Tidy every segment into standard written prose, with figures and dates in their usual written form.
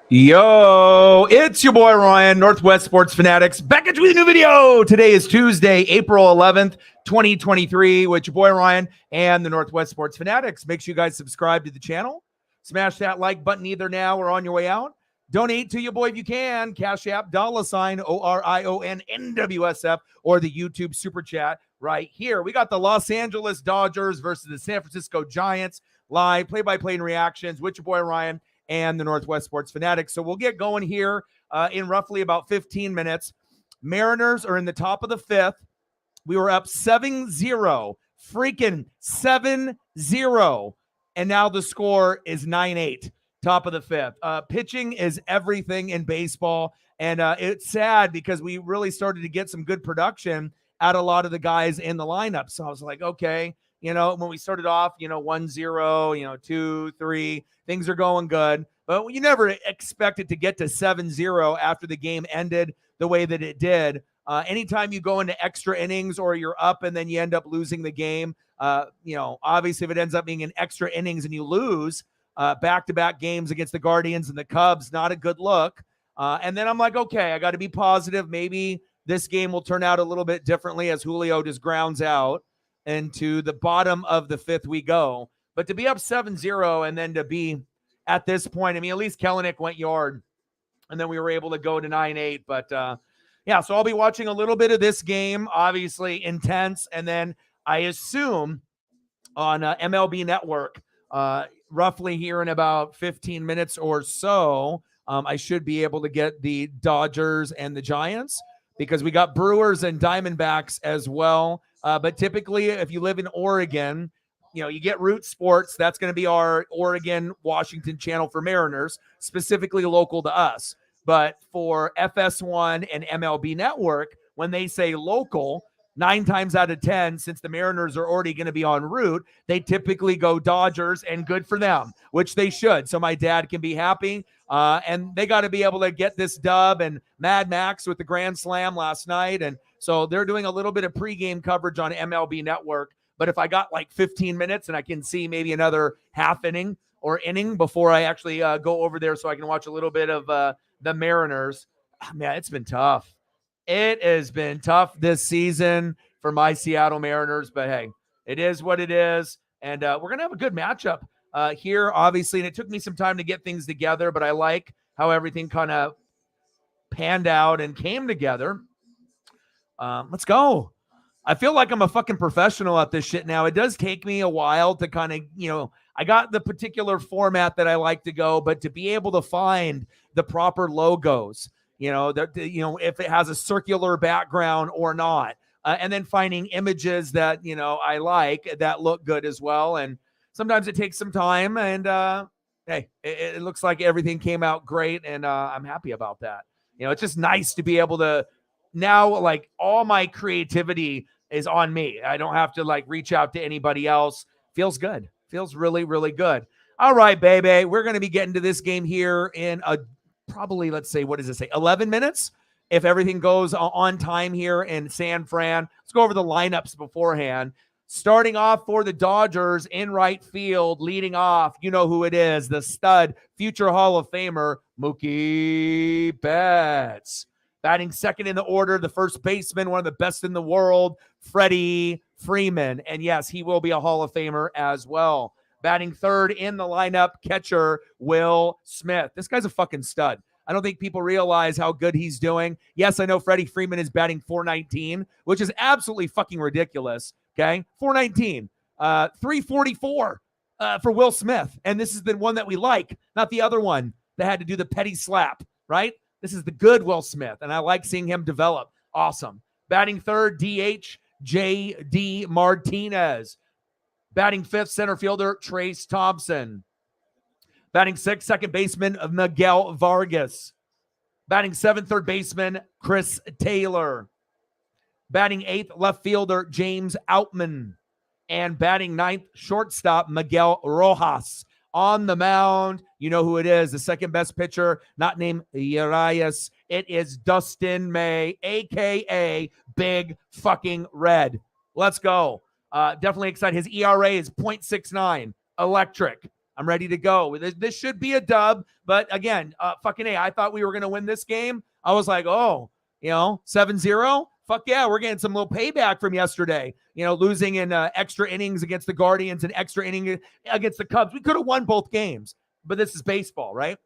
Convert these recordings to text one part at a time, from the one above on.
Yo, it's your boy Ryan, Northwest Sports Fanatics, back at you with a new video. Today is Tuesday, April 11th, 2023, with your boy Ryan and the Northwest Sports Fanatics. Make sure you guys subscribe to the channel. Smash that like button either now or on your way out. Donate to your boy if you can. Cash App, $ ORION NWSF, or the YouTube Super Chat right here. We got the Los Angeles Dodgers versus the San Francisco Giants live, play-by-play and reactions with your boy Ryan and the Northwest Sports Fanatics. So we'll get going here in roughly about 15 minutes. Mariners are in the top of the fifth. We were up 7-0, freaking 7-0. And now the score is 9-8, top of the fifth. Pitching is everything in baseball. And it's sad because we really started to get some good production out of a lot of the guys in the lineup. So I was like, okay, when we started off, 1-0, 2-3, things are going good. But you never expect it to get to 7-0 after the game ended the way that it did. Anytime you go into extra innings or you're up and then you end up losing the game, obviously if it ends up being in extra innings and you lose back-to-back games against the Guardians and the Cubs, not a good look. And then I'm like, okay, I got to be positive. Maybe this game will turn out a little bit differently as Julio just grounds out. And to the bottom of the fifth we go. But to be up 7-0 and then to be at this point, at least Kelenic went yard. And then we were able to go to 9-8. But, so I'll be watching a little bit of this game, obviously intense. And then I assume on MLB Network, roughly here in about 15 minutes or so, I should be able to get the Dodgers and the Giants because we got Brewers and Diamondbacks as well. But typically, if you live in Oregon, you get Root Sports. That's going to be our Oregon-Washington channel for Mariners, specifically local to us. But for FS1 and MLB Network, when they say local, 9 times out of 10, since the Mariners are already going to be en route, they typically go Dodgers, and good for them, which they should. So my dad can be happy. And they got to be able to get this dub, and Mad Max with the Grand Slam last night. And so they're doing a little bit of pregame coverage on MLB Network. But if I got like 15 minutes and I can see maybe another half inning or inning before I actually go over there so I can watch a little bit of the Mariners, man, it's been tough. It has been tough this season for my Seattle Mariners. But, hey, it is what it is. And we're going to have a good matchup here, obviously. And it took me some time to get things together, but I like how everything kind of panned out and came together. Let's go. I feel like I'm a fucking professional at this shit now. It does take me a while to kind of, I got the particular format that I like to go, but to be able to find the proper logos, if it has a circular background or not, and then finding images that, I like that look good as well. And sometimes it takes some time, and hey, it looks like everything came out great, and I'm happy about that. It's just nice to be able to now, like, all my creativity is on me. I don't have to like reach out to anybody else. Feels good. Feels really, really good. All right, baby. We're going to be getting to this game here in probably, let's say, 11 minutes? If everything goes on time here in San Fran. Let's go over the lineups beforehand. Starting off for the Dodgers in right field, leading off, you know who it is, the stud, future Hall of Famer, Mookie Betts. Batting second in the order, the first baseman, one of the best in the world, Freddie Freeman. And yes, he will be a Hall of Famer as well. Batting third in the lineup, catcher Will Smith. This guy's a fucking stud. I don't think people realize how good he's doing. Yes, I know Freddie Freeman is batting .419, which is absolutely fucking ridiculous. Okay, .419, 344 for Will Smith. And this is the one that we like, not the other one that had to do the petty slap, right? This is the good Will Smith, and I like seeing him develop. Awesome. Batting third, DH, J.D. Martinez. Batting fifth, center fielder, Trace Thompson. Batting sixth, second baseman, Miguel Vargas. Batting seventh, third baseman, Chris Taylor. Batting eighth, left fielder, James Outman. And batting ninth, shortstop, Miguel Rojas. On the mound, you know who it is, the second best pitcher, not named Urias. It is Dustin May, a.k.a. Big fucking Red. Let's go. Definitely excited. His ERA is .69. Electric. I'm ready to go. This should be a dub, but again, fucking A, I thought we were going to win this game. I was like, oh, 7-0? Fuck yeah, we're getting some little payback from yesterday. Losing in extra innings against the Guardians and extra inning against the Cubs. We could have won both games, but this is baseball, right?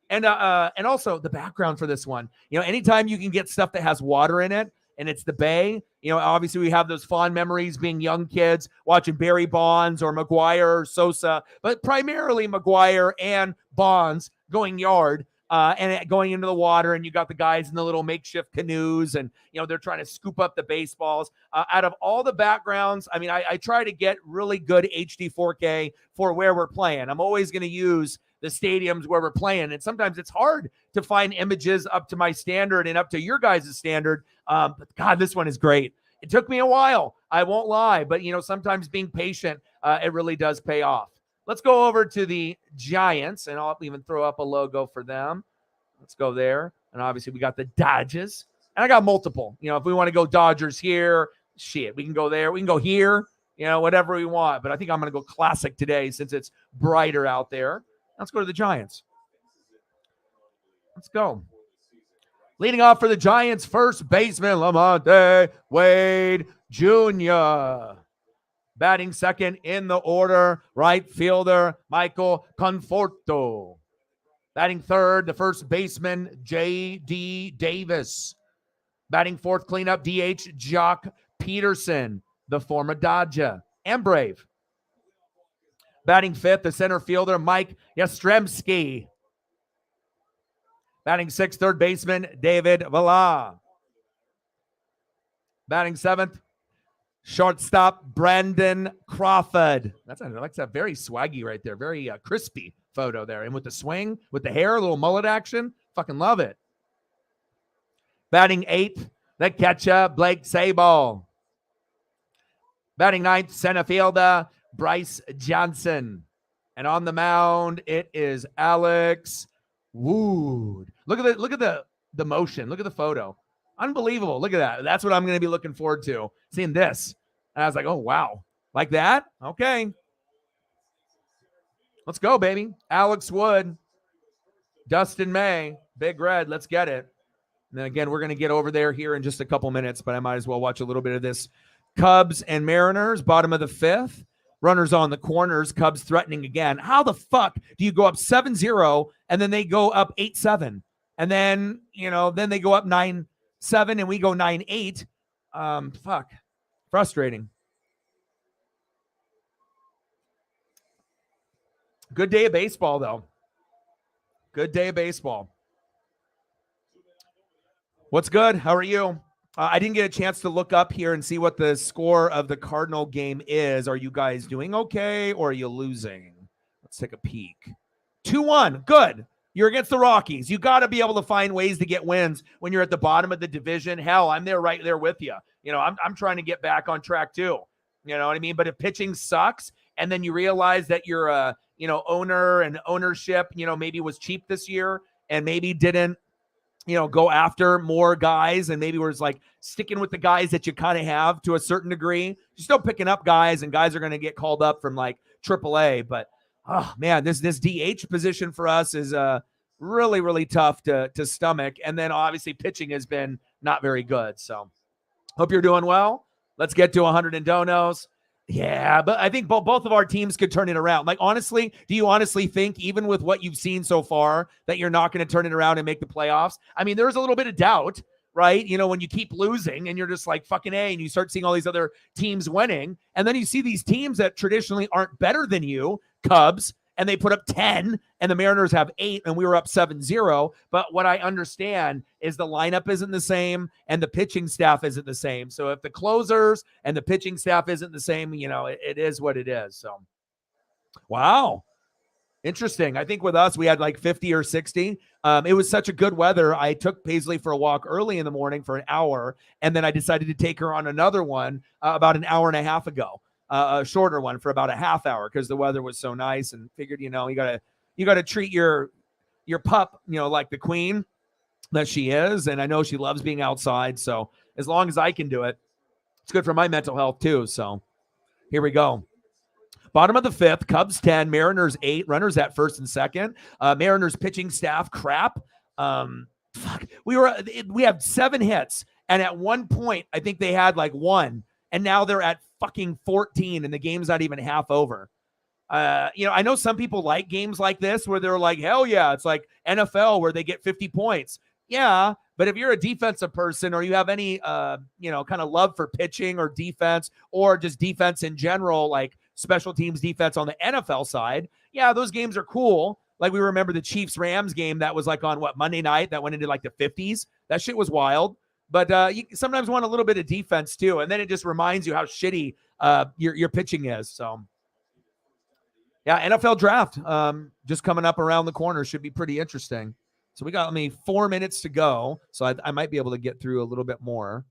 And also the background for this one. Anytime you can get stuff that has water in it, and it's the Bay. Obviously we have those fond memories being young kids watching Barry Bonds or McGuire or Sosa, but primarily McGuire and Bonds going yard and going into the water, and you got the guys in the little makeshift canoes, and they're trying to scoop up the baseballs. Out of all the backgrounds, I mean, I try to get really good HD 4K for where we're playing. I'm always going to use the stadiums where we're playing. And sometimes it's hard to find images up to my standard and up to your guys' standard. But God, this one is great. It took me a while, I won't lie, but sometimes being patient, it really does pay off. Let's go over to the Giants, and I'll even throw up a logo for them. Let's go there. And obviously we got the Dodgers, and I got multiple. If we want to go Dodgers here, shit, we can go there. We can go here, whatever we want. But I think I'm going to go classic today since it's brighter out there. Let's go to the Giants. Let's go. Leading off for the Giants, first baseman, Lamonte Wade Jr. Batting second in the order, right fielder, Michael Conforto. Batting third, the first baseman, J.D. Davis. Batting fourth, cleanup, DH, Jock Peterson, the former Dodger and Brave. Batting fifth, the center fielder, Mike Yastrzemski. Batting sixth, third baseman, David Villa. Batting seventh, shortstop, Brandon Crawford. That's very swaggy right there. Very crispy photo there. And with the swing, with the hair, a little mullet action. Fucking love it. Batting eighth, the catcher, Blake Sabol. Batting ninth, center fielder, Bryce Johnson. And on the mound, it is Alex Wood. Look at the motion. Look at the photo. Unbelievable. Look at that. That's what I'm going to be looking forward to, seeing this. And I was like, oh, wow. Like that? Okay. Let's go, baby. Alex Wood. Dustin May. Big Red. Let's get it. And then again, we're going to get over there here in just a couple minutes, but I might as well watch a little bit of this. Cubs and Mariners, bottom of the fifth. Runners on the corners, Cubs threatening again. How the fuck do you go up 7-0 and then they go up 8-7? And then, then they go up 9-7 and we go 9-8. Fuck. Frustrating. Good day of baseball, though. Good day of baseball. What's good? How are you? I didn't get a chance to look up here and see what the score of the Cardinal game is. Are you guys doing okay or are you losing? Let's take a peek. 2-1. Good. You're against the Rockies. You got to be able to find ways to get wins when you're at the bottom of the division. Hell, I'm there right there with you. I'm trying to get back on track too. You know what I mean? But if pitching sucks and then you realize that your owner and ownership, maybe was cheap this year and maybe didn't go after more guys and maybe was like sticking with the guys that you kind of have to a certain degree. You're still picking up guys and guys are going to get called up from like AAA. But, oh, man, this DH position for us is really, really tough to stomach. And then obviously pitching has been not very good. So hope you're doing well. Let's get to 100 and donos. Yeah, but I think both of our teams could turn it around. Like, honestly, do you honestly think, even with what you've seen so far, that you're not going to turn it around and make the playoffs? I mean, there's a little bit of doubt, right? When you keep losing and you're just like, fucking A, and you start seeing all these other teams winning, and then you see these teams that traditionally aren't better than you, Cubs, and they put up 10, and the Mariners have 8, and we were up 7-0. But what I understand is the lineup isn't the same, and the pitching staff isn't the same. So if the closers and the pitching staff isn't the same, it is what it is. So, wow. Interesting. I think with us, we had like 50 or 60. It was such a good weather. I took Paisley for a walk early in the morning for an hour, and then I decided to take her on another one about an hour and a half ago. A shorter one for about a half hour because the weather was so nice, and figured, you gotta treat your pup, like the queen that she is. And I know she loves being outside. So as long as I can do it, it's good for my mental health too. So here we go. Bottom of the fifth, Cubs 10, Mariners 8, runners at first and second. Mariners pitching staff crap. We have 7 hits, and at one point I think they had like 1, and now they're at fucking 14, and the game's not even half over. I know some people like games like this where they're like, hell yeah, it's like NFL where they get 50 points. Yeah, but if you're a defensive person or you have any, kind of love for pitching or defense or just defense in general, like special teams defense on the NFL side, yeah, those games are cool. Like we remember the Chiefs-Rams game that was like on Monday night that went into like the 50s. That shit was wild. But you sometimes want a little bit of defense too, and then it just reminds you how shitty your pitching is. So. Yeah, NFL draft just coming up around the corner. Should be pretty interesting. So we got 4 minutes to go. So I might be able to get through a little bit more.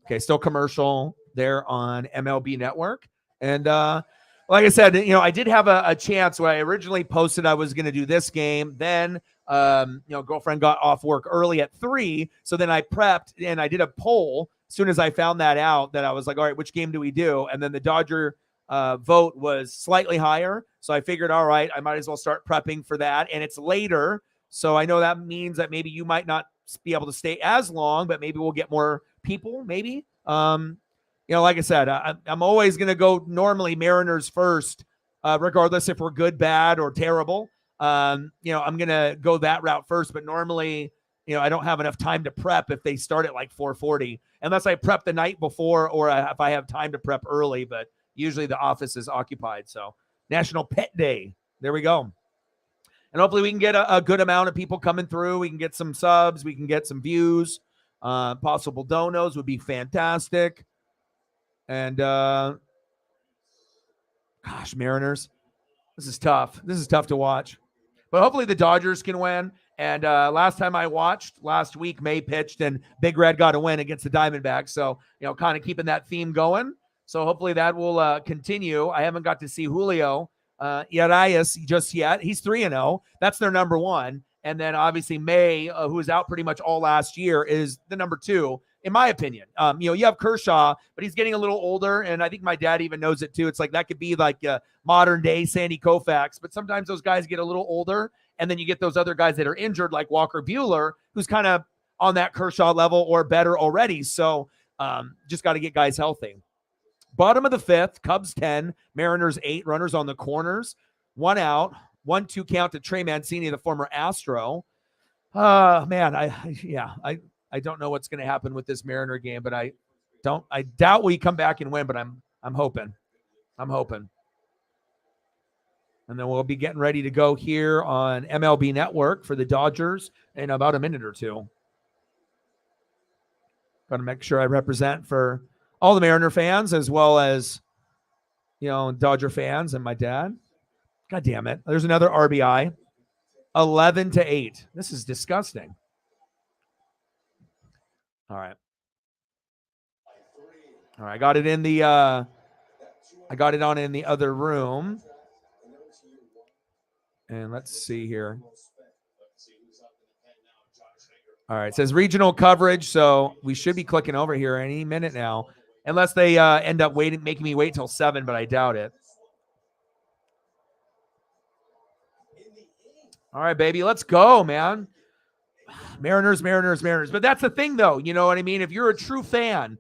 Okay, still commercial there on MLB Network. And like I said, I did have a chance where I originally posted I was going to do this game. Then, girlfriend got off work early at 3. So then I prepped and I did a poll. As soon as I found that out, that I was like, all right, which game do we do? And then the Dodger vote was slightly higher. So I figured, all right, I might as well start prepping for that. And it's later. So I know that means that maybe you might not be able to stay as long, but maybe we'll get more people, maybe. Like I said, I'm always going to go normally Mariners first, regardless if we're good, bad, or terrible. I'm going to go that route first, but normally, I don't have enough time to prep if they start at like 4:40, unless I prep the night before or if I have time to prep early, but usually the office is occupied. So National Pet Day. There we go. And hopefully we can get a good amount of people coming through. We can get some subs. We can get some views. Possible donos would be fantastic. And, gosh, Mariners. This is tough. This is tough to watch. But hopefully the Dodgers can win. And last time I watched, last week, May pitched and Big Red got a win against the Diamondbacks. So, kind of keeping that theme going. So hopefully that will continue. I haven't got to see Julio Urias just yet. He's 3-0. That's their number 1. And then obviously May, who was out pretty much all last year, is the number 2, in my opinion. You have Kershaw, but he's getting a little older. And I think my dad even knows it too. It's like that could be like modern day Sandy Koufax. But sometimes those guys get a little older. And then you get those other guys that are injured like Walker Buehler, who's kind of on that Kershaw level or better already. So just got to get guys healthy. Bottom of the fifth, Cubs 10, Mariners 8, runners on the corners, 1 out, 1-2 count to Trey Mancini, the former Astro. Man, I don't know what's going to happen with this Mariner game, but I doubt we come back and win, but I'm hoping. I'm hoping. And then we'll be getting ready to go here on MLB Network for the Dodgers in about a minute or two. Got to make sure I represent for all the Mariner fans, as well as, Dodger fans and my dad. God damn it. There's another RBI. 11-8. This is disgusting. All right. I got it in the I got it on in the other room. And let's see here. All right. It says regional coverage. So we should be clicking over here any minute now. Unless they end up making me wait till 7, but I doubt it. All right, baby, let's go, man. Mariners. But that's the thing, though. You know what I mean? If you're a true fan,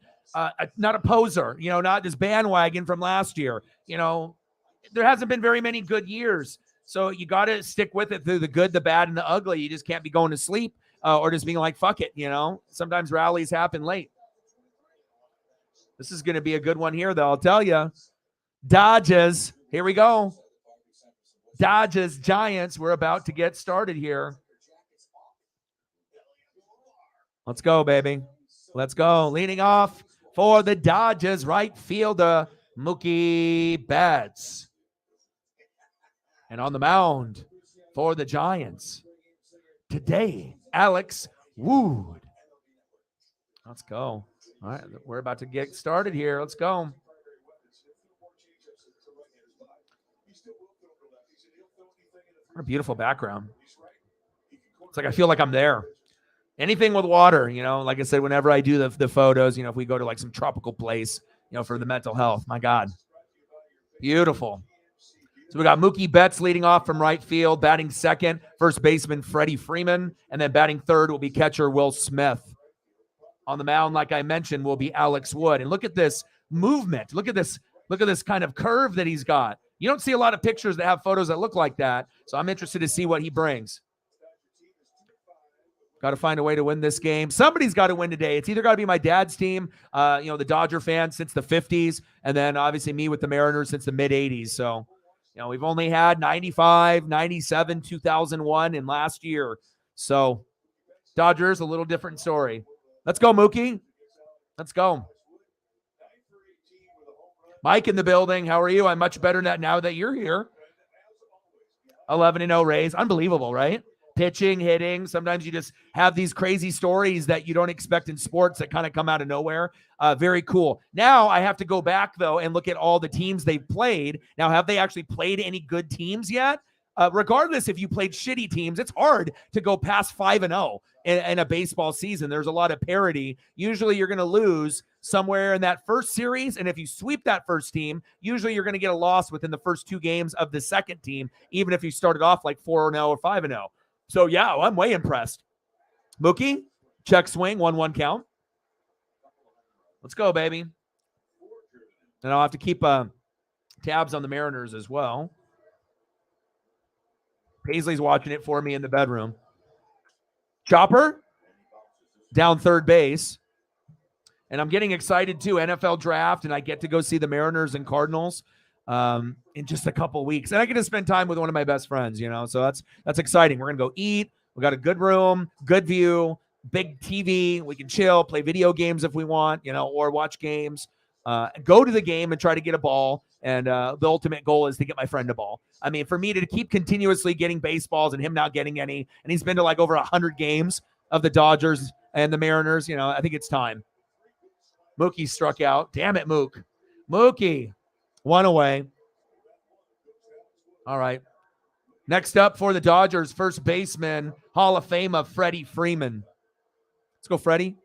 not a poser, not this bandwagon from last year, there hasn't been very many good years. So you got to stick with it through the good, the bad, and the ugly. You just can't be going to sleep or just being like, fuck it, Sometimes rallies happen late. This is going to be a good one here, though. I'll tell you. Dodgers. Here we go. Dodgers, Giants. We're about to get started here. Let's go, baby. Let's go. Leading off for the Dodgers, right fielder, Mookie Betts. And on the mound for the Giants today, Alex Wood. Let's go. All right, we're about to get started here. Let's go. What a beautiful background. It's like I feel like I'm there. Anything with water, like I said, whenever I do the photos, if we go to like some tropical place, for the mental health, my God. Beautiful. So we got Mookie Betts leading off from right field, batting second, first baseman Freddie Freeman, and then batting third will be catcher Will Smith. On the mound, like I mentioned, will be Alex Wood. And look at this movement. Look at this kind of curve that he's got. You don't see a lot of pictures that have photos that look like that. So I'm interested to see what he brings. Got to find a way to win this game. Somebody's got to win today. It's either got to be my dad's team, the Dodger fan since the 50s, and then obviously me with the Mariners since the mid-80s. So, we've only had 95, 97, 2001, and last year. So, Dodgers, a little different story. Let's go, Mookie. Let's go. Mike in the building. How are you? I'm much better now that you're here. 11-0 Rays. Unbelievable, right? Pitching, hitting. Sometimes you just have these crazy stories that you don't expect in sports that kind of come out of nowhere. Very cool. Now I have to go back, though, and look at all the teams they've played. Now, have they actually played any good teams yet? Regardless if you played shitty teams, it's hard to go past 5-0 in a baseball season. There's a lot of parity. Usually you're going to lose somewhere in that first series, and if you sweep that first team, usually you're going to get a loss within the first 2 games of the second team, even if you started off like 4-0 or 5-0. So, yeah, I'm way impressed. Mookie, check swing, 1-1 count. Let's go, baby. And I'll have to keep tabs on the Mariners as well. Paisley's watching it for me in the bedroom. Chopper, down third base. And I'm getting excited, too. NFL draft, and I get to go see the Mariners and Cardinals in just a couple weeks. And I get to spend time with one of my best friends, So that's exciting. We're going to go eat. We got a good room, good view, big TV. We can chill, play video games if we want, or watch games. Go to the game and try to get a ball. And the ultimate goal is to get my friend a ball. I mean, for me to keep continuously getting baseballs and him not getting any, and he's been to like over 100 games of the Dodgers and the Mariners, I think it's time. Mookie struck out. Damn it, Mook. Mookie. 1 away. All right. Next up for the Dodgers, first baseman, Hall of Fame of Freddie Freeman. Let's go, Freddie.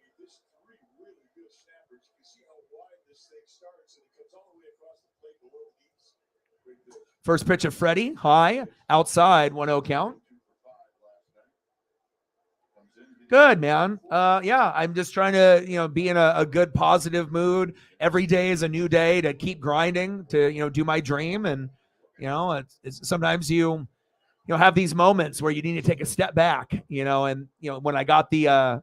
First pitch of Freddie, high, outside, 1-0 count. Good, man. I'm just trying to, be in a good, positive mood. Every day is a new day to keep grinding, to, do my dream. And, it's sometimes you have these moments where you need to take a step back, and, when I got the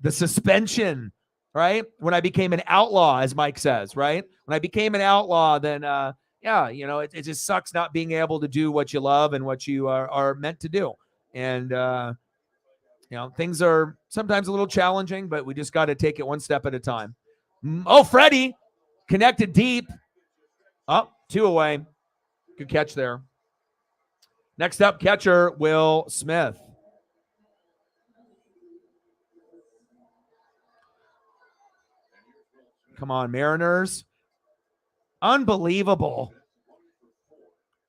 suspension, right? When I became an outlaw, as Mike says, right? When I became an outlaw, then, it just sucks not being able to do what you love and what you are meant to do. And, things are sometimes a little challenging, but we just got to take it one step at a time. Oh, Freddie connected deep. Oh, 2 away. Good catch there. Next up, catcher Will Smith. Come on, Mariners. Unbelievable.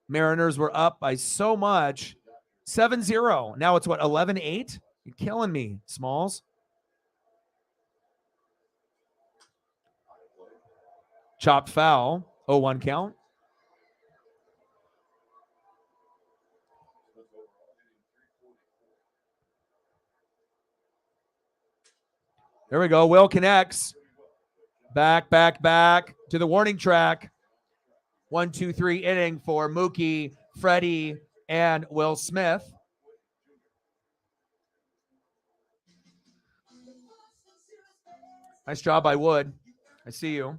Mariners were up by so much. 7-0. Now it's what, 11-8? You're killing me, Smalls. Chopped foul. 0-1 count. There we go. Will connects. Back to the warning track. 1, 2, 3 inning for Mookie, Freddie, and Will Smith. Nice job by Wood. I see you.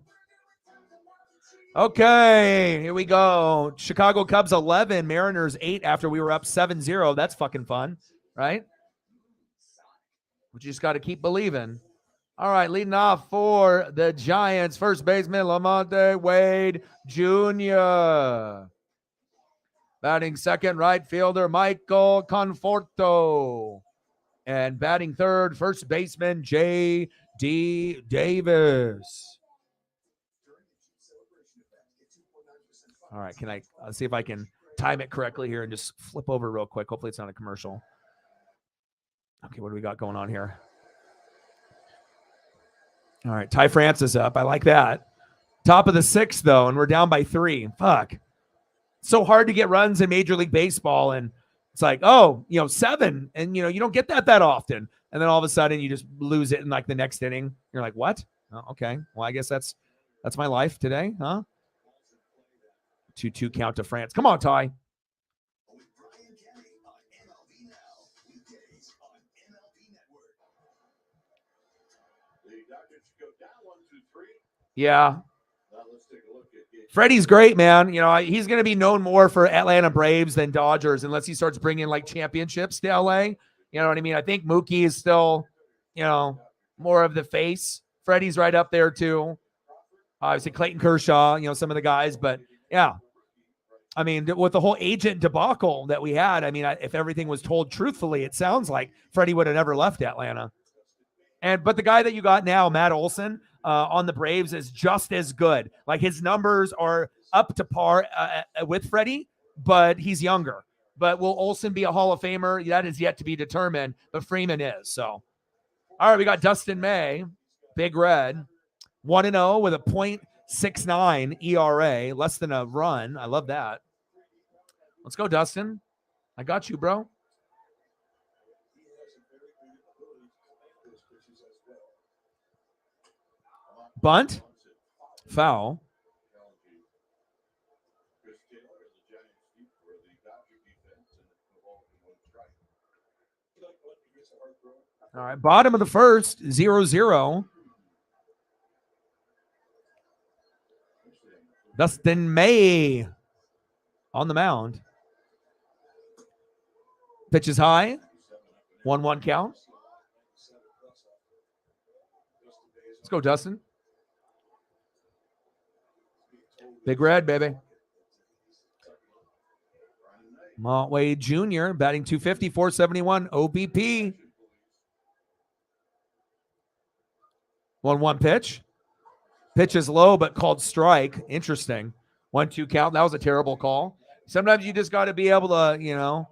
Okay, here we go. Chicago Cubs 11, Mariners 8 after we were up 7-0. That's fucking fun, right? We just got to keep believing. All right, leading off for the Giants, first baseman Lamonte Wade Jr. Batting second, right fielder Michael Conforto. And batting third, first baseman J.D. Davis. All right, let's see if I can time it correctly here and just flip over real quick. Hopefully it's not a commercial. Okay, what do we got going on here? All right, Ty France is up. I like that. Top of the 6th, though, and we're down by 3. Fuck. so hard to get runs in Major League Baseball, and it's like, oh, 7, and you don't get that often, and then all of a sudden you just lose it in like the next inning. You're like, what? Oh, okay, well, I guess that's my life today, huh? 2-2 count to France. Come on, Ty. Yeah. Freddie's great, man. He's going to be known more for Atlanta Braves than Dodgers unless he starts bringing like championships to LA. You know what I mean? I think Mookie is still, more of the face. Freddie's right up there too. Obviously Clayton Kershaw, some of the guys, but yeah. I mean, with the whole agent debacle that we had, I mean, if everything was told truthfully, it sounds like Freddie would have never left Atlanta. But the guy that you got now, Matt Olson, on the Braves is just as good. Like his numbers are up to par with Freddie, but he's younger. But will Olson be a Hall of Famer? That is yet to be determined, but Freeman is. So, all right, we got Dustin May, Big Red, 1-0 with a .69 ERA, less than a run. I love that. Let's go, Dustin. I got you, bro. Bunt. Foul. All right, bottom of the first, 0-0. Dustin May on the mound. Pitch is high. 1-1 count. Let's go, Dustin. Big Red, baby. Montway Jr. batting .250, 471 OBP. 1-1 pitch. Pitch is low, but called strike. Interesting. 1-2 count. That was a terrible call. Sometimes you just got to be able to,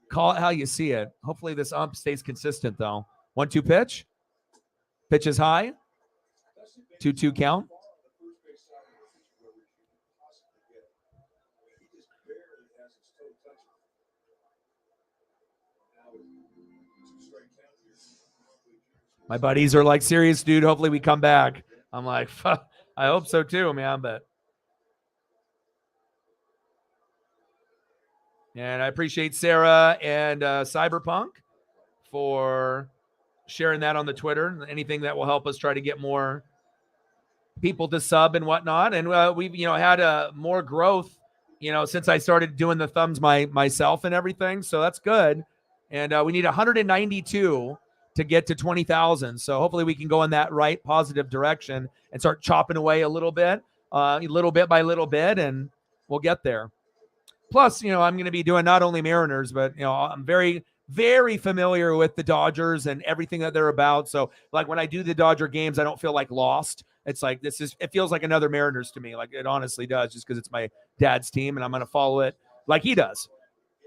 call it how you see it. Hopefully this ump stays consistent, though. 1-2 pitch. Pitch is high. 2-2 count. My buddies are like, serious, dude. Hopefully we come back. I'm like, I hope so too, man. And I appreciate Sarah and Cyberpunk for sharing that on the Twitter. Anything that will help us try to get more people to sub and whatnot. And we've, had more growth, since I started doing the thumbs myself and everything. So that's good. And we need 192 to get to 20,000. So hopefully we can go in that right positive direction and start chopping away a little bit by little bit, and we'll get there. Plus, I'm going to be doing not only Mariners, but, I'm very, very familiar with the Dodgers and everything that they're about. So like when I do the Dodger games, I don't feel like lost. It's like, it feels like another Mariners to me. Like it honestly does, just because it's my dad's team and I'm going to follow it like he does.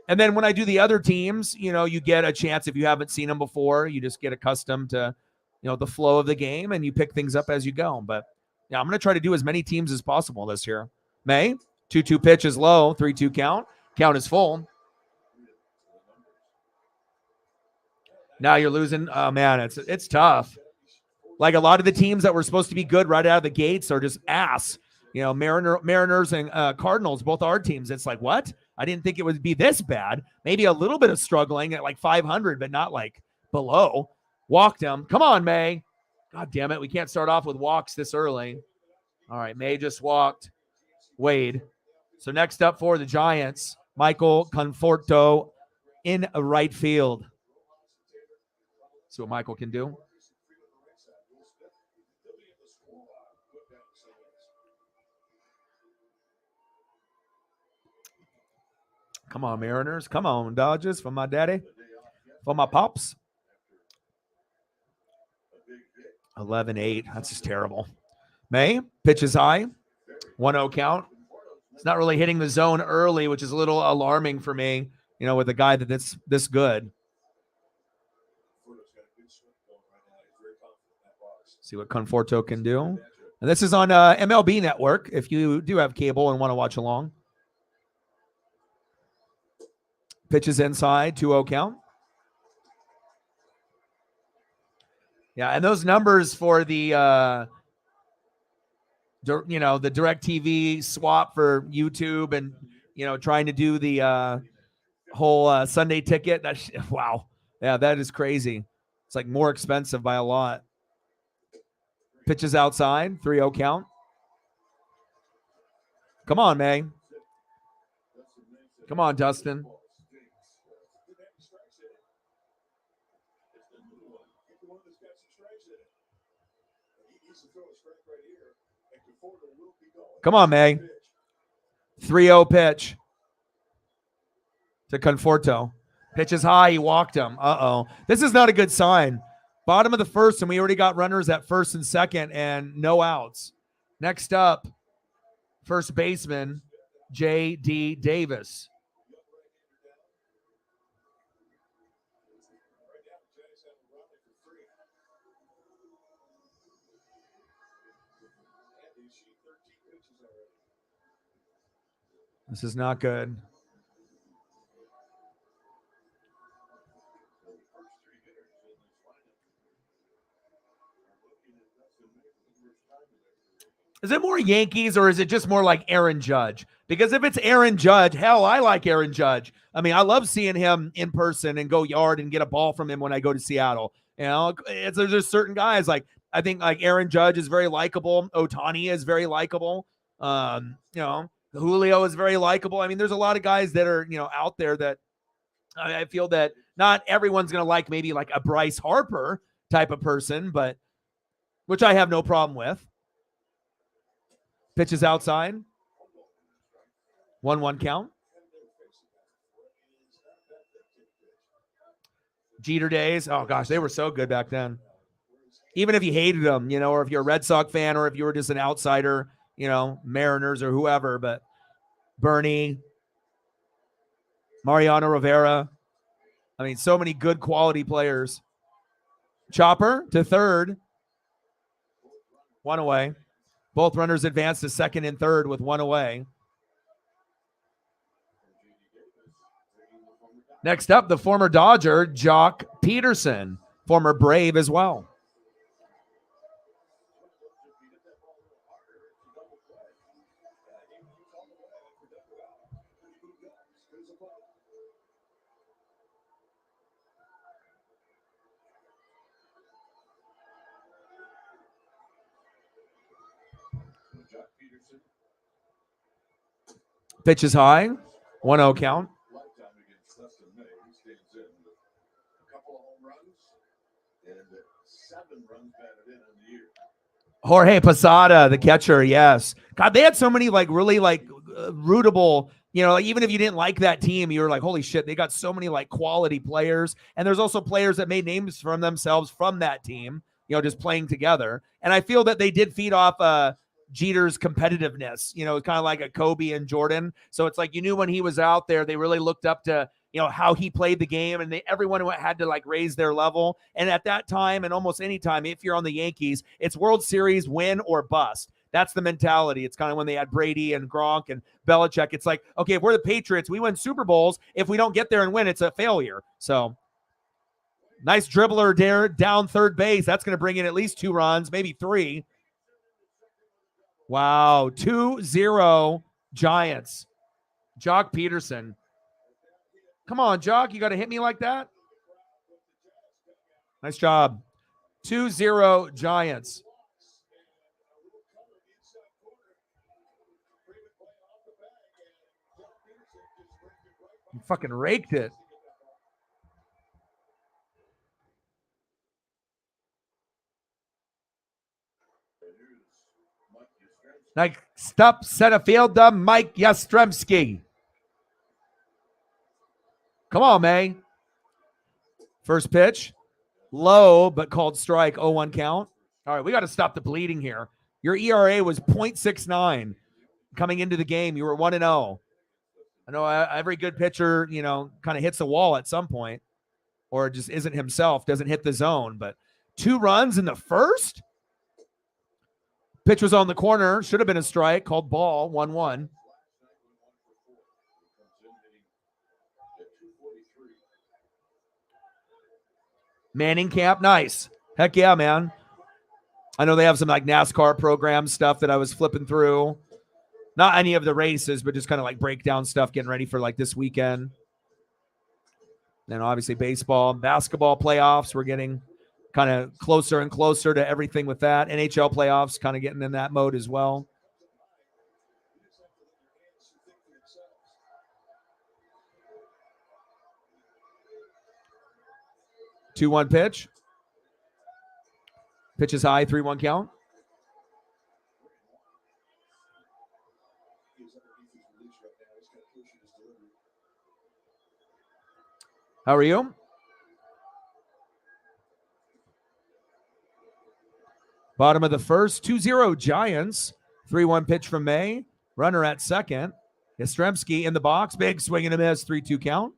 And then when I do the other teams, you get a chance, if you haven't seen them before, you just get accustomed to, the flow of the game and you pick things up as you go. But yeah, I'm going to try to do as many teams as possible this year. May, 2-2 pitch is low, 3-2 count. Count is full. Now you're losing. Oh man, it's tough. Like a lot of the teams that were supposed to be good right out of the gates are just ass. Mariners and Cardinals, both our teams. It's like, what? I didn't think it would be this bad. Maybe a little bit of struggling at like 500, but not like below. Walked him. Come on, May. God damn it. We can't start off with walks this early. All right. May just walked Wade. So next up for the Giants, Michael Conforto in right field. See what Michael can do. Come on, Mariners. Come on, Dodgers, for my daddy, for my pops. 11-8. That's just terrible. May, pitch is high. 1-0 count. It's not really hitting the zone early, which is a little alarming for me, with a guy that's this good. See what Conforto can do. And this is on MLB Network if you do have cable and want to watch along. Pitches inside, 2-0 count. Yeah, and those numbers for the the DirecTV swap for YouTube and trying to do the whole Sunday ticket. That's wow. Yeah, that is crazy. It's like more expensive by a lot. Pitches outside, 3-0 count. Come on, May. Come on, Dustin. Come on, May. 3-0 pitch to Conforto. Pitch is high. He walked him. Uh-oh. This is not a good sign. Bottom of the first, and we already got runners at first and second and no outs. Next up, first baseman, J.D. Davis. This is not good. Is it more Yankees or is it just more like Aaron Judge? Because if it's Aaron Judge, hell, I like Aaron Judge. I mean, I love seeing him in person and go yard and get a ball from him when I go to Seattle. There's certain guys like I think like Aaron Judge is very likable. Ohtani is very likable. Julio is very likable. I mean, there's a lot of guys that are out there that I feel that not everyone's gonna like maybe like a Bryce Harper type of person, but which I have no problem with. Pitches outside. 1-1 count. Jeter days. Oh, gosh, they were so good back then. Even if you hated them, or if you're a Red Sox fan or if you were just an outsider, Mariners or whoever. But Bernie, Mariano Rivera. I mean, so many good quality players. Chopper to third. 1 away. Both runners advance to second and third with 1 away. Next up, the former Dodger, Jock Peterson, former Brave as well. Pitch is high. 1-0 count. Jorge Posada, the catcher, yes. God, they had so many really rootable, even if you didn't like that team, you were like, holy shit, they got so many quality players. And there's also players that made names for themselves from that team, just playing together. And I feel that they did feed off Jeter's competitiveness, kind of like a Kobe and Jordan. So it's like, when he was out there, they really looked up to, how he played the game, and everyone had to raise their level. And at that time, and almost any time, if you're on the Yankees, it's World Series win or bust. That's the mentality. It's kind of when they had Brady and Gronk and Belichick. It's like, okay, if we're the Patriots, we win Super Bowls. If we don't get there and win, it's a failure. So nice dribbler there down third base. That's going to bring in at least 2 runs, maybe 3. Wow, 2-0 Giants. Jock Peterson. Come on, Jock, you got to hit me like that? Nice job. 2-0 Giants. You fucking raked it. Next up, center fielder, Mike Yastrzemski. Come on, May. First pitch. Low, but called strike. 0-1 count. All right, we got to stop the bleeding here. Your ERA was .69 coming into the game. You were 1-0. I know every good pitcher, kind of hits the wall at some point or just isn't himself, doesn't hit the zone. But 2 runs in the first? Pitch was on the corner. Should have been a strike. Called ball. 1-1. Manning camp, nice. Heck yeah, man. I know they have some like NASCAR program stuff that I was flipping through. Not any of the races, but just kind of like breakdown stuff, getting ready for like this weekend. Then obviously baseball, basketball playoffs. We're getting kind of closer and closer to everything with that. NHL playoffs, kind of getting in that mode as well. Two-one pitch. Pitch is high, 3-1 count. How are you? Bottom of the first, 2-0 Giants. 3-1 pitch from May. Runner at second. Yastrzemski in the box. Big swing and a miss, 3-2 count.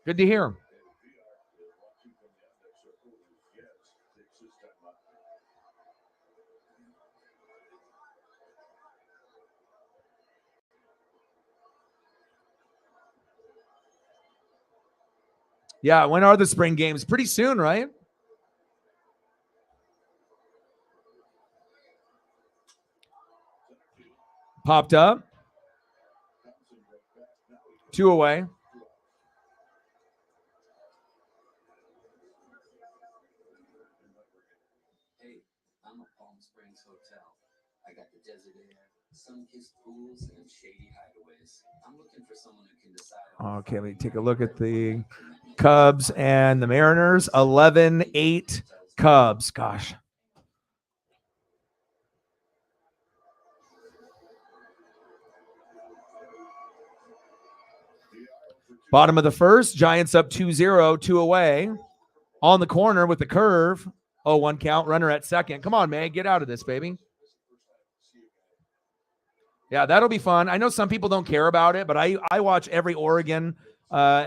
Good to hear. Yeah, when are the spring games? Pretty soon, right? Popped up. 2 away. Hey, I'm a Palm Springs hotel. I got the desert air, sun-kissed pools, and shady hideaways. I'm looking for someone who can decide. Okay, let me take a look at the Cubs and the Mariners. 11-8 Cubs. Gosh. Bottom of the first, Giants up 2-0, 2 away. On the corner with the curve. 0-1 count, runner at second. Come on, man, get out of this, baby. Yeah, that'll be fun. I know some people don't care about it, but I watch every Oregon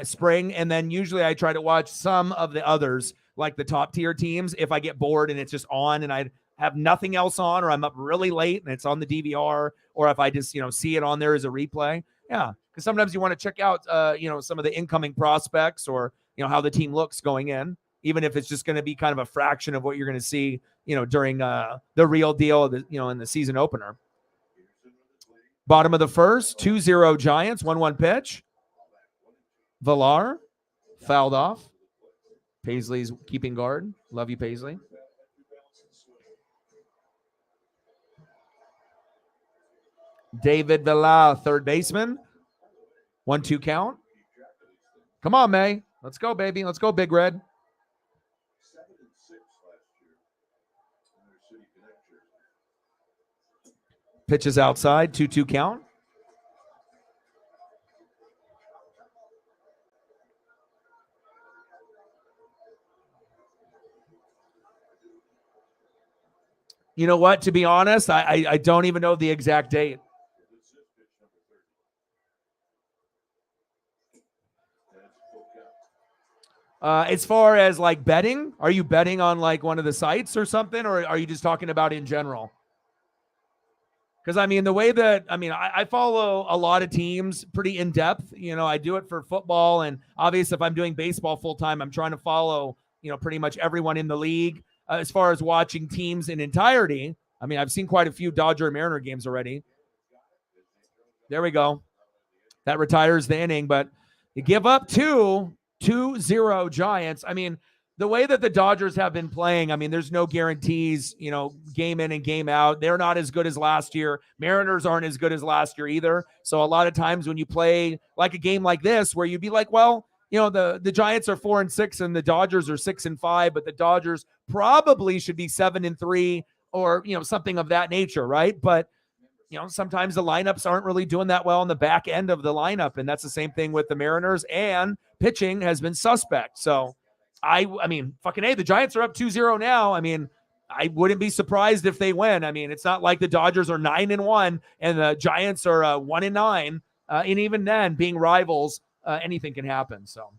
spring, and then usually I try to watch some of the others, like the top tier teams, if I get bored and it's just on and I have nothing else on, or I'm up really late and it's on the DVR, or if I just see it on there as a replay. Yeah, because sometimes you want to check out some of the incoming prospects, or how the team looks going in, even if it's just going to be kind of a fraction of what you're going to see during the real deal, in the season opener. Bottom of the first, 2-0 Giants, 1-1 pitch. Villar fouled off. Paisley's keeping guard. Love you, Paisley. David Villar, third baseman. 1-2 count. Come on, May. Let's go, baby. Let's go, Big Red. Pitches outside, 2-2 count. You know what? To be honest, I don't even know the exact date. As far as like betting, are you betting on like one of the sites or something, or are you just talking about in general? Because the way that I follow a lot of teams pretty in depth. I do it for football, and obviously, if I'm doing baseball full time, I'm trying to follow pretty much everyone in the league. As far as watching teams in entirety, I've seen quite a few Dodger and Mariner games already. There we go. That retires the inning, but you give up 2-0 Giants. The way that the Dodgers have been playing, there's no guarantees, game in and game out. They're not as good as last year. Mariners aren't as good as last year either. So a lot of times when you play like a game like this, where you'd be like, well, the Giants are 4-6 and the Dodgers are 6-5, but the Dodgers probably should be 7-3 or, something of that nature, right? But sometimes the lineups aren't really doing that well on the back end of the lineup. And that's the same thing with the Mariners, and pitching has been suspect. So fucking A, the Giants are up 2-0 now. I wouldn't be surprised if they win. It's not like the Dodgers are 9-1 and the Giants are 1-9. And even then, being rivals, anything can happen. So.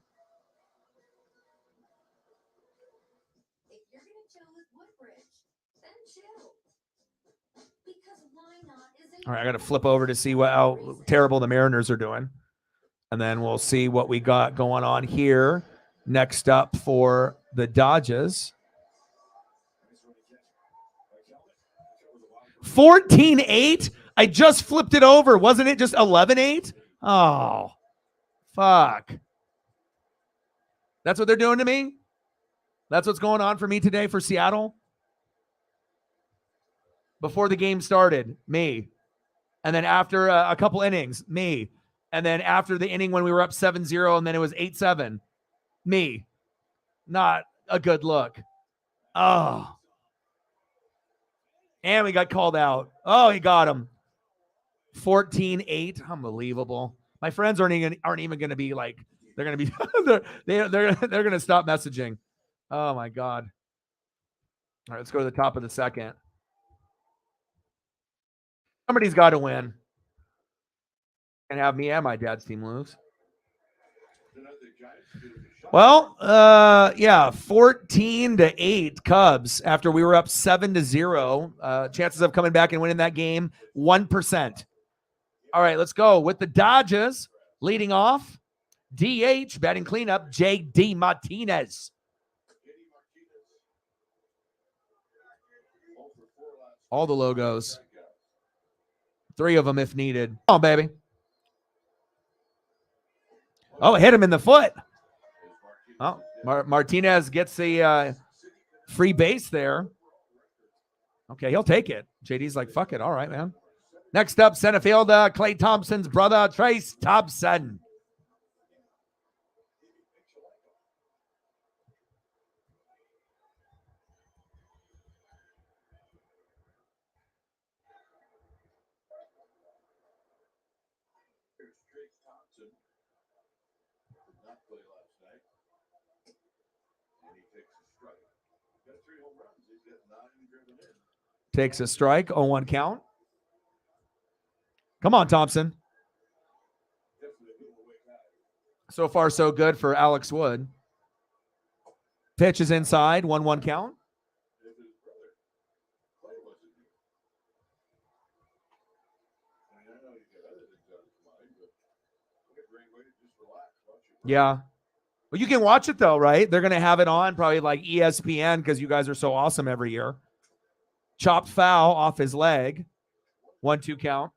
If you're going to chill with Woodbridge, then chill. Because why not is a All right, I got to flip over to see how terrible the Mariners are doing. And then we'll see what we got going on here. Next up for the Dodgers. 14-8. I just flipped it over. Wasn't it just 11-8? Oh, fuck. That's what they're doing to me? That's what's going on for me today for Seattle? Before the game started, me. And then after a couple innings, me. And then after the inning when we were up 7-0 and then it was 8-7, me. Not a good look. Oh. And we got called out. Oh, he got him. 14-8. Unbelievable. My friends aren't even going to be like, they're going to be, they're going to stop messaging. Oh my God. All right, let's go to the top of the second. Somebody's got to win. And have me and my dad's team lose. Well, yeah, 14-8 Cubs after we were up 7-0. Chances of coming back and winning that game, 1%. All right, let's go with the Dodgers leading off. DH, batting cleanup, J.D. Martinez. All the logos. 3 of them if needed. Come on, baby. Oh, hit him in the foot. Oh, Martinez gets the free base there. Okay, he'll take it. JD's like, fuck it. All right, man. Next up, center fielder, Clay Thompson's brother, Trace Thompson. Takes a strike, 0-1 count. Come on, Thompson. So far, so good for Alex Wood. Pitch is inside, 1-1 count. Yeah. Well, you can watch it though, right? They're going to have it on probably like ESPN because you guys are so awesome every year. Chopped foul off his leg. 1-2 count.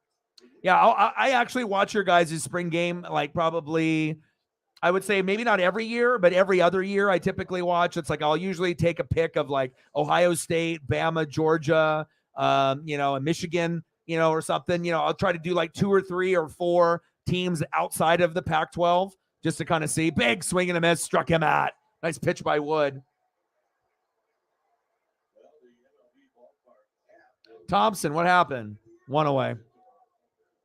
Yeah, I actually watch your guys' spring game like probably, I would say maybe not every year, but every other year I typically watch. It's like I'll usually take a pick of like Ohio State, Bama, Georgia, and Michigan, or something. I'll try to do like 2 or 3 or 4 teams outside of the Pac-12 just to kind of see. Big swing and a miss, struck him out. Nice pitch by Wood. Thompson, what happened? 1 away.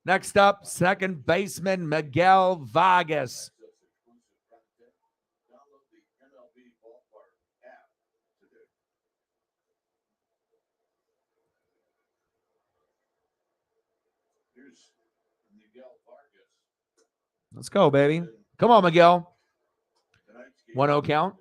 Next up, second baseman Miguel Vargas. Let's go, baby. Come on, Miguel. 1-0 count.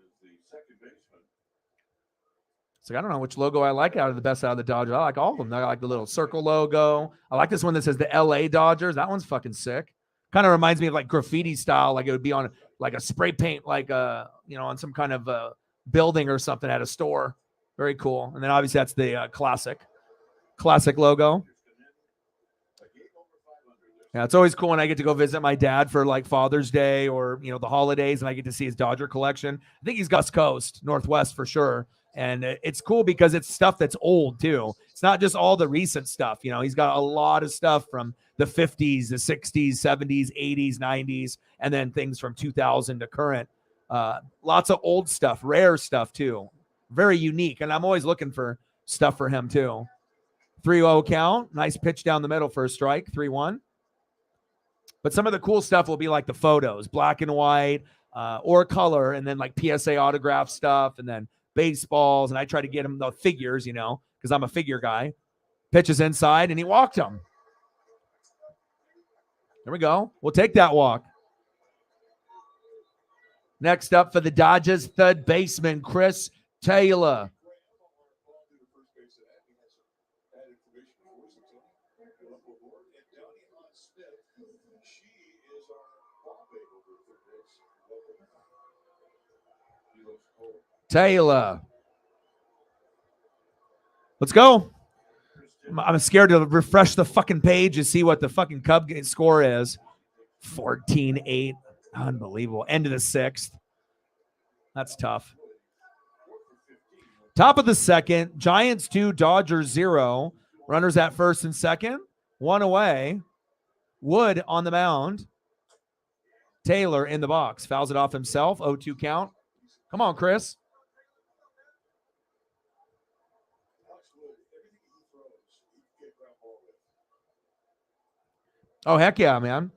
So I don't know which logo I like out of the Dodgers. I like all of them. I like the little circle logo. I like this one that says the LA Dodgers. That one's fucking sick. Kind of reminds me of like graffiti style. Like it would be on like a spray paint, like on some kind of building or something at a store. Very cool. And then obviously that's the classic logo. Yeah, it's always cool when I get to go visit my dad for like Father's Day or, the holidays, and I get to see his Dodger collection. I think he's West Coast, Northwest for sure. And it's cool because it's stuff that's old too. It's not just all the recent stuff. He's got a lot of stuff from the 50s, the 60s, 70s, 80s, 90s, and then things from 2000 to current. Lots of old stuff, rare stuff too. Very unique. And I'm always looking for stuff for him too. 3-0 count. Nice pitch down the middle for a strike. 3-1. But some of the cool stuff will be like the photos, black and white or color, and then like PSA autograph stuff, and then baseballs. And I try to get him the figures, because I'm a figure guy. Pitches inside, and he walked him. There we go. We'll take that walk. Next up for the Dodgers, third baseman, Chris Taylor. Taylor. Let's go. I'm scared to refresh the fucking page and see what the fucking Cub score is. 14-8. Unbelievable. End of the sixth. That's tough. Top of the second. Giants 2, Dodgers 0. Runners at first and second. One away. Wood on the mound. Taylor in the box. Fouls it off himself. 0-2 count. Come on, Chris. Oh, heck yeah, man.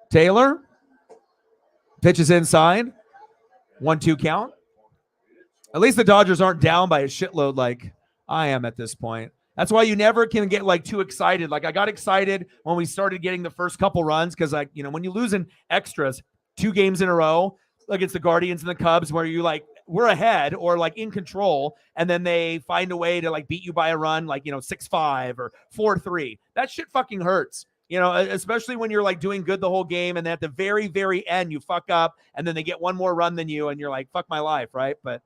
Taylor pitches inside. 1-2 count. At least the Dodgers aren't down by a shitload like I am at this point. That's why you never can get like too excited. Like I got excited when we started getting the first couple runs because like, you know, when you lose in extras 2 games in a row against the Guardians and the Cubs where you like we're ahead or like in control and then they find a way to like beat you by a run like, you know, 6-5 or 4-3. That shit fucking hurts. You know, especially when you're like doing good the whole game and then at the very, very end you fuck up and then they get one more run than you and you're like, fuck my life, right? But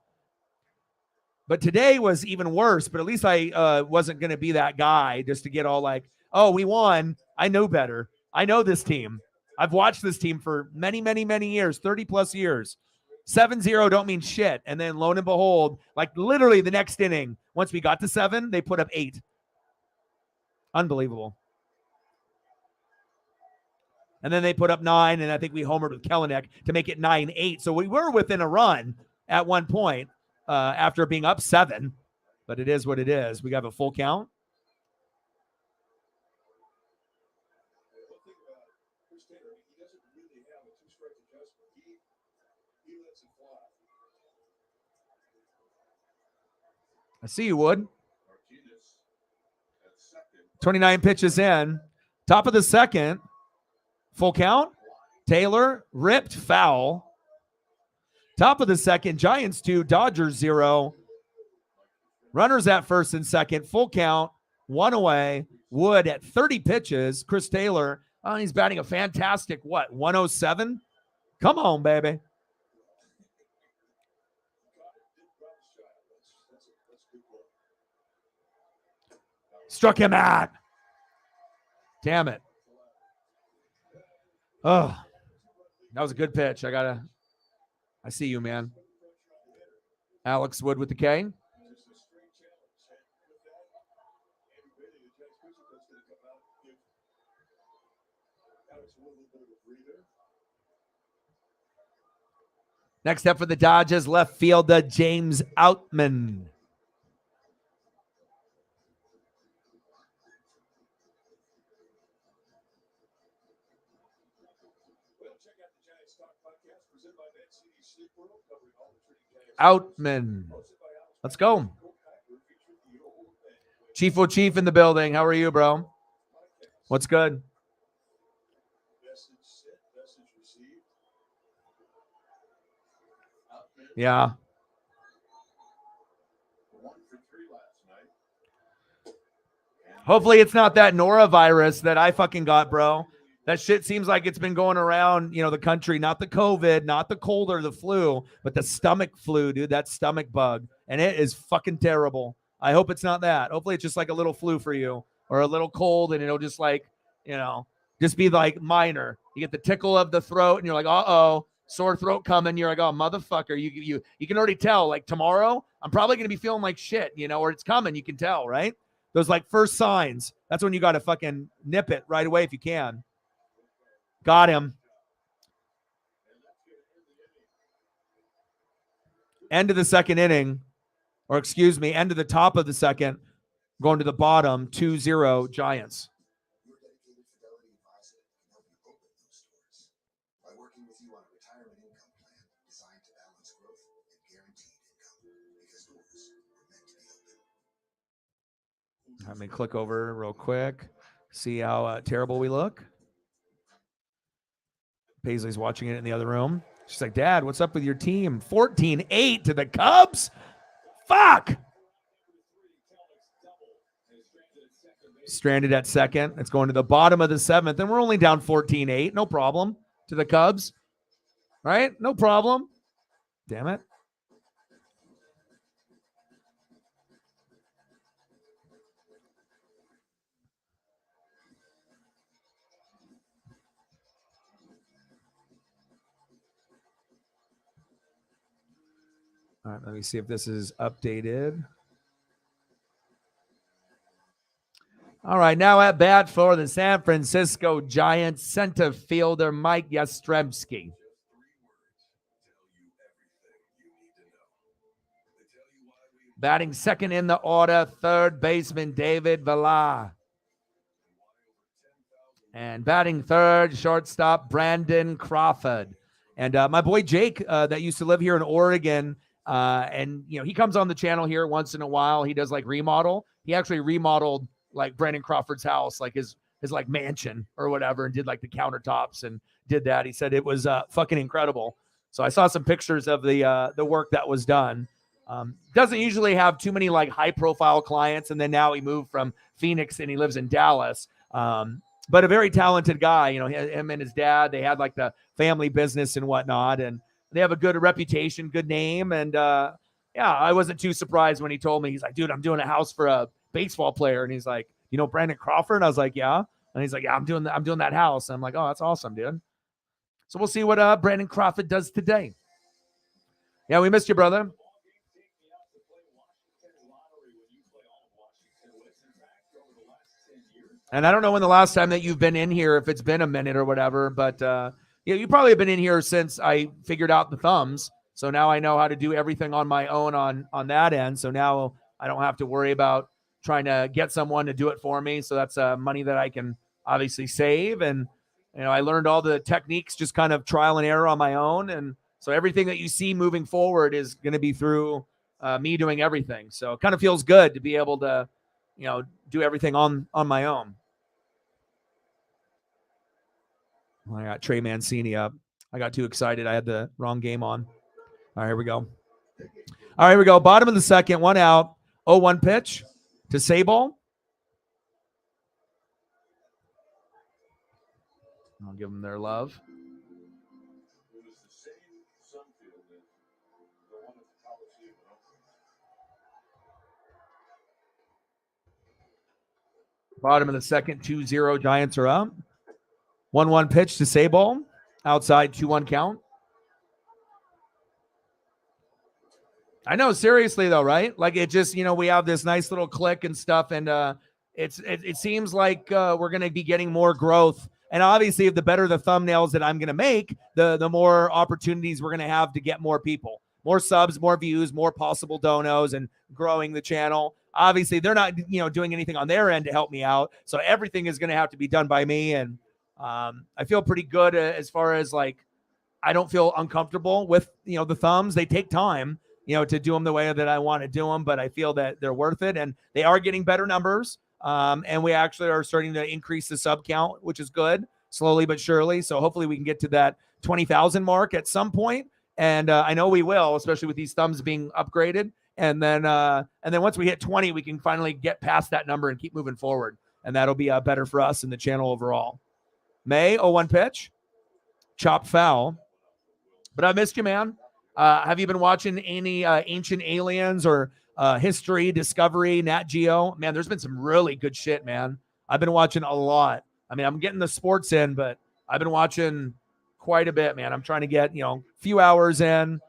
today was even worse, but at least I wasn't going to be that guy just to get all like, oh, we won. I know better. I know this team. I've watched this team for many, many, many years, 30 plus years. 7-0 don't mean shit. And then lo and behold, like literally the next inning, once we got to 7, they put up 8. Unbelievable. And then they put up 9, and I think we homered with Kelenic to make it 9-8. So we were within a run at one point after being up 7, but it is what it is. We got a full count. I see you, Wood. 29 pitches in. Top of the second. Full count. Taylor ripped foul. Top of the second. Giants 2, Dodgers 0. Runners at first and second. Full count. 1 away. Wood at 30 pitches. Chris Taylor, he's batting a fantastic, 107? Come on, baby. Struck him out. Damn it. Oh, that was a good pitch. I see you, man. Alex Wood with the K. Next up for the Dodgers, left fielder James Outman. Outman. Let's go. Chief O'Chief in the building. How are you, bro? What's good? Yeah. Hopefully it's not that norovirus that I fucking got, bro. That shit seems like it's been going around, the country, not the COVID, not the cold or the flu, but the stomach flu, dude, that stomach bug. And it is fucking terrible. I hope it's not that. Hopefully it's just like a little flu for you or a little cold and it'll just like, just be like minor. You get the tickle of the throat and you're like, uh-oh, sore throat coming. You're like, oh, motherfucker. You can already tell, like tomorrow, I'm probably going to be feeling like shit, or it's coming. You can tell, right? Those like first signs. That's when you got to fucking nip it right away if you can. Got him. End of the second inning, or excuse me, end of the top of the second, going to the bottom, 2-0 Giants. Your dedicated Fidelity advisor can help you open those doors by working with you on a retirement income plan designed to balance growth and guaranteed income, because doors are meant to be open. Let me click over real quick, see how terrible we look. Paisley's watching it in the other room. She's like, Dad, what's up with your team? 14-8 to the Cubs. Fuck. Stranded at second. It's going to the bottom of the seventh, and we're only down 14-8. No problem to the Cubs. Right? No problem. Damn it. All right, let me see if this is updated. All right, now at bat for the San Francisco Giants, center fielder Mike Yastrzemski. Batting second in the order, third baseman David Villar. And batting third, shortstop Brandon Crawford. And my boy Jake, that used to live here in Oregon, and he comes on the channel here once in a while. He does like remodel. He actually remodeled like Brandon Crawford's house, like his like mansion or whatever, and did like the countertops and did that. He said it was fucking incredible. So I saw some pictures of the work that was done. Doesn't usually have too many like high profile clients, and then now he moved from Phoenix and he lives in Dallas. But a very talented guy. Him and his dad, they had like the family business and whatnot, and they have a good reputation, good name. And yeah, I wasn't too surprised when he told me. He's like, dude, I'm doing a house for a baseball player. And he's like, Brandon Crawford? And I was like, yeah. And he's like, yeah, I'm doing that house. And I'm like, oh, that's awesome, dude. So we'll see what Brandon Crawford does today. Yeah, we missed you, brother. And I don't know when the last time that you've been in here, if it's been a minute or whatever, but yeah, you probably have been in here since I figured out the thumbs. So now I know how to do everything on my own on that end. So now I don't have to worry about trying to get someone to do it for me. So that's money that I can obviously save. And, I learned all the techniques, just kind of trial and error on my own. And so everything that you see moving forward is going to be through me doing everything. So it kind of feels good to be able to, do everything on my own. I got Trey Mancini up. I got too excited. I had the wrong game on. All right, here we go. All right, here we go. Bottom of the second, 1 out. 0-1 pitch to Sabol. I'll give them their love. Bottom of the second, 2-0. Giants are up. 1-1 pitch to Sabol. Outside, 2-1 count. I know, seriously though, right? Like it just, we have this nice little click and stuff, and it seems like we're going to be getting more growth. And obviously, the better the thumbnails that I'm going to make, the more opportunities we're going to have to get more people, more subs, more views, more possible donos, and growing the channel. Obviously, they're not, doing anything on their end to help me out. So everything is going to have to be done by me. And I feel pretty good as far as like, I don't feel uncomfortable with, the thumbs. They take time, to do them the way that I want to do them, but I feel that they're worth it, and they are getting better numbers. And we actually are starting to increase the sub count, which is good, slowly but surely. So hopefully we can get to that 20,000 mark at some point. And I know we will, especially with these thumbs being upgraded. And then once we hit 20, we can finally get past that number and keep moving forward. And that'll be better for us and the channel overall. May, 0-1 pitch. Chop foul. But I missed you, man. Have you been watching any Ancient Aliens or History, Discovery, Nat Geo? Man, there's been some really good shit, man. I've been watching a lot. I mean, I'm getting the sports in, but I've been watching quite a bit, man. I'm trying to get, a few hours in.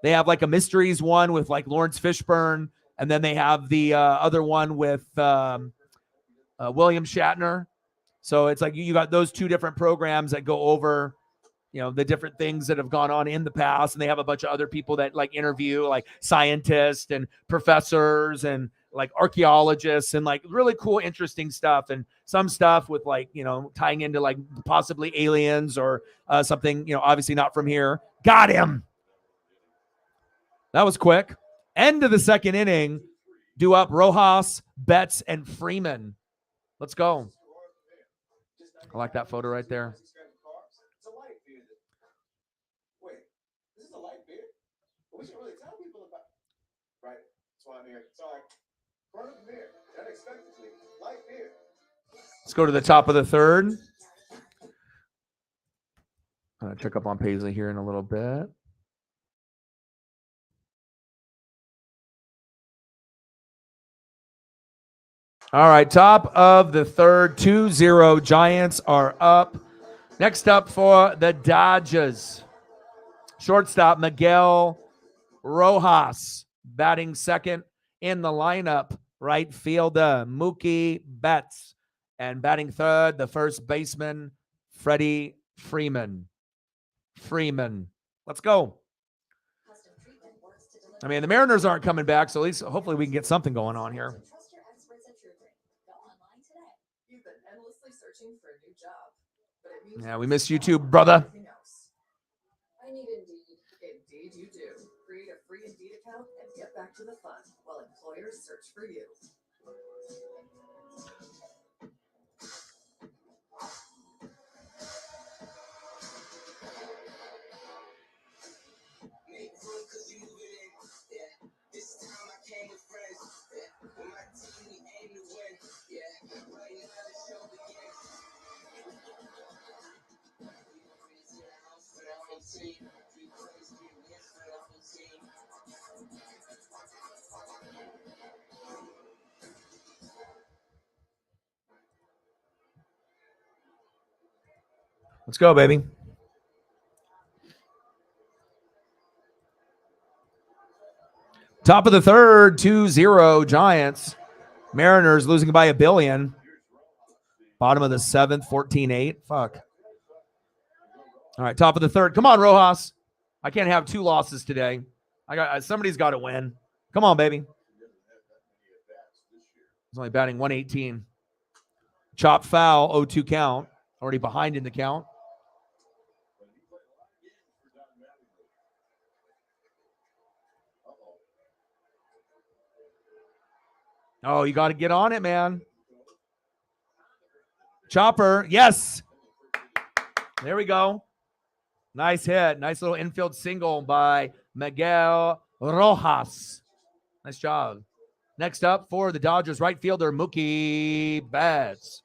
They have like a mysteries one with like Lawrence Fishburne, and then they have the other one with William Shatner. So it's like you got those two different programs that go over, the different things that have gone on in the past. And they have a bunch of other people that like interview like scientists and professors and like archaeologists and like really cool, interesting stuff. And some stuff with like, tying into like possibly aliens or something, obviously not from here. Got him. That was quick. End of the second inning. Due up Rojas, Betts, and Freeman. Let's go. I like that photo right there. We should really tell people about, right? That's Let's go to the top of the third. Check up on Paisley here in a little bit. All right, top of the third, 2-0. Giants are up. Next up for the Dodgers. Shortstop Miguel Rojas batting second in the lineup. Right fielder Mookie Betts. And batting third, the first baseman Freddie Freeman. Let's go. I mean, the Mariners aren't coming back, so at least hopefully we can get something going on here. Trust your experts at TrueGreen. Go online today. You've been endlessly searching for a new job, but it means Yeah, we miss you too, brother. everything else. I need Indeed. Indeed, you do. Create a free Indeed account and get back to the fun while employers search for you. Let's go, baby. Top of the third, 2-0 Giants. Mariners losing by 1 billion. Bottom of the seventh, 14-8. Fuck. All right, top of the third. Come on, Rojas. I can't have 2 losses today. Somebody's got to win. Come on, baby. He's only batting 118. Chop foul, 0-2 count. Already behind in the count. Oh, you got to get on it, man. Chopper, yes. There we go. Nice hit. Nice little infield single by Miguel Rojas. Nice job. Next up for the Dodgers, right fielder Mookie Betts.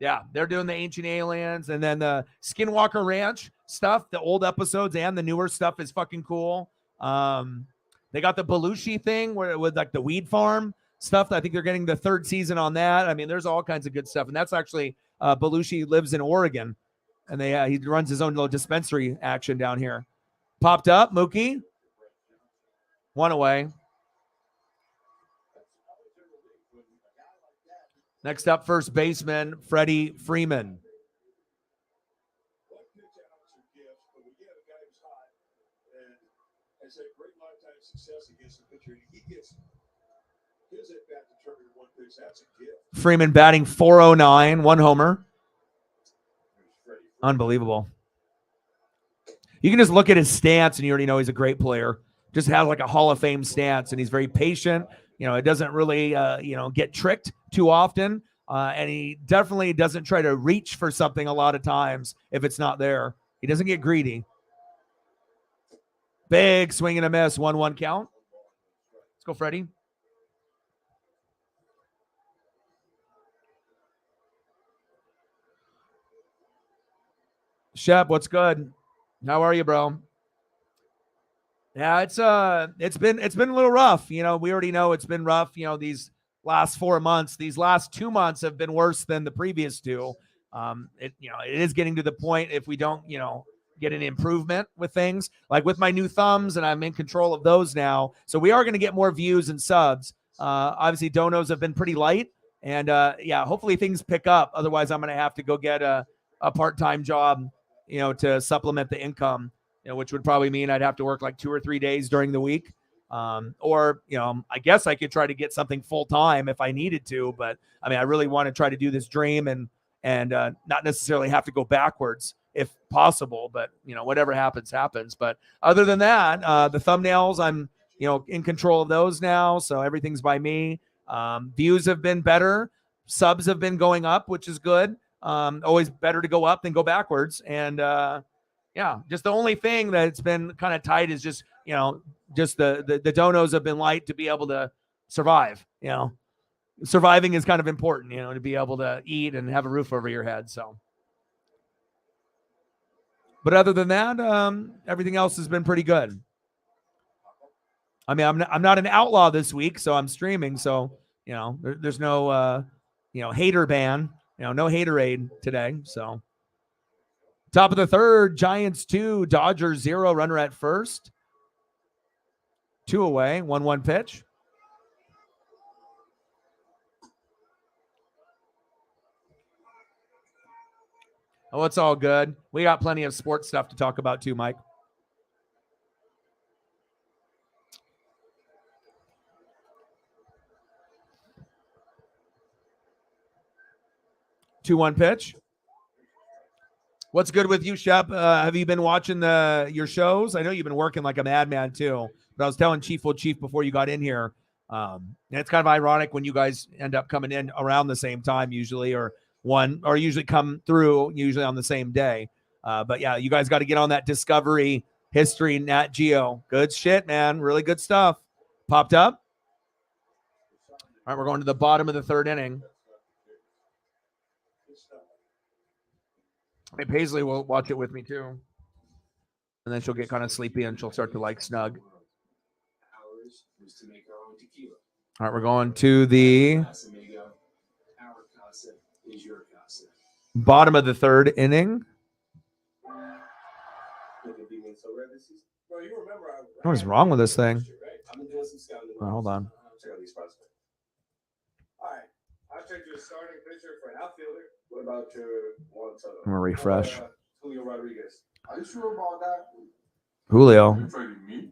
Yeah, they're doing the Ancient Aliens, and then the Skinwalker Ranch stuff, the old episodes and the newer stuff is fucking cool. They got the Belushi thing with like the weed farm stuff. I think they're getting the 3rd season on that. I mean, there's all kinds of good stuff, and that's actually Belushi lives in Oregon, and he runs his own little dispensary action down here. Popped up, Mookie. 1 away. Next up, first baseman Freddie Freeman. Freeman batting 409, 1 homer. Unbelievable. You can just look at his stance and you already know he's a great player. Just has like a Hall of Fame stance, and he's very patient. You know, it doesn't really, get tricked too often. And he definitely doesn't try to reach for something a lot of times if it's not there. He doesn't get greedy. Big swing and a miss, 1-1 count. Let's go, Freddie. Shep, what's good? How are you, bro? Yeah, it's been a little rough. You know, we already know it's been rough. You know, these last 4 months, these last 2 months have been worse than the previous 2. It is getting to the point if we don't, get an improvement with things like with my new thumbs, and I'm in control of those now. So we are going to get more views and subs. Obviously donos have been pretty light, and hopefully things pick up. Otherwise I'm going to have to go get a part-time job, to supplement the income, which would probably mean I'd have to work like 2 or 3 days during the week. Or I guess I could try to get something full-time if I needed to, but I mean, I really want to try to do this dream and not necessarily have to go backwards if possible, but whatever happens. But other than that, the thumbnails, I'm, in control of those now. So everything's by me. Views have been better. Subs have been going up, which is good. Always better to go up than go backwards. And, just the only thing that's been kind of tight is just just the donos have been light to be able to survive. Surviving is kind of important, to be able to eat and have a roof over your head. So, but other than that, everything else has been pretty good. I mean, I'm not an outlaw this week, so I'm streaming. So, there's no, hater ban, no haterade today. So, top of the third, Giants 2, Dodgers 0, runner at first. 2 away, 1-1 pitch. Oh, it's all good. We got plenty of sports stuff to talk about too, Mike. Two-one pitch. What's good with you, Shep? Have you been watching your shows? I know you've been working like a madman too. But I was telling Chief before you got in here. And it's kind of ironic when you guys end up coming in around the same time usually, or usually come through usually on the same day. But yeah, you guys got to get on that Discovery History Nat Geo. Good shit, man. Really good stuff. Popped up. All right, we're going to the bottom of the third inning. I mean, Paisley will watch it with me too. And then she'll get kind of sleepy and she'll start to snug. All right, we're going to the bottom of the third inning. What is wrong with this thing? Oh, hold on. All right, I'll take you a starting pitcher for an outfielder. What about your one? I'm gonna refresh. Julio Rodriguez. Are you sure about that? Julio. You trading me?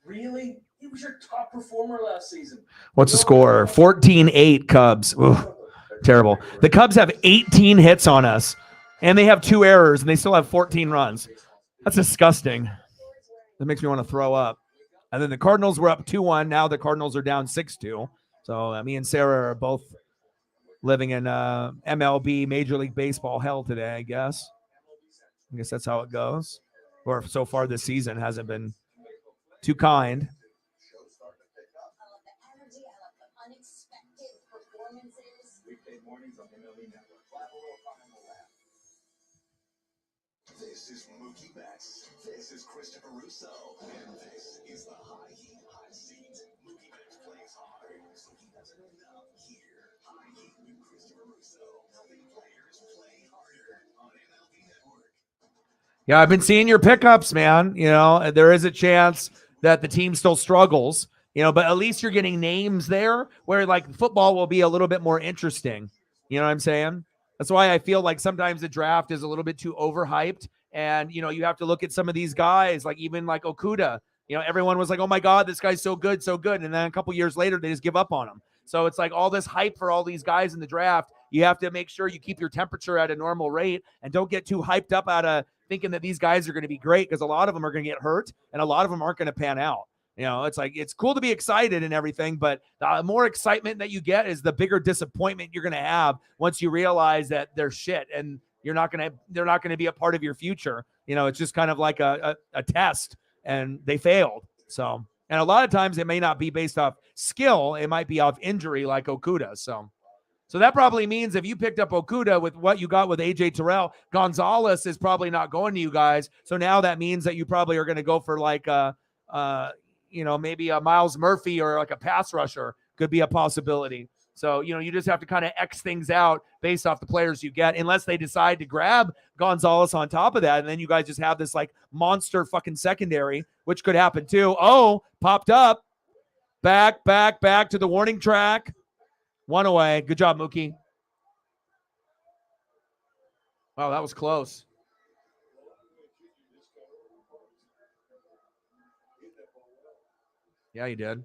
Really? He was your top performer last season. What's the score? 14-8 Cubs. Ooh, terrible. The Cubs have 18 hits on us, and they have 2 errors, and they still have 14 runs. That's disgusting. That makes me want to throw up. And then the Cardinals were up 2-1. Now the Cardinals are down 6-2. So me and Sarah are both living in MLB, Major League Baseball hell today, I guess. I guess that's how it goes. Or so far this season hasn't been too kind. This is Mookie Betts. This is Christopher Russo. And this is the High Heat Hot Seat. Mookie Betts plays hard, so he doesn't end up here. High Heat with Christopher Russo. Helping players play harder on MLB Network. Yeah, I've been seeing your pickups, man. There is a chance that the team still struggles, but at least you're getting names there where football will be a little bit more interesting. You know what I'm saying? That's why I feel like sometimes the draft is a little bit too overhyped. And, you have to look at some of these guys, even Okuda. Everyone was like, oh, my God, this guy's so good, so good. And then a couple years later, they just give up on him. So it's all this hype for all these guys in the draft. You have to make sure you keep your temperature at a normal rate and don't get too hyped up out of thinking that these guys are going to be great, because a lot of them are going to get hurt and a lot of them aren't going to pan out. It's cool to be excited and everything, but the more excitement that you get is the bigger disappointment you're going to have once you realize that they're shit and they're not going to be a part of your future. It's just kind of like a test, and they failed. So, and a lot of times it may not be based off skill. It might be off injury, like Okuda. So that probably means if you picked up Okuda with what you got with AJ Terrell, Gonzalez is probably not going to you guys. So now that means that you probably are going to go for maybe a Miles Murphy or a pass rusher could be a possibility. So, you just have to kind of X things out based off the players you get, unless they decide to grab Gonzalez on top of that. And then you guys just have this monster fucking secondary, which could happen too. Oh, popped up. Back to the warning track. 1 away. Good job, Mookie. Wow, that was close. Yeah, you did.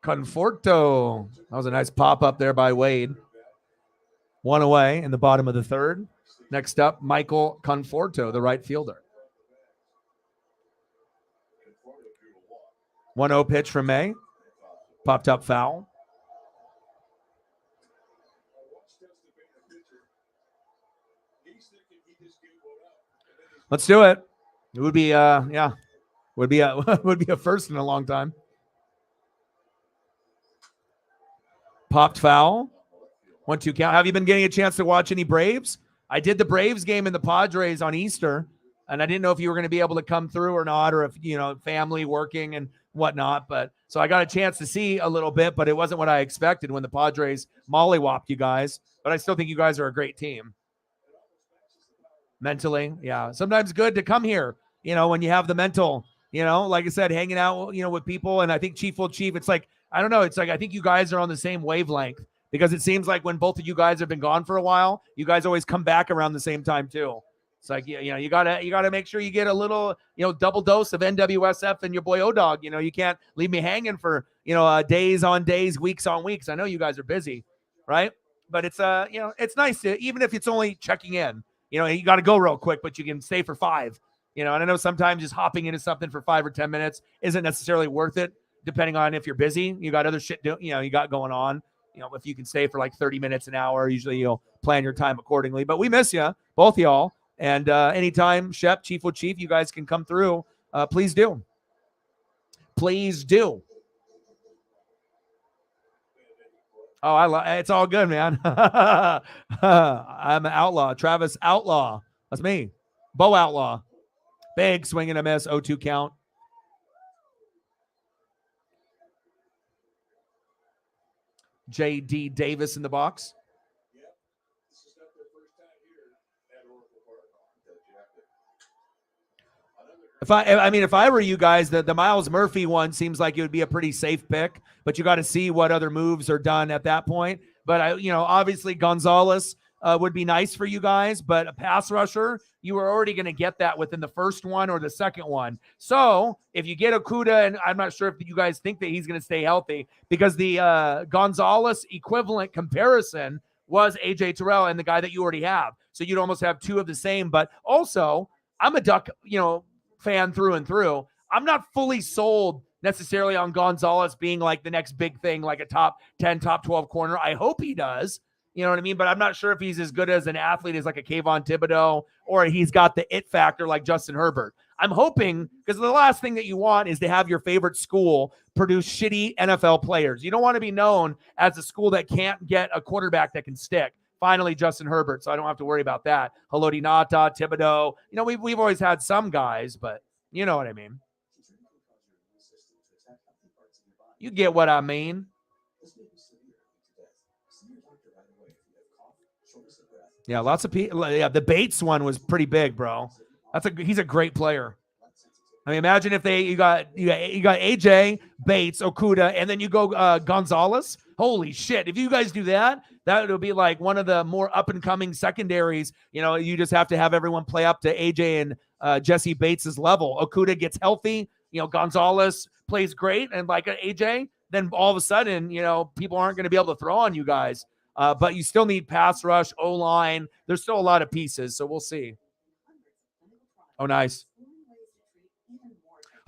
Conforto. That was a nice pop up there by Wade. 1 away in the bottom of the third. Next up, Michael Conforto, the right fielder. 1-0 pitch from May. Popped up foul. Let's do it. It would be would be a first in a long time. Popped foul. 1-2 count. Have you been getting a chance to watch any Braves? I did the Braves game in the Padres on Easter, and I didn't know if you were going to be able to come through or not, or if, family working and whatnot. But so I got a chance to see a little bit, but it wasn't what I expected when the Padres mollywopped you guys. But I still think you guys are a great team. Mentally, yeah. Sometimes good to come here, when you have the mental, like I said, hanging out, with people. And I think Chief, it's like, I don't know. It's like, I think you guys are on the same wavelength, because it seems like when both of you guys have been gone for a while, you guys always come back around the same time too. It's like, you gotta make sure you get a little, double dose of NWSF and your boy O-Dog. You can't leave me hanging for, days on days, weeks on weeks. I know you guys are busy, right? But it's, it's nice to, even if it's only checking in, you got to go real quick, but you can stay for 5, and I know sometimes just hopping into something for 5 or 10 minutes isn't necessarily worth it, depending on if you're busy, you got other shit, you got going on. If you can stay for like 30 minutes, an hour, usually you'll plan your time accordingly. But we miss you, both y'all. And anytime, Shep, Chief, you guys can come through, please do. Please do. Oh, it's all good, man. I'm an outlaw. Travis Outlaw. That's me. Bo Outlaw. Big swing and a miss. 0-2 count. J.D. Davis in the box. If I were you guys, the Miles Murphy one seems like it would be a pretty safe pick, but you got to see what other moves are done at that point. But obviously Gonzalez would be nice for you guys, but a pass rusher, you were already going to get that within the first one or the second one. So if you get Okudah, and I'm not sure if you guys think that he's going to stay healthy, because the Gonzalez equivalent comparison was AJ Terrell and the guy that you already have. So you'd almost have 2 of the same. But also, I'm a Duck, fan through and through. I'm not fully sold necessarily on Gonzalez being like the next big thing, like a top 10, top 12 corner. I hope he does. You know what I mean? But I'm not sure if he's as good as an athlete as like a Kayvon Thibodeau, or he's got the it factor like Justin Herbert. I'm hoping, because the last thing that you want is to have your favorite school produce shitty NFL players. You don't want to be known as a school that can't get a quarterback that can stick. Finally, Justin Herbert, so I don't have to worry about that. Haloti Ngata, Thibodeau. We've always had some guys, but you know what I mean. You get what I mean. Yeah, lots of people. Yeah, the Bates one was pretty big, bro. He's a great player. I mean, imagine if you got AJ, Bates, Okudah, and then you go Gonzalez. Holy shit! If you guys do that, that would be like one of the more up and coming secondaries. You just have to have everyone play up to AJ and Jesse Bates's level. Okudah gets healthy. Gonzalez plays great, and like AJ, then all of a sudden, people aren't going to be able to throw on you guys. But you still need pass rush, O-line. There's still a lot of pieces, so we'll see. Oh, nice.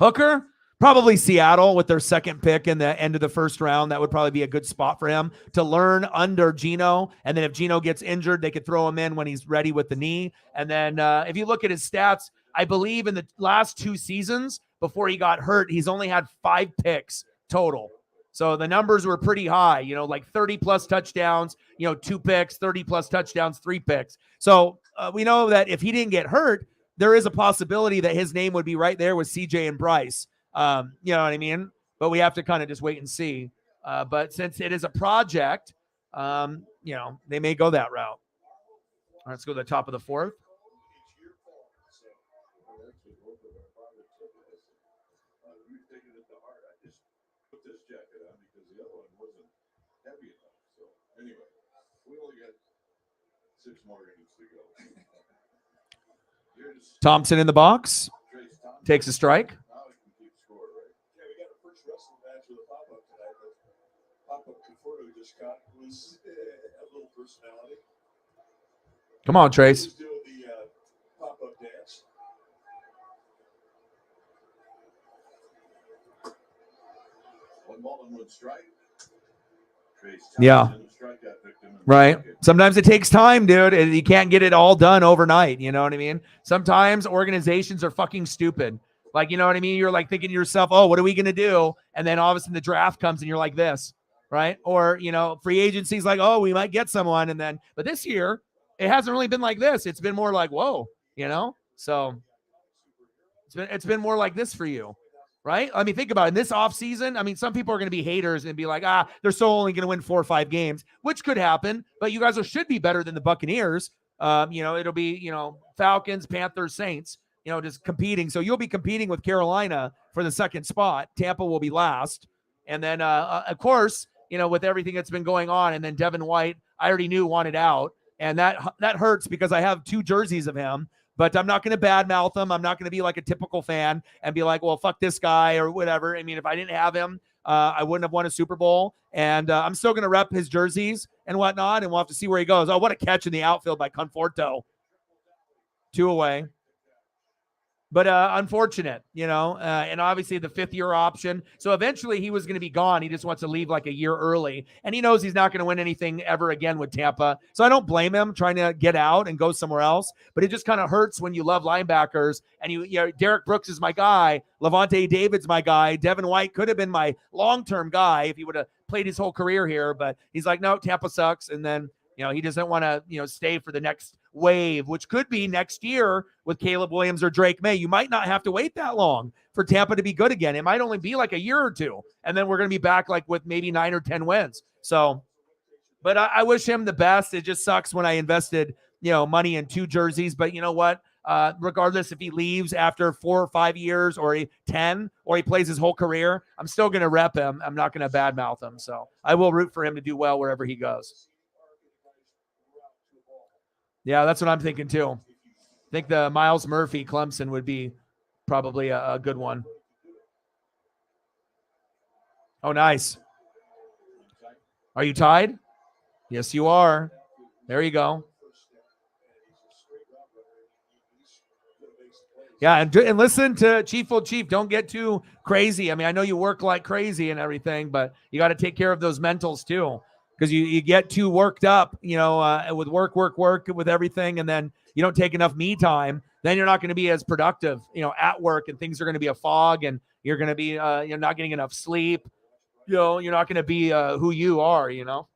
Hooker, probably Seattle with their second pick in the end of the first round. That would probably be a good spot for him to learn under Geno. And then if Geno gets injured, they could throw him in when he's ready with the knee. And then if you look at his stats, I believe in the last 2 seasons before he got hurt, he's only had 5 picks total. So the numbers were pretty high, like 30 plus touchdowns, 2 picks, 30 plus touchdowns, 3 picks. So we know that if he didn't get hurt, there is a possibility that his name would be right there with CJ and Bryce. You know what I mean? But we have to kind of just wait and see. But since it is a project, they may go that route. All right, let's go to the top of the 4th. Thompson in the box. Takes a strike. Yeah, we got a first wrestling match with a pop-up tonight. The pop-up Conforto just got was a little personality. Come on, Trace. He's doing the pop-up dance. One ball and one strike. Trace Yeah. Thompson, strikeout victim in the Right. second. Sometimes it takes time, dude. And you can't get it all done overnight. You know what I mean? Sometimes organizations are fucking stupid. Like, you know what I mean? You're like thinking to yourself, oh, what are we going to do? And then all of a sudden the draft comes and you're like this, right? Or, you know, free agency's like, oh, we might get someone. And then, but this year, it hasn't really been like this. It's been more like, whoa, you know? So it's been more like this for you. Right? I mean, think about it. In this offseason, I mean, some people are going to be haters and be like, they're so only going to win 4 or 5 games, which could happen, but you guys should be better than the Buccaneers. You know, it'll be, you know, Falcons, Panthers, Saints, you know, just competing. So you'll be competing with Carolina for the second spot. Tampa will be last. And then, of course, you know, with everything that's been going on, and then Devin White, I already knew wanted out. And that hurts because I have 2 jerseys of him. But I'm not going to badmouth him. I'm not going to be like a typical fan and be like, well, fuck this guy or whatever. I mean, if I didn't have him, I wouldn't have won a Super Bowl. And I'm still going to rep his jerseys and whatnot, and we'll have to see where he goes. Oh, what a catch in the outfield by Conforto. 2 away. But unfortunate, you know, and obviously the 5th-year option. So eventually he was going to be gone. He just wants to leave like a year early. And he knows he's not going to win anything ever again with Tampa. So I don't blame him trying to get out and go somewhere else. But it just kind of hurts when you love linebackers. And you know, Derek Brooks is my guy. Levante David's my guy. Devin White could have been my long-term guy if he would have played his whole career here. But he's like, no, Tampa sucks. And then, you know, he doesn't want to, you know, stay for the next wave, which could be next year with Caleb Williams or Drake May. You might not have to wait that long for Tampa to be good again. It might only be like a year or 2, and then we're going to be back like with maybe 9 or 10 wins. So, but I wish him the best. It just sucks when I invested, you know, money in 2 jerseys. But you know what? Regardless if he leaves after 4 or 5 years or 10, or he plays his whole career, I'm still going to rep him. I'm not going to badmouth him. So I will root for him to do well wherever he goes. Yeah, that's what I'm thinking too. I think the Miles Murphy Clemson would be probably a good one. Oh, nice. Are you tied? Yes, you are. There you go. Yeah, and listen to Chief Old Chief. Don't get too crazy. I mean, I know you work like crazy and everything, but you got to take care of those mentals too. Because you get too worked up, you know, with work with everything, and then you don't take enough me time, then you're not going to be as productive, you know, at work, and things are going to be a fog, and you're going to be, you're not getting enough sleep, you know, you're not going to be who you are, you know.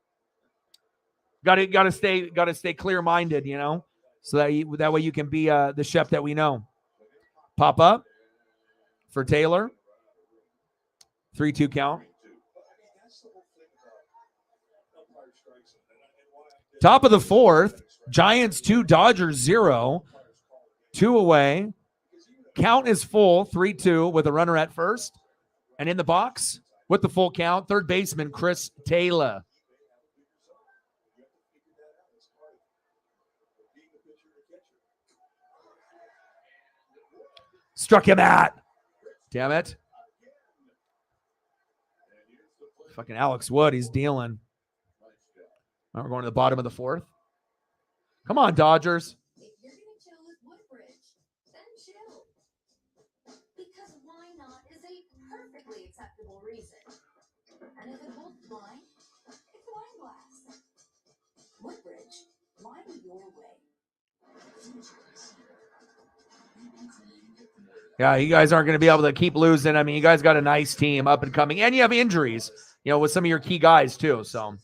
Got to stay clear-minded, you know, so that way you can be the chef that we know. Pop up for Taylor. 3-2 count. Top of the 4th, Giants 2, Dodgers 0, 2 away. Count is full, 3-2 with a runner at first. And in the box with the full count, third baseman Chris Taylor. Struck him out. Damn it. Fucking Alex Wood, he's dealing. We're going to the bottom of the 4th. Come on, Dodgers. If you're going to chill with Woodbridge, then chill. Because why not is a perfectly acceptable reason. And if it holds wine, it's a wine glass. Woodbridge, wine your way. Yeah, you guys aren't going to be able to keep losing. I mean, you guys got a nice team up and coming, and you have injuries, you know, with some of your key guys too. So,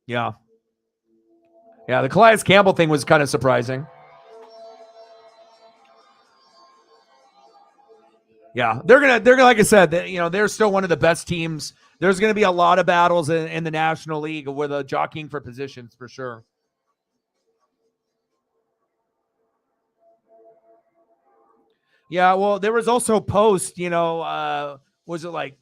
yeah. The Calais Campbell thing was kind of surprising. Yeah, they're gonna, like I said, you know, they're still one of the best teams. There's going to be a lot of battles in the National League with a jockeying for positions for sure. Yeah, well, there was also post, you know, was it like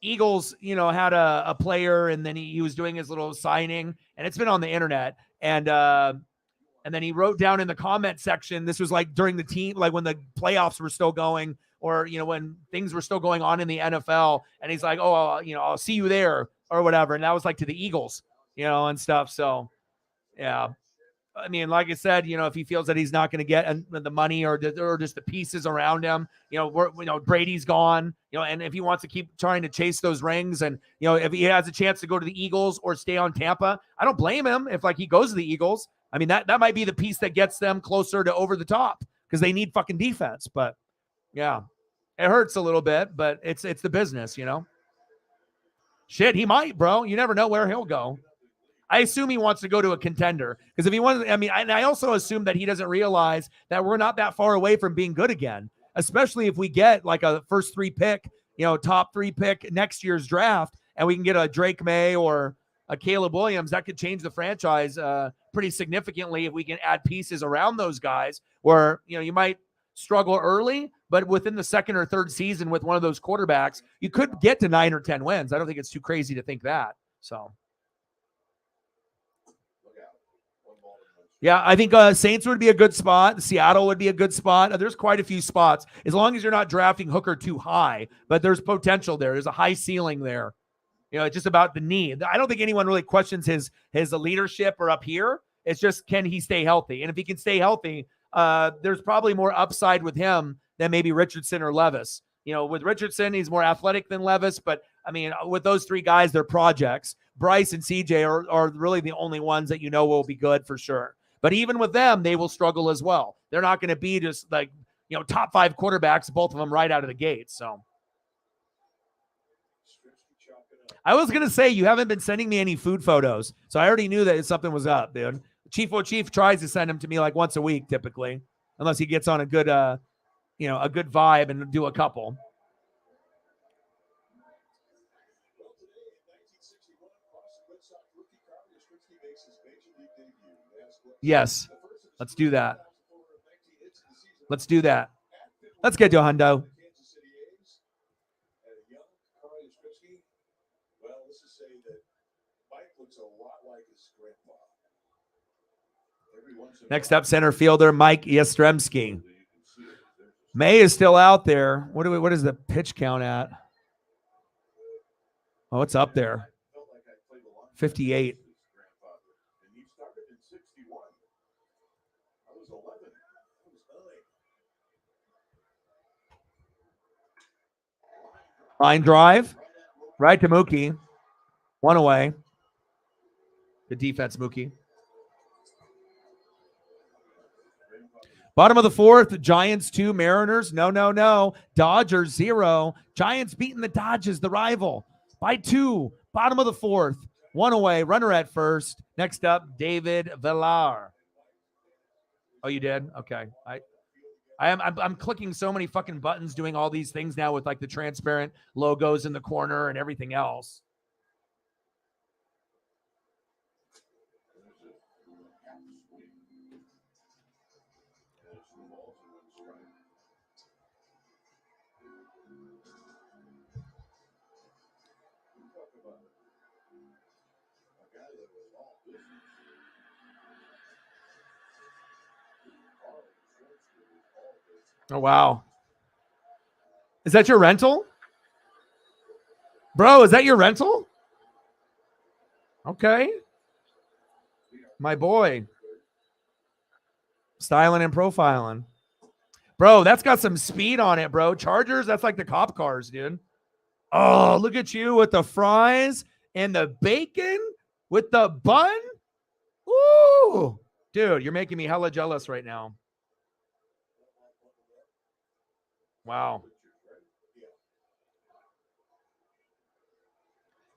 Eagles, you know, had a player, and then he was doing his little signing, and it's been on the internet. And then he wrote down in the comment section, this was like during the team, like when the playoffs were still going, or, you know, when things were still going on in the NFL. And he's like, oh, you know, I'll see you there or whatever. And that was like to the Eagles, you know, and stuff. So, yeah. I mean, like I said, if he feels that he's not going to get the money or just the pieces around him, Brady's gone, and if he wants to keep trying to chase those rings, and if he has a chance to go to the Eagles or stay on Tampa, I don't blame him if he goes to the Eagles. I mean, that might be the piece that gets them closer to over the top because they need fucking defense. But yeah, it hurts a little bit, but it's the business, Shit, he might, bro. You never know where he'll go. I assume he wants to go to a contender because if he wants, I also assume that he doesn't realize that we're not that far away from being good again, especially if we get like a first 3 pick, top 3 pick next year's draft, and we can get a Drake May or a Caleb Williams. That could change the franchise pretty significantly if we can add pieces around those guys where, you might struggle early, but within the second or third season with one of those quarterbacks, you could get to 9 or 10 wins. I don't think it's too crazy to think that. So. Yeah, I think Saints would be a good spot. Seattle would be a good spot. There's quite a few spots as long as you're not drafting Hooker too high, but there's potential there. There's a high ceiling there. It's just about the need. I don't think anyone really questions his leadership or up here. It's just, can he stay healthy? And if he can stay healthy, there's probably more upside with him than maybe Richardson or Levis. With Richardson, he's more athletic than Levis, but I mean, with those 3 guys, they're projects. Bryce and CJ are really the only ones that will be good for sure. But even with them, they will struggle as well. They're not going to be just top 5 quarterbacks, both of them right out of the gate. So I was going to say, you haven't been sending me any food photos. So I already knew that something was up, dude. Chief tries to send them to me like once a week, typically, unless he gets on a good, a good vibe and do a couple. Yes, let's do that. Let's do that. Let's get to a hundo. Next up, center fielder Mike Yastrzemski. May is still out there. What is the pitch count at? Oh, it's up there. 58. Line drive, right to Mookie. 1 away. The defense, Mookie. Bottom of the 4th, Giants 2, Mariners. No. Dodgers 0. Giants beating the Dodgers, the rival, by 2. Bottom of the 4th, 1 away. Runner at first. Next up, David Villar. Oh, you did? Okay. I'm clicking so many fucking buttons, doing all these things now with like the transparent logos in the corner and everything else. Oh, wow. Is that your rental? Bro, is that your rental? Okay. My boy. Styling and profiling. Bro, that's got some speed on it, bro. Chargers, that's like the cop cars, dude. Oh, look at you with the fries and the bacon with the bun. Ooh. Dude, you're making me hella jealous right now. Wow.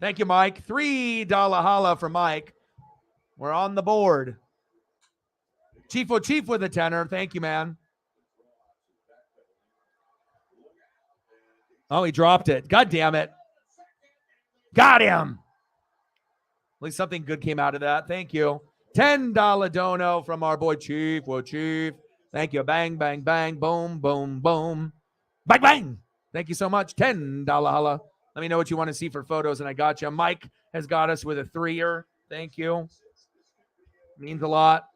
Thank you, Mike. $3 holla for Mike. We're on the board. Chief with a tenner. Thank you, man. Oh, he dropped it. God damn it. Got him. At least something good came out of that. Thank you. $10 dono from our boy Chief. Well, Chief. Thank you. Bang, bang, bang. Boom, boom, boom. Bang, bang. Thank you so much. $10 holla. Let me know what you want to see for photos, and I got you. Mike has got us with a 3-er. Thank you. Means a lot.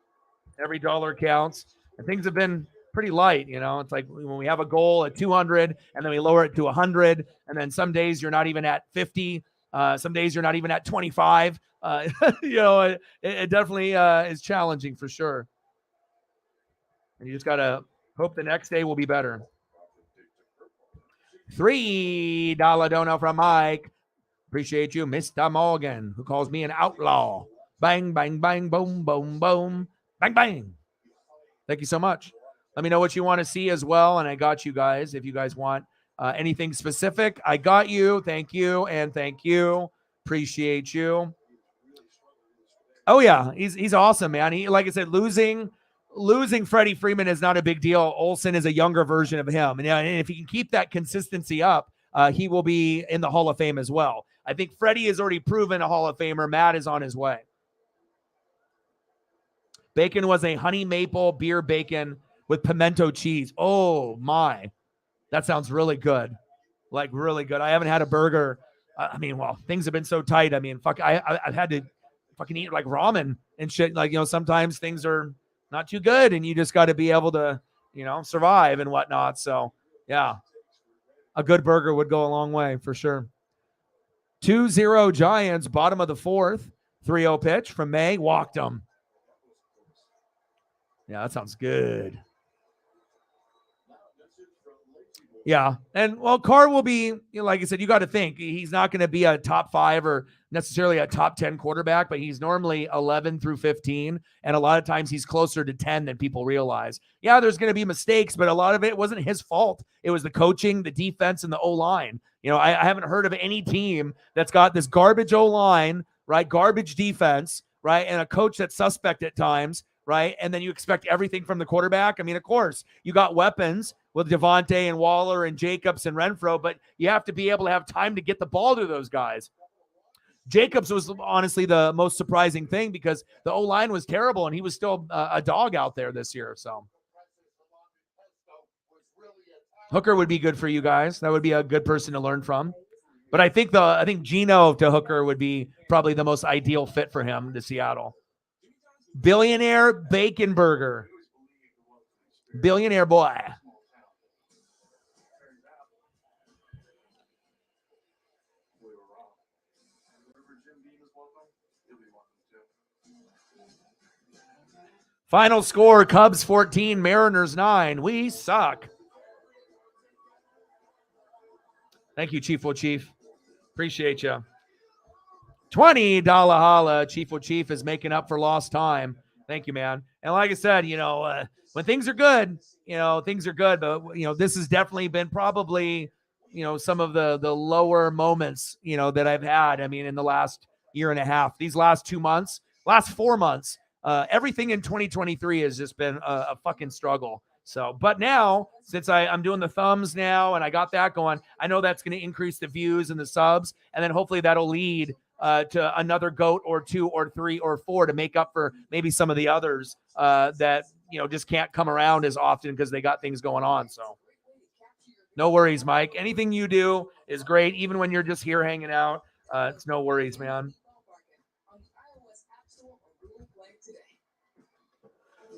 Every dollar counts. And things have been pretty light, It's like when we have a goal at 200, and then we lower it to 100, and then some days you're not even at 50. Some days you're not even at 25. It definitely is challenging for sure. And you just got to hope the next day will be better. $3 dono from Mike. Appreciate you, Mr. Morgan, who calls me an outlaw. Bang, bang, bang, boom, boom, boom. Bang, bang. Thank you so much. Let me know what you want to see as well. And I got you guys. If you guys want anything specific, I got you. Thank you. And thank you. Appreciate you. Oh, yeah. He's awesome, man. He, like I said, losing Freddie Freeman is not a big deal. Olsen is a younger version of him. And if he can keep that consistency up, he will be in the Hall of Fame as well. I think Freddie is already proven a Hall of Famer. Matt is on his way. Bacon was a honey maple beer bacon with pimento cheese. Oh, my. That sounds really good. Like, really good. I haven't had a burger. Things have been so tight. I've had to fucking eat like ramen and shit. Like, sometimes things are not too good and you just got to be able to, survive and whatnot. So, yeah, a good burger would go a long way for sure. 2-0 Giants, bottom of the fourth. 3-0 pitch from May. Walked him. Yeah, that sounds good. Yeah. And, Carr will be, like I said, you got to think. He's not going to be a top 5 or necessarily a top 10 quarterback, but he's normally 11 through 15. And a lot of times he's closer to 10 than people realize. Yeah, there's going to be mistakes, but a lot of it wasn't his fault. It was the coaching, the defense, and the O-line. I haven't heard of any team that's got this garbage O-line, right? Garbage defense, right? And a coach that's suspect at times, right? And then you expect everything from the quarterback. Of course, you got weapons with Devontae and Waller and Jacobs and Renfro, but you have to be able to have time to get the ball to those guys. Jacobs was honestly the most surprising thing because the O-line was terrible and he was still a dog out there this year. So Hooker would be good for you guys. That would be a good person to learn from. But I think Geno to Hooker would be probably the most ideal fit for him to Seattle. Billionaire bacon burger. Billionaire boy. Final score, Cubs 14, Mariners 9. We suck. Thank you, Chief Chief. Appreciate you. $20 holla. Chief Chief is making up for lost time. Thank you, man. And like I said, when things are good, things are good. But, this has definitely been probably, some of the lower moments, that I've had. In the last year and a half, these last 2 months, last 4 months, everything in 2023 has just been a fucking struggle. So, but now, since I'm doing the thumbs now and I got that going, I know that's going to increase the views and the subs. And then hopefully that'll lead to another GOAT or 2 or 3 or 4 to make up for maybe some of the others that, just can't come around as often because they got things going on. So no worries, Mike. Anything you do is great. Even when you're just here hanging out, it's no worries, man.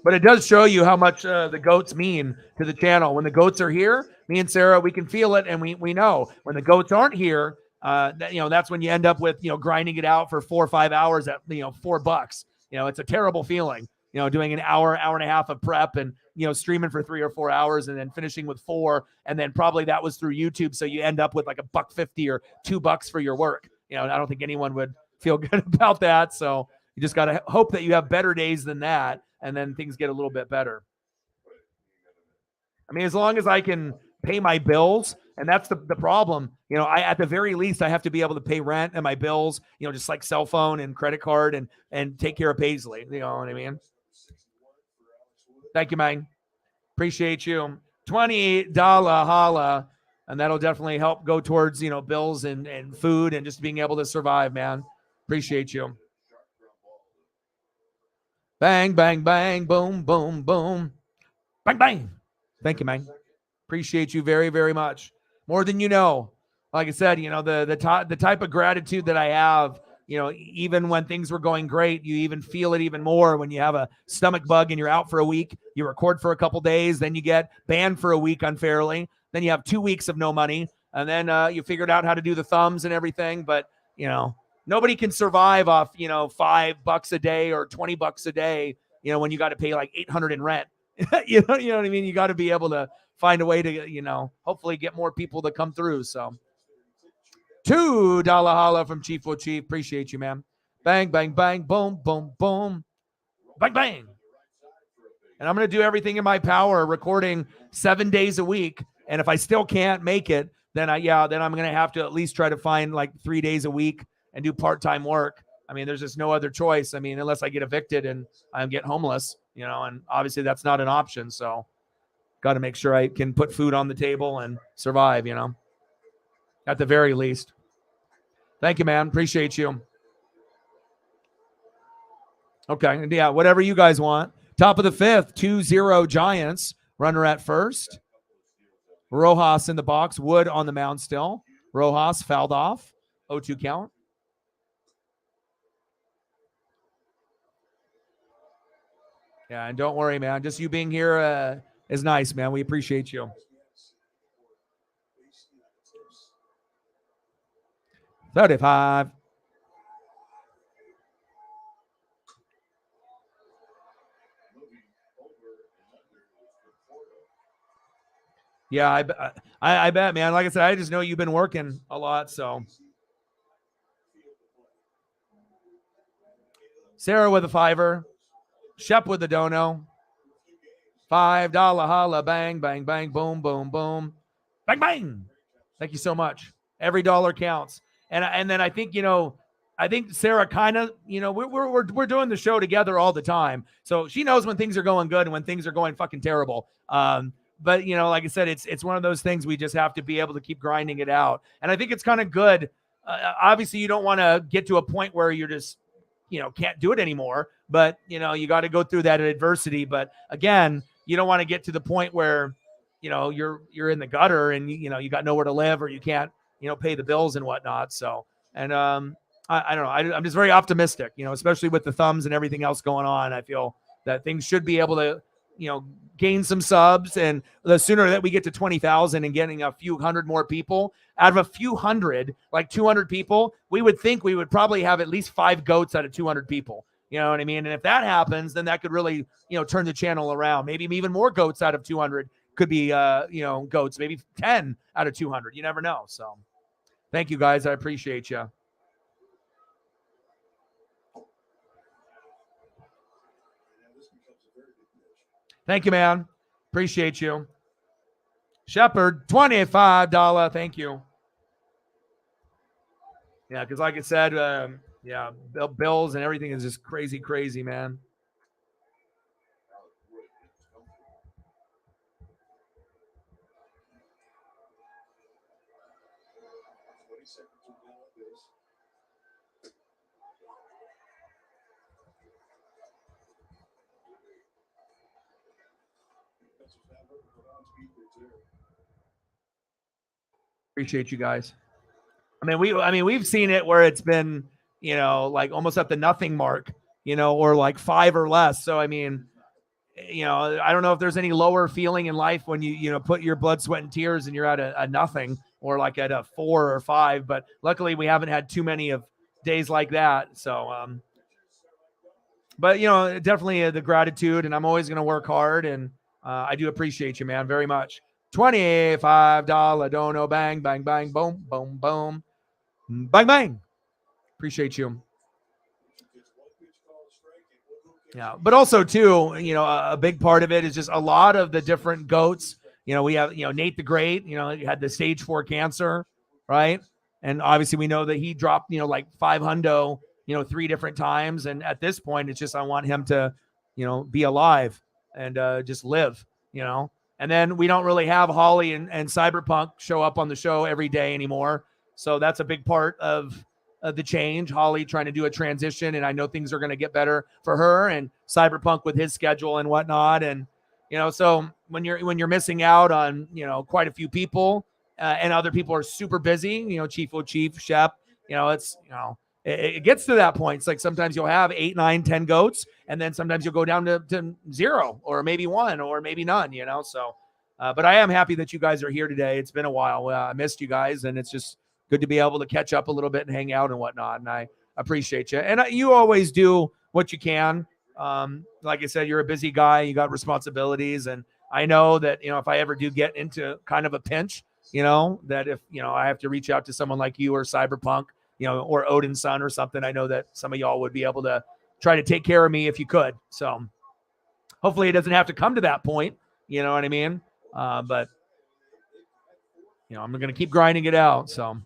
But it does show you how much the goats mean to the channel. When the goats are here, me and Sarah, we can feel it and we know. When the goats aren't here, that's when you end up with, grinding it out for 4 or 5 hours at, $4. It's a terrible feeling, doing an hour and a half of prep and, streaming for 3 or 4 hours and then finishing with 4. And then probably that was through YouTube. So you end up with like $1.50 or $2 for your work. I don't think anyone would feel good about that. So you just got to hope that you have better days than that. And then things get a little bit better. As long as I can pay my bills, and that's the problem. At the very least, I have to be able to pay rent and my bills, just like cell phone and credit card and take care of Paisley. You know what I mean? Thank you, man. Appreciate you. $20 holla. And that'll definitely help go towards, bills and food and just being able to survive, man. Appreciate you. Bang, bang, bang, boom, boom, boom. Bang, bang. Thank you, man. Appreciate you very, very much. More than you know. Like I said, the type of gratitude that I have, even when things were going great, you even feel it even more when you have a stomach bug and you're out for a week. You record for a couple days, then you get banned for a week unfairly. Then you have 2 weeks of no money. And then you figured out how to do the thumbs and everything. But you know, nobody can survive off, you know, $5 a day or $20 a day, you know, when you got to pay like 800 in rent. you know what I mean? You got to be able to find a way to, you know, hopefully get more people to come through. So $2 holla from Chief O Chief. Appreciate you, man. Bang, bang, bang, boom, boom, boom. Bang, bang. And I'm going to do everything in my power, recording 7 days a week. And if I still can't make it, then I'm going to have to at least try to find like 3 days a week and do part-time work. I mean, there's just no other choice. I mean, unless I get evicted and I get homeless, you know, and obviously that's not an option. So got to make sure I can put food on the table and survive, you know, at the very least. Thank you, man. Appreciate you. Okay. Yeah, whatever you guys want. Top of the fifth, 2-0 Giants. Runner at first. Rojas in the box. Wood on the mound still. Rojas fouled off. 0-2 count. Yeah, and don't worry, man. Just you being here is nice, man. We appreciate you. 35. Yeah, I bet, man. Like I said, I just know you've been working a lot, so. Sarah with a $5. Shep with the dono. $5 holla, bang, bang, bang, boom, boom, boom. Bang, bang. Thank you so much. Every dollar counts. And then I think, you know, I think Sarah kind of, you know, we're doing the show together all the time. So she knows when things are going good and when things are going fucking terrible. But, you know, like I said, it's one of those things we just have to be able to keep grinding it out. And I think it's kind of good. Obviously, you don't want to get to a point where you're just, you know, can't do it anymore. But, you know, you got to go through that adversity. But again, you don't want to get to the point where, you know, you're in the gutter and, you know, you got nowhere to live or you can't, you know, pay the bills and whatnot. So, and I don't know. I'm just very optimistic, you know, especially with the thumbs and everything else going on. I feel that things should be able to, you know, gain some subs. And the sooner that we get to 20,000 and getting a few hundred more people out of a few hundred, like 200 people, we would think we would probably have at least 5 goats out of 200 people. You know what I mean? And if that happens, then that could really, you know, turn the channel around. Maybe even more goats out of 200 could be, you know, goats, maybe 10 out of 200. You never know. So thank you guys. I appreciate you. Thank you, man. Appreciate you. Shepard, $25. Thank you. Yeah, because like I said, yeah, bills and everything is just crazy, man. Appreciate you guys. I mean, we've seen it where it's been, you know, like almost at the nothing mark, you know, or like 5 or less. So, I mean, you know, I don't know if there's any lower feeling in life when you know, put your blood, sweat, and tears and you're at a nothing or like at a 4 or 5. But luckily we haven't had too many of days like that. So, but, you know, definitely the gratitude, and I'm always going to work hard. And I do appreciate you, man, very much. $25 dono, bang, bang, bang, boom, boom, boom, bang, bang. Appreciate you. Yeah, but also too, you know, a big part of it is just a lot of the different goats. You know, we have, you know, Nate the Great, you know, he had the stage 4 cancer, right? And obviously we know that he dropped, you know, like 500, you know, 3 different times. And at this point, it's just, I want him to, you know, be alive and just live, you know. And then we don't really have Holly and Cyberpunk show up on the show every day anymore. So that's a big part of the change. Holly trying to do a transition, and I know things are going to get better for her, and Cyberpunk with his schedule and whatnot. And, you know, so when you're missing out on, you know, quite a few people and other people are super busy, you know, Chief O'Chief, Shep, you know, it's, you know, it gets to that point. It's like sometimes you'll have 8, 9, 10 goats, and then sometimes you'll go down to 0 or maybe 1 or maybe none, you know? So, but I am happy that you guys are here today. It's been a while. I missed you guys, and it's just good to be able to catch up a little bit and hang out and whatnot. And I appreciate you. And you always do what you can. Like I said, you're a busy guy. You got responsibilities. And I know that, if I ever do get into kind of a pinch, that if, I have to reach out to someone like you or Cyberpunk, or Odin's son or something, I know that some of y'all would be able to try to take care of me if you could. So hopefully it doesn't have to come to that point. You know what I mean? But I'm going to keep grinding it out. So,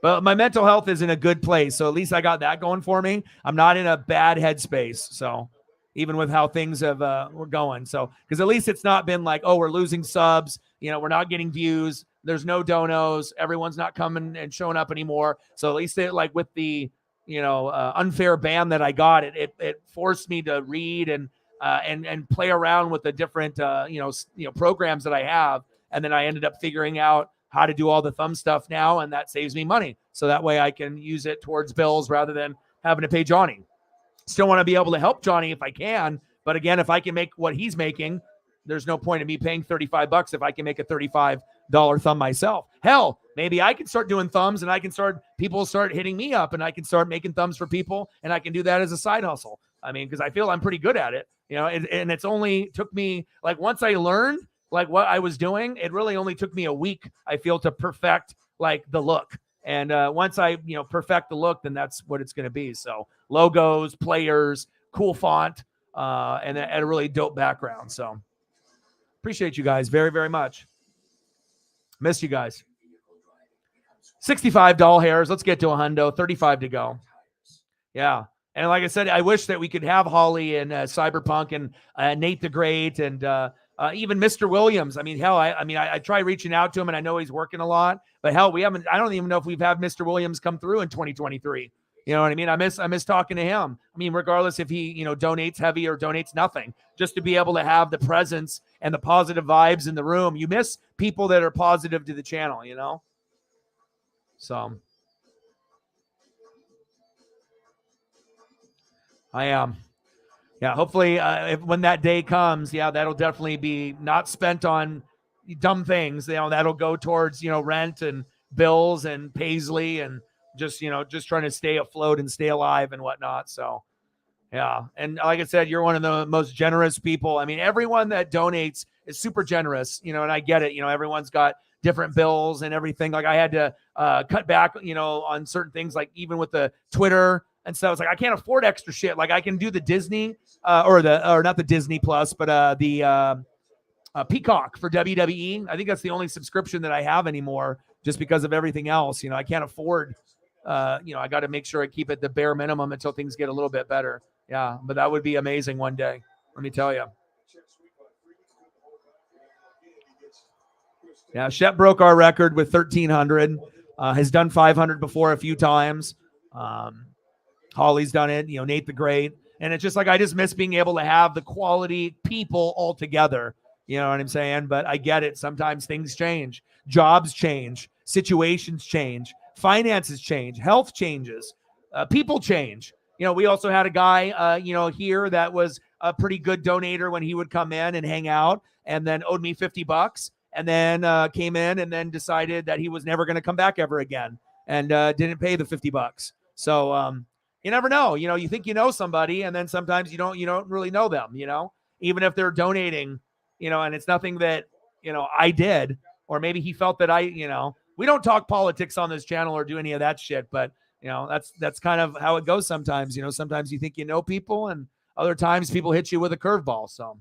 but my mental health is in a good place. So at least I got that going for me. I'm not in a bad headspace. So even with how things have, we're going. So, cause at least it's not been like, oh, we're losing subs, we're not getting views. There's no donos. Everyone's not coming and showing up anymore. So at least like with the, unfair ban that I got, it forced me to read and play around with the different, programs that I have. And then I ended up figuring out how to do all the thumb stuff now. And that saves me money. So that way I can use it towards bills rather than having to pay Johnny. Still want to be able to help Johnny if I can. But again, if I can make what he's making, there's no point in me paying $35 if I can make a $35 thumb myself. Hell, maybe I can start doing thumbs and people start hitting me up and I can start making thumbs for people and I can do that as a side hustle. I mean, because I feel I'm pretty good at it, and it's only took me like once I learned like what I was doing, it really only took me a week, I feel, to perfect like the look. And once I, perfect the look, then that's what it's going to be. So logos, players, cool font, and a really dope background. So appreciate you guys very, very much. Miss you guys. 65 doll hairs. Let's get to a hundo. 35 to go. Yeah. And like I said, I wish that we could have Holly and Cyberpunk and Nate the Great and even Mr. Williams. I mean, hell, I try reaching out to him and I know he's working a lot, but hell, I don't even know if we've had Mr. Williams come through in 2023. You know what I mean? I miss talking to him. I mean, regardless if he, donates heavy or donates nothing, just to be able to have the presence and the positive vibes in the room. You miss people that are positive to the channel, So I am. Yeah, hopefully when that day comes, that'll definitely be not spent on dumb things. That'll go towards, rent and bills and Paisley and just trying to stay afloat and stay alive and whatnot. So, yeah. And like I said, you're one of the most generous people. I mean, everyone that donates is super generous, and I get it. Everyone's got different bills and everything. Like I had to cut back, on certain things, like even with the Twitter. And so it's like, I can't afford extra shit. Like I can do the Disney or not the Disney Plus, but the Peacock for WWE. I think that's the only subscription that I have anymore just because of everything else. I can't afford, I got to make sure I keep it the bare minimum until things get a little bit better. Yeah. But that would be amazing one day. Let me tell you. Yeah. Shep broke our record with 1,300, has done 500 before a few times. Holly's done it, Nate the Great. And it's just like, I just miss being able to have the quality people all together. You know what I'm saying? But I get it. Sometimes things change. Jobs change. Situations change. Finances change. Health changes. People change. We also had a guy, here that was a pretty good donator when he would come in and hang out and then owed me $50 and then came in and then decided that he was never going to come back ever again and didn't pay the $50. So, you never know, you think somebody, and then sometimes you don't really know them, even if they're donating, and it's nothing that, I did, or maybe he felt that we don't talk politics on this channel or do any of that shit, but that's kind of how it goes sometimes. Sometimes you think people, and other times people hit you with a curveball. So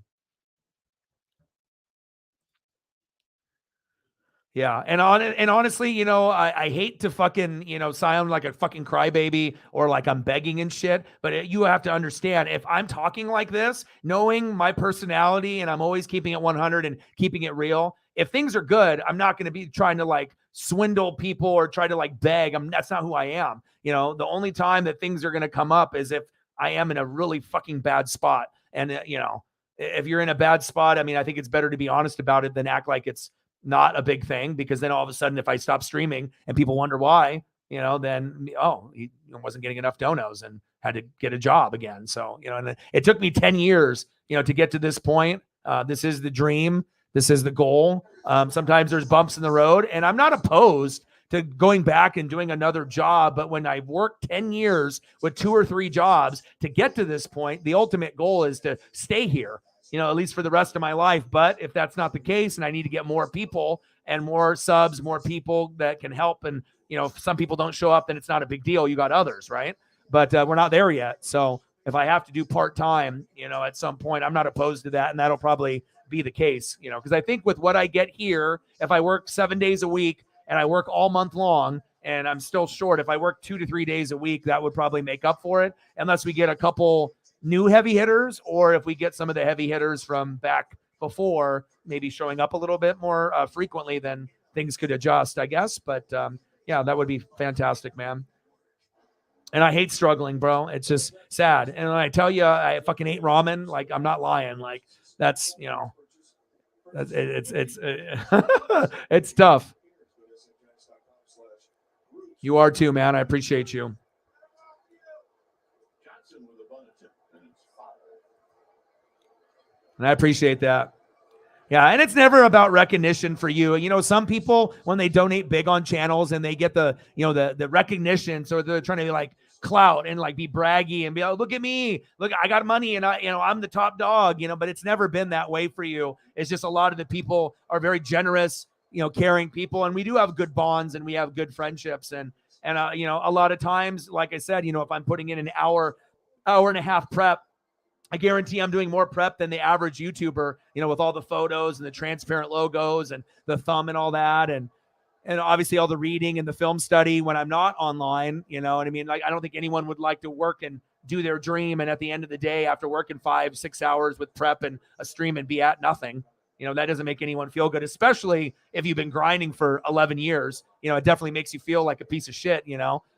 yeah. And honestly, I hate to fucking, sound like a fucking crybaby or like I'm begging and shit, but you have to understand, if I'm talking like this, knowing my personality and I'm always keeping it 100 and keeping it real, if things are good, I'm not going to be trying to like swindle people or try to like beg. That's not who I am. The only time that things are going to come up is if I am in a really fucking bad spot. And, if you're in a bad spot, I mean, I think it's better to be honest about it than act like it's not a big thing, because then all of a sudden, if I stop streaming and people wonder why, then, he wasn't getting enough donos and had to get a job again. So, and it took me 10 years, to get to this point. This is the dream. This is the goal. Sometimes there's bumps in the road, and I'm not opposed to going back and doing another job. But when I've worked 10 years with 2 or 3 jobs to get to this point, the ultimate goal is to stay here, at least for the rest of my life. But if that's not the case and I need to get more people and more subs, more people that can help, and, if some people don't show up, then it's not a big deal. You got others, right? But we're not there yet. So if I have to do part-time, at some point, I'm not opposed to that. And that'll probably be the case, because I think with what I get here, if I work 7 days a week and I work all month long and I'm still short, if I work 2 to 3 days a week, that would probably make up for it, unless we get a couple new heavy hitters, or if we get some of the heavy hitters from back before maybe showing up a little bit more frequently, then things could adjust, I guess. But yeah, that would be fantastic, man. And I hate struggling, bro. It's just sad. And when I tell you I fucking ate ramen, like, I'm not lying. Like, that's, it's tough. You are too, man. I appreciate you. And I appreciate that. Yeah, and it's never about recognition for you. Some people, when they donate big on channels and they get the recognition, so they're trying to be like clout and like be braggy and be, oh, look at me, look, I got money and I'm the top dog, but it's never been that way for you. It's just a lot of the people are very generous, caring people, and we do have good bonds and we have good friendships, and a lot of times, like I said, if I'm putting in an hour and a half prep, I guarantee I'm doing more prep than the average YouTuber, with all the photos and the transparent logos and the thumb and all that. And obviously all the reading and the film study when I'm not online, what I mean? Like, I don't think anyone would like to work and do their dream, and at the end of the day, after working 5-6 hours with prep and a stream, and be at nothing. That doesn't make anyone feel good, especially if you've been grinding for 11 years. It definitely makes you feel like a piece of shit,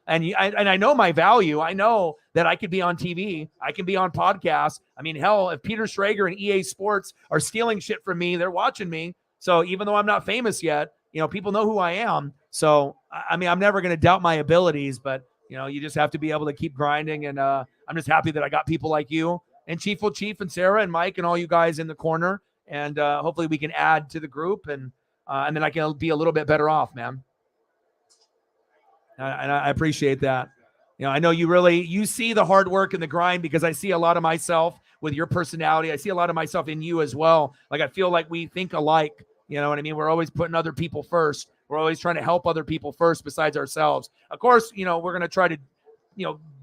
And I know my value. I know that I could be on TV. I can be on podcasts. I mean, hell, if Peter Schrager and EA Sports are stealing shit from me, they're watching me. So even though I'm not famous yet, people know who I am. So, I mean, I'm never going to doubt my abilities, but, you just have to be able to keep grinding. And I'm just happy that I got people like you and Chief and Sarah and Mike and all you guys in the corner. And hopefully we can add to the group, and then I can be a little bit better off, man. And I appreciate that. I know you see the hard work and the grind, because I see a lot of myself with your personality. I see a lot of myself in you as well. Like, I feel like we think alike. You know what I mean? We're always putting other people first. We're always trying to help other people first besides ourselves. Of course, we're going to try to,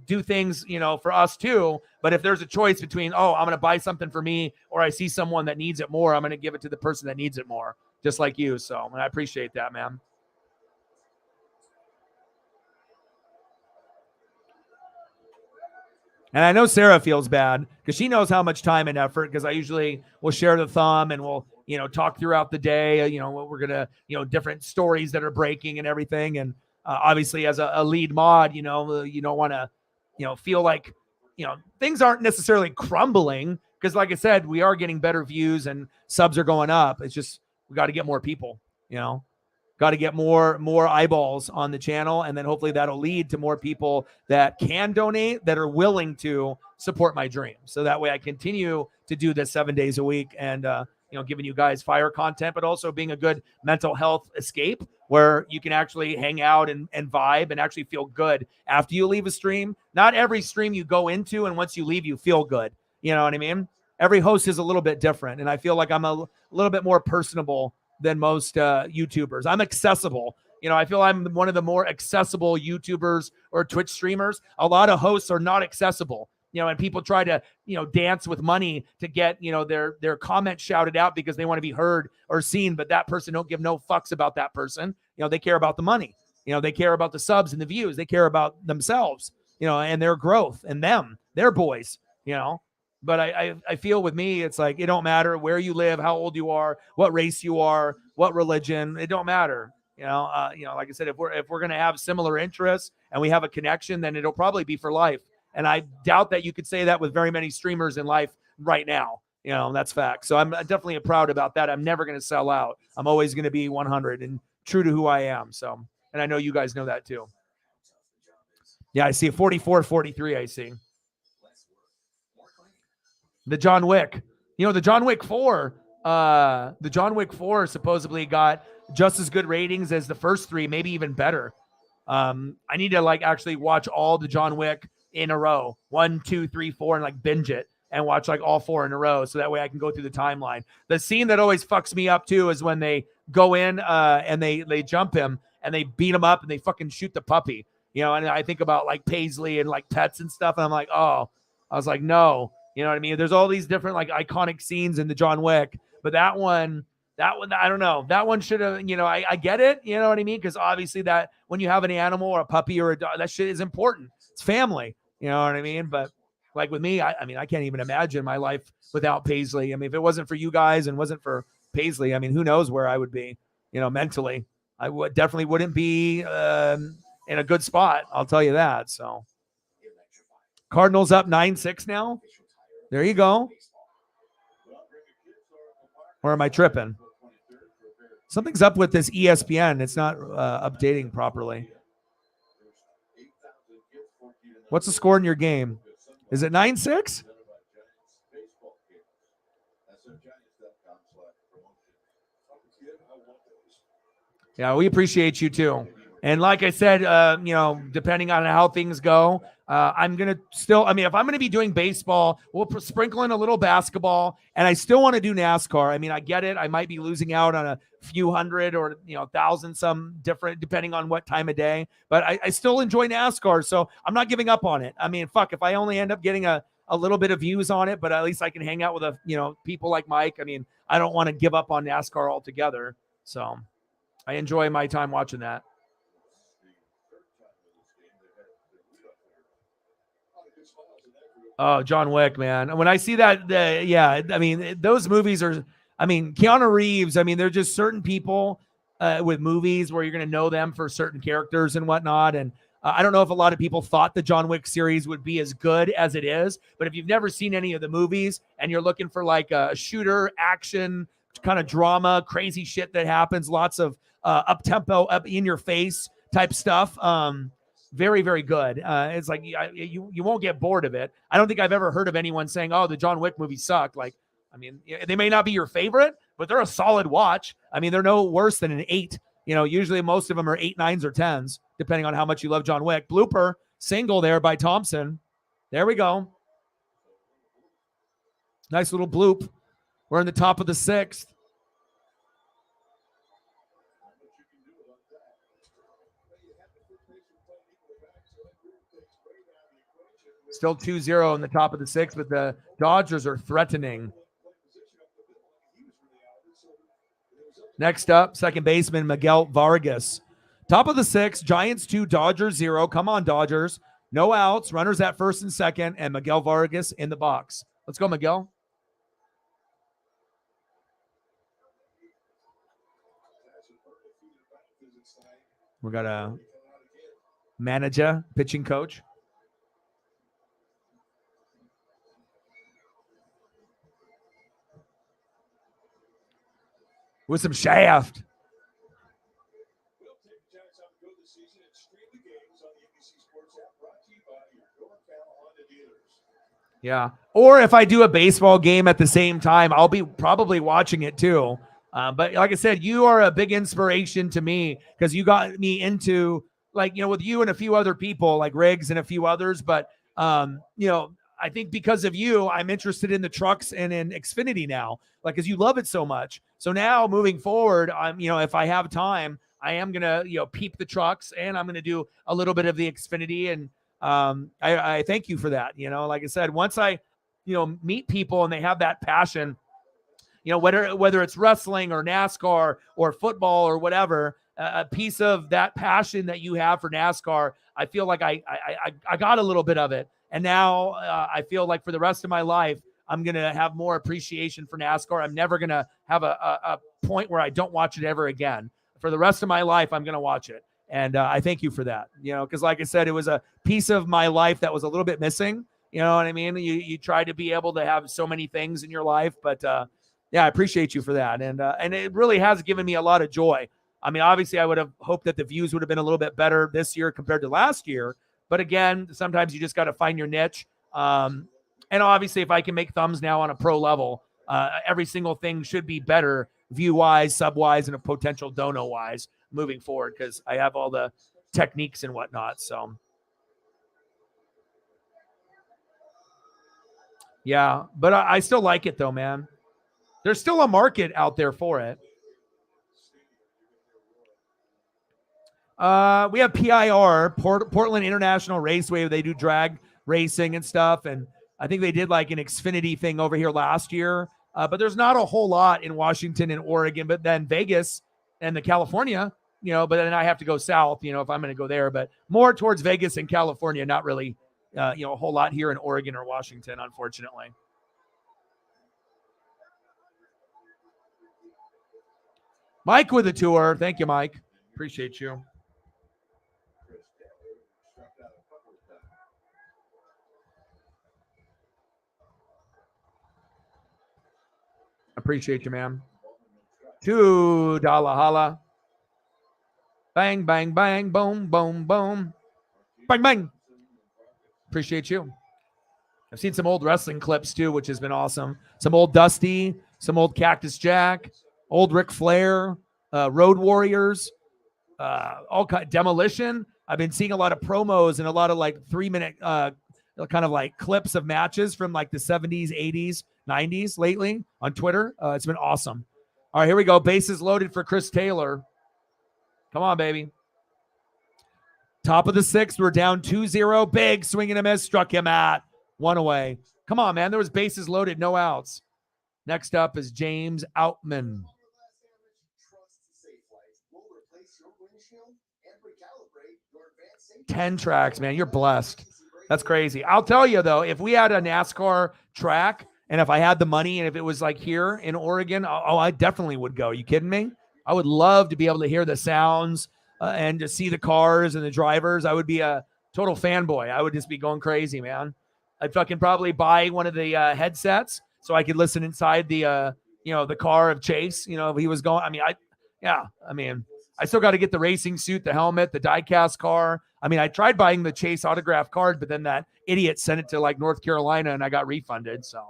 do things, for us too. But if there's a choice between, I'm going to buy something for me, or I see someone that needs it more, I'm going to give it to the person that needs it more, just like you. So, and I appreciate that, man. And I know Sarah feels bad because she knows how much time and effort, because I usually will share the thumb and we'll, talk throughout the day, what we're going to, different stories that are breaking and everything. And obviously as a lead mod, you don't want to, feel like, things aren't necessarily crumbling, because like I said, we are getting better views and subs are going up. It's just, we got to get more people, got to get more eyeballs on the channel. And then hopefully that'll lead to more people that can donate, that are willing to support my dream. So that way I continue to do this 7 days a week, and, giving you guys fire content, but also being a good mental health escape where you can actually hang out and vibe and actually feel good after you leave a stream. Not every stream you go into and once you leave, you feel good. You know what I mean? Every host is a little bit different. And I feel like I'm a little bit more personable than most YouTubers. I'm accessible. I feel I'm one of the more accessible YouTubers or Twitch streamers. A lot of hosts are not accessible. And people try to, dance with money to get, their comments shouted out because they want to be heard or seen, but that person don't give no fucks about that person. They care about the money. They care about the subs and the views. They care about themselves, and their growth and their boys, But I feel with me, it's like, it don't matter where you live, how old you are, what race you are, what religion, it don't matter. Like I said, if we're going to have similar interests and we have a connection, then it'll probably be for life. And I doubt that you could say that with very many streamers in life right now. That's fact. So I'm definitely proud about that. I'm never going to sell out. I'm always going to be 100 and true to who I am. So, and I know you guys know that too. Yeah, I see 44-43. I see the John Wick. The John Wick 4. The John Wick 4 supposedly got just as good ratings as the first three, maybe even better. I need to like actually watch all the John Wick in a row, 1, 2, 3, 4, and like binge it and watch like all 4 in a row. So that way I can go through the timeline. The scene that always fucks me up too is when they go in and they jump him and they beat him up and they fucking shoot the puppy, you know, and I think about like Paisley and like pets and stuff. And I'm like, oh, I was like, no, you know what I mean? There's all these different like iconic scenes in the John Wick, but that one, I don't know. That one should have, you know, I get it. You know what I mean? Because obviously that when you have an animal or a puppy or a dog, that shit is important. It's family. You know what I mean? But like with me, I mean, I can't even imagine my life without Paisley. I mean, if it wasn't for you guys and wasn't for Paisley, I mean, who knows where I would be, you know, mentally. I definitely wouldn't be in a good spot. I'll tell you that. So Cardinals up 9-6 now. There you go. Or am I tripping? Something's up with this ESPN. It's not updating properly. What's the score in your game? Is it 9-6? Yeah, we appreciate you too. And like I said, you know, depending on how things go, I'm going to still, I mean, if I'm going to be doing baseball, we'll sprinkle in a little basketball, and I still want to do NASCAR. I mean, I get it. I might be losing out on a few hundred or, you know, 1,000, some different, depending on what time of day, but I still enjoy NASCAR. So I'm not giving up on it. I mean, fuck, if I only end up getting a little bit of views on it, but at least I can hang out with you know, people like Mike. I mean, I don't want to give up on NASCAR altogether. So I enjoy my time watching that. Oh, John Wick, man. When I see that, yeah, I mean, those movies are, I mean, Keanu Reeves, I mean, they're just certain people with movies where you're going to know them for certain characters and whatnot. And I don't know if a lot of people thought the John Wick series would be as good as it is, but if you've never seen any of the movies and you're looking for like a shooter, action, kind of drama, crazy shit that happens, lots of up-tempo, up in your face type stuff, very, very good. It's like you won't get bored of it. I don't think I've ever heard of anyone saying, oh, the John Wick movies suck. Like, I mean, they may not be your favorite, but they're a solid watch. I mean, they're no worse than an 8. You know, usually most of them are 8, 9s, or 10s, depending on how much you love John Wick. Blooper, single there by Thompson. There we go. Nice little bloop. We're in the top of the 6th. Still 2-0 in the top of the 6th, but the Dodgers are threatening. Next up, second baseman Miguel Vargas. Top of the 6th, Giants 2, Dodgers 0. Come on, Dodgers. No outs, runners at first and second, and Miguel Vargas in the box. Let's go, Miguel. We got a manager, pitching coach. With some shaft. Yeah. Or if I do a baseball game at the same time, I'll be probably watching it too. But like I said, you are a big inspiration to me because you got me into, like, you know, with you and a few other people like Riggs and a few others. But, you know, I think because of you, I'm interested in the trucks and in Xfinity now, like, because you love it so much. So now moving forward, I'm, you know, if I have time, I am going to, you know, peep the trucks, and I'm going to do a little bit of the Xfinity. And I thank you for that. You know, like I said, once I, you know, meet people and they have that passion, you know, whether it's wrestling or NASCAR or football or whatever, a piece of that passion that you have for NASCAR, I feel like I got a little bit of it. And now I feel like for the rest of my life, I'm going to have more appreciation for NASCAR. I'm never going to have a point where I don't watch it ever again. For the rest of my life, I'm going to watch it. And I thank you for that, you know, because like I said, it was a piece of my life that was a little bit missing. You know what I mean? You try to be able to have so many things in your life, but yeah, I appreciate you for that. And it really has given me a lot of joy. I mean, obviously I would have hoped that the views would have been a little bit better this year compared to last year. But again, sometimes you just got to find your niche. And obviously if I can make thumbs now on a pro level, every single thing should be better view-wise, sub-wise, and a potential dono-wise moving forward because I have all the techniques and whatnot. So, yeah, but I still like it though, man. There's still a market out there for it. We have PIR, Portland International Raceway. They do drag racing and stuff. And I think they did like an Xfinity thing over here last year. But there's not a whole lot in Washington and Oregon, but then Vegas and the California, but then I have to go south, if I'm going to go there, but more towards Vegas and California, not really, a whole lot here in Oregon or Washington, unfortunately. Mike with the tour. Thank you, Mike. Appreciate you. Appreciate you, man. $2 holla. Bang, bang, bang, boom, boom, boom. Bang, bang. Appreciate you. I've seen some old wrestling clips too, which has been awesome. Some old Dusty, some old Cactus Jack, old Ric Flair, Road Warriors, all kind Demolition. I've been seeing a lot of promos and a lot of like 3-minute kind of like clips of matches from like the 70s, 80s, 90s lately on Twitter. It's been awesome. All right, here we go. Bases loaded for Chris Taylor. Come on, baby. Top of the 6th. We're down 2-0. Big swing and a miss. Struck him at 1 away. Come on, man. There was bases loaded, no outs. Next up is James Outman. 10 tracks, man. You're blessed. That's crazy. I'll tell you, though, if we had a NASCAR track and if I had the money and if it was like here in Oregon, I definitely would go. Are you kidding me? I would love to be able to hear the sounds and to see the cars and the drivers. I would be a total fanboy. I would just be going crazy, man. I'd fucking probably buy one of the headsets so I could listen inside the, the car of Chase. If he was going, I still got to get the racing suit, the helmet, the die-cast car. I tried buying the Chase autograph card, but then that idiot sent it to like North Carolina and I got refunded. So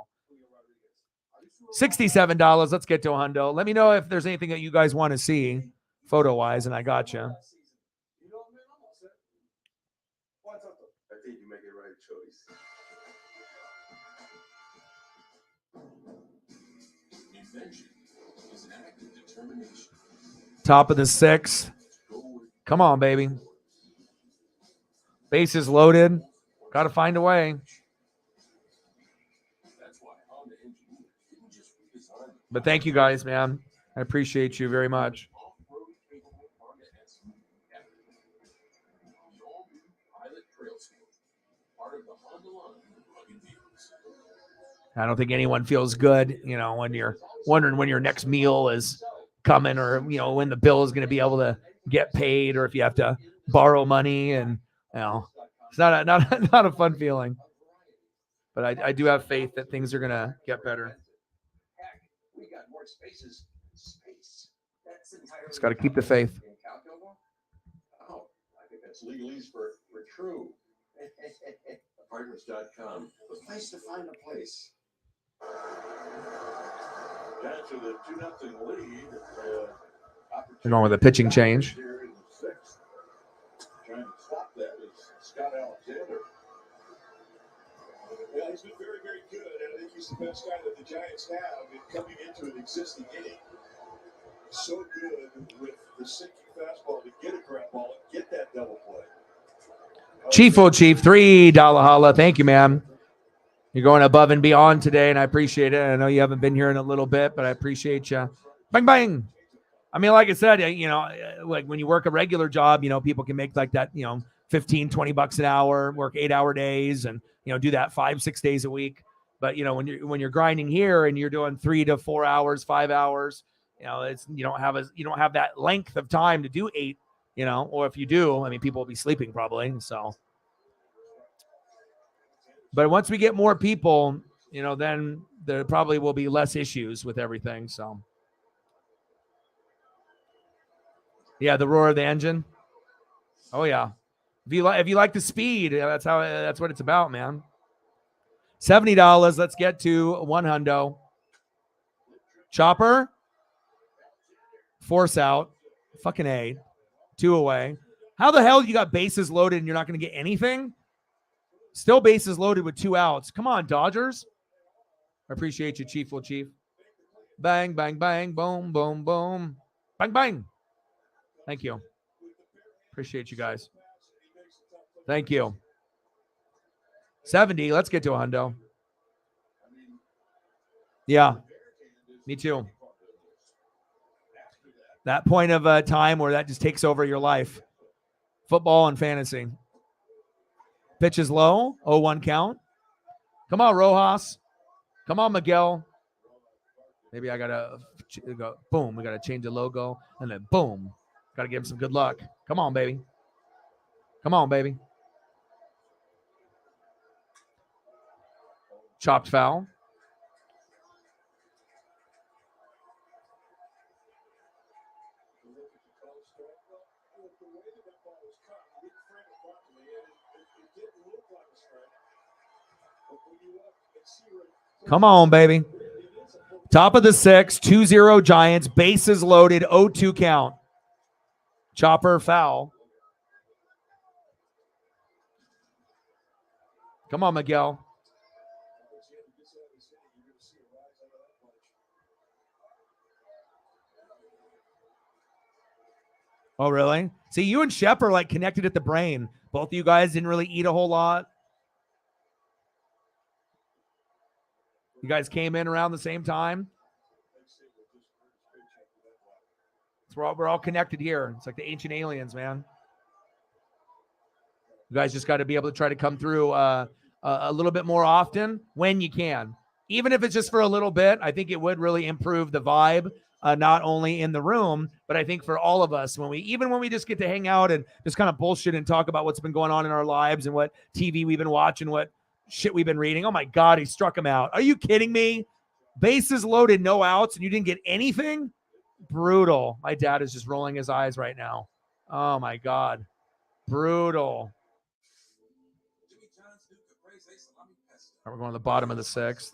$67. Let's get to a hundo. Let me know if there's anything that you guys want to see photo-wise, and I got you. I think you make the right choice. Invention is an act of determination. Top of the 6th. Come on, baby. Bases loaded. Got to find a way. That's why Honda engineers didn't just redesign But thank you guys, man. I appreciate you very much. off-road capable Honda SUV ever. The all-new Pilot Trail Sport, part of the Honda line of rugged vehicles. I don't think anyone feels good, when you're wondering when your next meal is coming or, when the bill is going to be able to get paid or if you have to borrow money and, it's not a fun feeling, but I do have faith that things are going to get better. Heck, we got more spaces than space. That's entirely Just got to keep the faith. incalculable. Oh, I think that's legalese for true. Apartments.com, the place to find a place. Down to the 2-0 lead. They're going with a pitching change. Here in the 6th. Trying to stop that is Scott Alexander. Yeah, he's been very, very good, and I think he's the best guy that the Giants have in coming into an existing inning. So good with the sinking fastball to get a ground ball and get that double play. Chief $3 holla. Thank you, man. You're going above and beyond today, and I appreciate it. I know you haven't been here in a little bit, but I appreciate you. Bang, bang. Like I said, like when you work a regular job, people can make like that, $15-20 an hour, work 8-hour days and, do that 5-6 days a week. But, when you're grinding here and you're doing 3 to 4 hours, 5 hours, you don't have that length of time to do 8, or if you do, people will be sleeping probably. So, but once we get more people, then there probably will be less issues with everything. So, yeah, the roar of the engine. Oh yeah. If you like the speed, that's what it's about, man. $70. Let's get to $100. Chopper. Force out. Fucking A. 2 away. How the hell you got bases loaded and you're not going to get anything? Still bases loaded with 2 outs. Come on, Dodgers. I appreciate you, Chief. Well, Chief. Bang, bang, bang. Boom, boom, boom. Bang, bang. Thank you. Appreciate you guys. Thank you. 70. Let's get to a hundo. Yeah. Me too. That point of time where that just takes over your life. Football and fantasy. Pitch is low. 0-1 count. Come on, Rojas. Come on, Miguel. Maybe I got to go. Boom. We got to change the logo. And then boom. Got to give him some good luck. Come on, baby. Come on, baby. Chopped foul. Come on, baby. Top of the 6, 2-0 Giants. Bases loaded, 0-2 count. Chopper foul. Come on, Miguel. Oh, really? See, you and Shep are like connected at the brain. Both of you guys didn't really eat a whole lot. You guys came in around the same time. We're all connected here. It's like the ancient aliens, man. You guys just got to be able to try to come through a little bit more often when you can. Even if it's just for a little bit, I think it would really improve the vibe, not only in the room, but I think for all of us when we just get to hang out and just kind of bullshit and talk about what's been going on in our lives and what TV we've been watching, what shit we've been reading. Oh my God, he struck him out. Are you kidding me? Bases loaded, no outs, and you didn't get anything? Brutal. My dad is just rolling his eyes right now. Oh my God. Brutal. Right, we're going to the bottom of the 6th.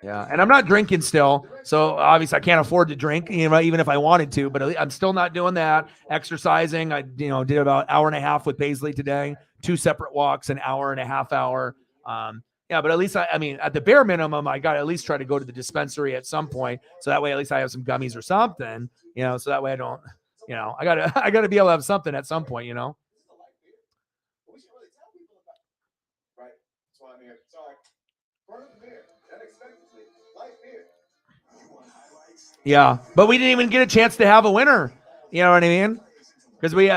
Yeah, and I'm not drinking still, so obviously I can't afford to drink, even if I wanted to, but I'm still not doing that. Exercising, I did about an hour and a half with Paisley today, 2 separate walks, an hour and a half hour. Yeah, but at least at the bare minimum, I got to at least try to go to the dispensary at some point, so that way at least I have some gummies or something, so that way I don't, I gotta be able to have something at some point, Yeah, but we didn't even get a chance to have a winner. You know what I mean? Because we,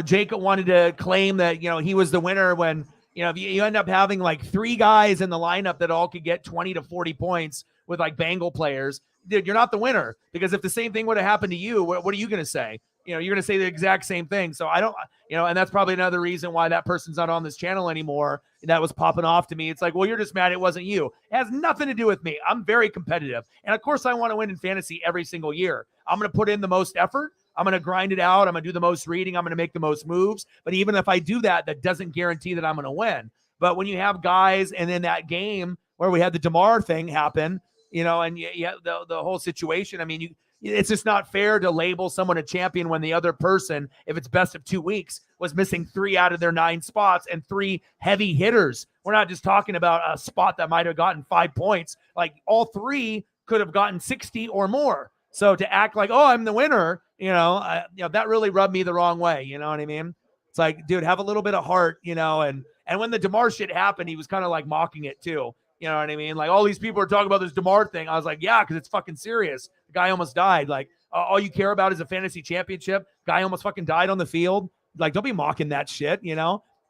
Jacob wanted to claim that, he was the winner when, if you end up having like 3 guys in the lineup that all could get 20 to 40 points with like Bengal players, dude, you're not the winner. Because if the same thing would have happened to you, what are you going to say? You're going to say the exact same thing. So I don't, and that's probably another reason why that person's not on this channel anymore. That was popping off to me. It's like, well, you're just mad it wasn't you. It has nothing to do with me. I'm very competitive. And of course I want to win in fantasy every single year. I'm going to put in the most effort. I'm going to grind it out. I'm going to do the most reading. I'm going to make the most moves. But even if I do that, that doesn't guarantee that I'm going to win. But when you have guys, and in that game where we had the DeMar thing happen, and the whole situation, it's just not fair to label someone a champion when the other person, if it's best of 2 weeks, was missing 3 out of their 9 spots and 3 heavy hitters. We're not just talking about a spot that might have gotten 5 points. Like all 3 could have gotten 60 or more. So to act like, oh, I'm the winner, that really rubbed me the wrong way. You know what I mean? It's like, dude, have a little bit of heart, and when the DeMar shit happened, he was kind of like mocking it too. You know what I mean? Like all these people are talking about this DeMar thing. I was like, yeah, because it's fucking serious. The guy almost died. Like all you care about is a fantasy championship. Guy almost fucking died on the field. Like, don't be mocking that shit, And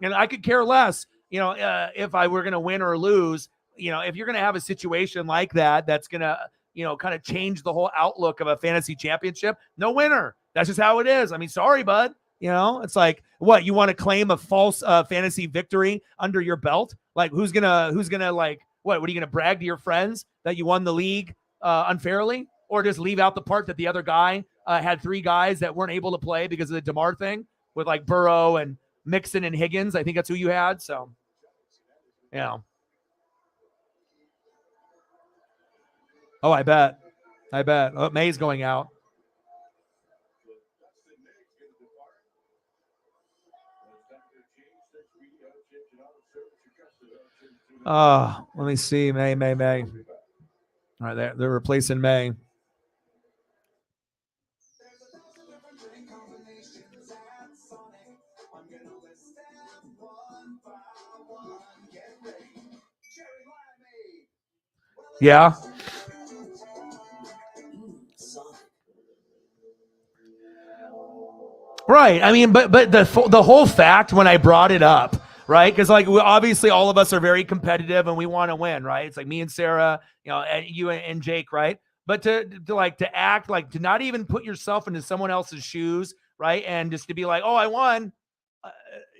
I could care less, if I were going to win or lose, if you're going to have a situation like that, that's going to, kind of change the whole outlook of a fantasy championship. No winner. That's just how it is. Sorry, bud. It's like, what, you want to claim a false fantasy victory under your belt? Like who's gonna like, what are you going to brag to your friends that you won the league unfairly, or just leave out the part that the other guy had 3 guys that weren't able to play because of the DeMar thing with like Burrow and Mixon and Higgins? I think that's who you had. So You know. Oh, I bet. Oh, May's going out. Let me see. May. All right, they're replacing May. Yeah. Right. I mean, but the whole fact when I brought it up, right? Because like obviously all of us are very competitive and we want to win, right? It's like me and Sarah, you know, and you and Jake, right? But to act like to not even put yourself into someone else's shoes, right? And just to be like, oh, I won.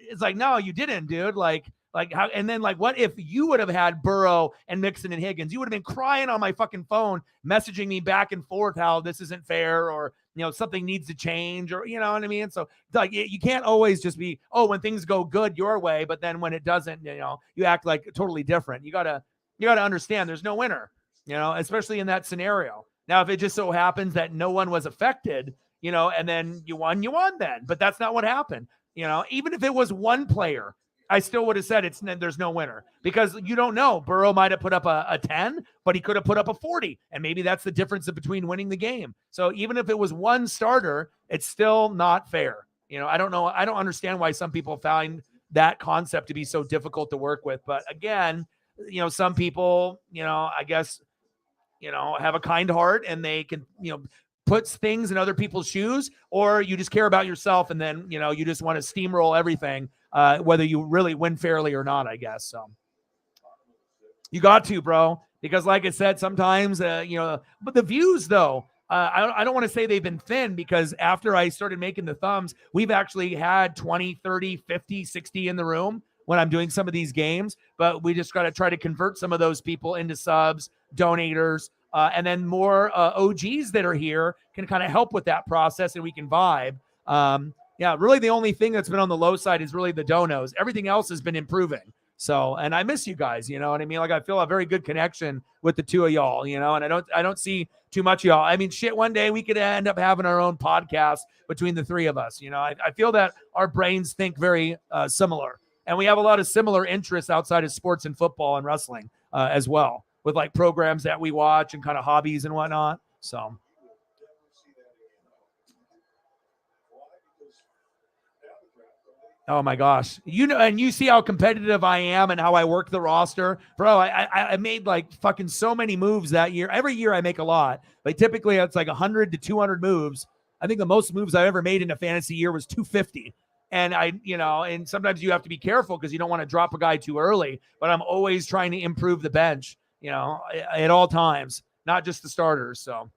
It's like, no, you didn't, dude. Like how? And then like, what if you would have had Burrow and Mixon and Higgins? You would have been crying on my fucking phone, messaging me back and forth how this isn't fair, or you know something needs to change, or you know what I mean. So like, you can't always just be, oh, when things go good your way, but then when it doesn't, you know, you act like totally different. You gotta understand there's no winner, you know, especially in that scenario. Now, if it just so happens that no one was affected, you know, and then you won then, but that's not what happened. You know, even if it was one player, I still would have said there's no winner because you don't know. Burrow might have put up a 10, but he could have put up a 40. And maybe that's the difference between winning the game. So even if it was one starter, it's still not fair. You know, I don't know. I don't understand why some people find that concept to be so difficult to work with. But again, you know, some people, you know, I guess, you know, have a kind heart and they can, you know, puts things in other people's shoes, or you just care about yourself and then, you know, you just want to steamroll everything, whether you really win fairly or not, I guess. So you got to, bro, because like I said, sometimes, you know, but the views though, I don't want to say they've been thin because after I started making the thumbs, we've actually had 20, 30, 50, 60 in the room when I'm doing some of these games, but we just got to try to convert some of those people into subs, donators, and then more OGs that are here can kind of help with that process and we can vibe. Yeah, really the only thing that's been on the low side is really the donos. Everything else has been improving. So, and I miss you guys, you know what I mean? Like I feel a very good connection with the two of y'all, you know, and I don't see too much of y'all. I mean, shit, one day we could end up having our own podcast between the three of us. You know, I feel that our brains think very similar and we have a lot of similar interests outside of sports and football and wrestling as well, with like programs that we watch and kind of hobbies and whatnot. So. Oh my gosh. You know, and you see how competitive I am and how I work the roster. Bro, I made like fucking so many moves that year. Every year I make a lot. But typically it's like 100 to 200 moves. I think the most moves I ever made in a fantasy year was 250. And you know, and sometimes you have to be careful because you don't want to drop a guy too early. But I'm always trying to improve the bench, you know, at all times, not just the starters. So.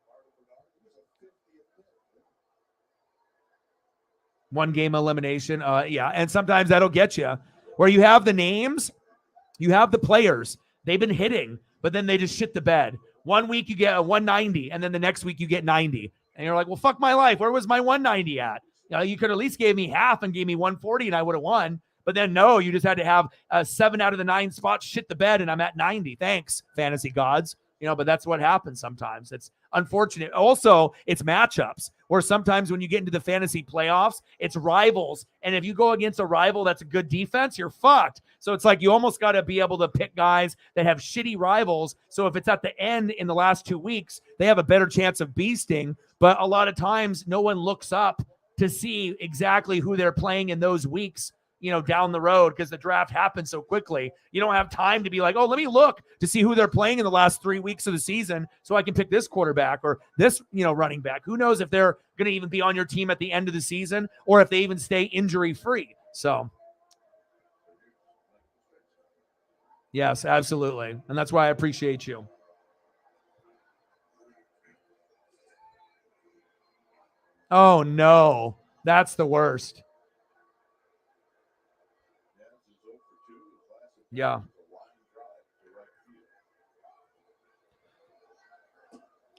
One game elimination. Yeah. And sometimes that'll get you where you have the names, you have the players, they've been hitting, but then they just shit the bed. 1 week you get a 190 and then the next week you get 90. And you're like, well, fuck my life. Where was my 190 at? You know, you could at least gave me half and gave me 140 and I would have won. But then no, you just had to have 7 out of the 9 spots shit the bed and I'm at 90. Thanks, fantasy gods. You know, but that's what happens sometimes. It's unfortunate. Also, it's matchups where sometimes when you get into the fantasy playoffs, it's rivals. And if you go against a rival that's a good defense, you're fucked. So it's like you almost got to be able to pick guys that have shitty rivals. So if it's at the end in the last 2 weeks, they have a better chance of beasting. But a lot of times no one looks up to see exactly who they're playing in those weeks, you know, down the road, because the draft happens so quickly. You don't have time to be like, oh, let me look to see who they're playing in the last 3 weeks of the season so I can pick this quarterback or this, you know, running back. Who knows if they're going to even be on your team at the end of the season or if they even stay injury free. So yes, absolutely. And that's why I appreciate you. Oh no, that's the worst. Yeah.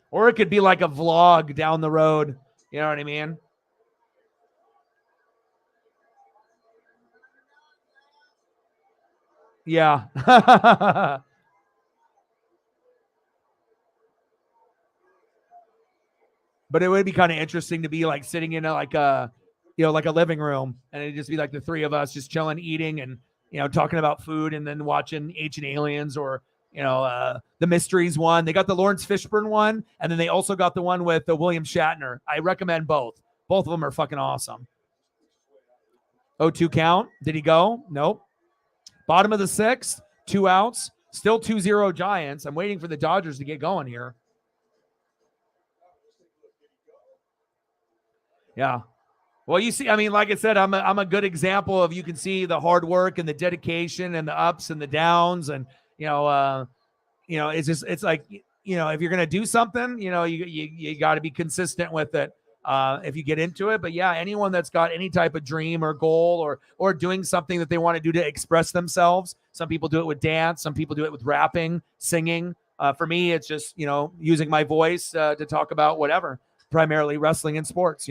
Or it could be like a vlog down the road. You know what I mean? Yeah. But it would be kind of interesting to be like sitting in like a, like a living room, and it'd just be like the three of us just chilling, eating, and talking about food, and then watching Ancient Aliens, or the Mysteries one. They got the Lawrence Fishburne one, and then they also got the one with the William Shatner. I recommend both. Both of them are fucking awesome. 0-2 count. Did he go? Nope. Bottom of the sixth, 2 outs. Still 2-0 Giants. I'm waiting for the Dodgers to get going here. Yeah. Well, you see, I mean, like I said, I'm a good example of, you can see the hard work and the dedication and the ups and the downs, and it's like, if you're gonna do something, you got to be consistent with it. If you get into it. But yeah, anyone that's got any type of dream or goal, or doing something that they want to do to express themselves. Some people do it with dance. Some people do it with rapping, singing. For me, it's just, using my voice to talk about whatever, primarily wrestling and sports,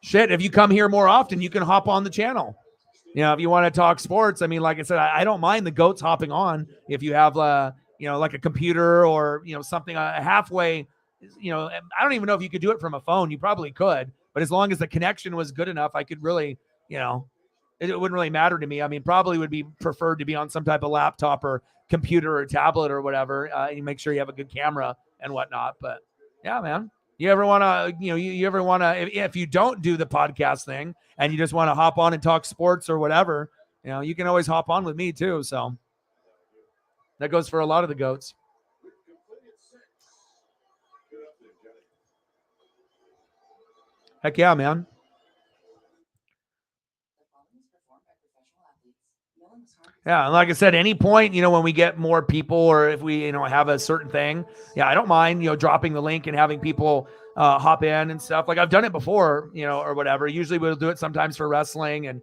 Shit, if you come here more often, you can hop on the channel. If you want to talk sports, I mean, like I said, I don't mind the goats hopping on if you have, like a computer, or, something halfway, I don't even know if you could do it from a phone. You probably could, but as long as the connection was good enough, I could really, it wouldn't really matter to me. I mean, probably would be preferred to be on some type of laptop or computer or tablet or whatever. You make sure you have a good camera and whatnot. But yeah, man. You ever want to, you ever want to, if you don't do the podcast thing and you just want to hop on and talk sports or whatever, you can always hop on with me too. So that goes for a lot of the goats. Heck yeah, man. Yeah, and like I said, any point, when we get more people, or if we, have a certain thing, yeah, I don't mind, dropping the link and having people hop in and stuff. Like I've done it before, or whatever. Usually we'll do it sometimes for wrestling, and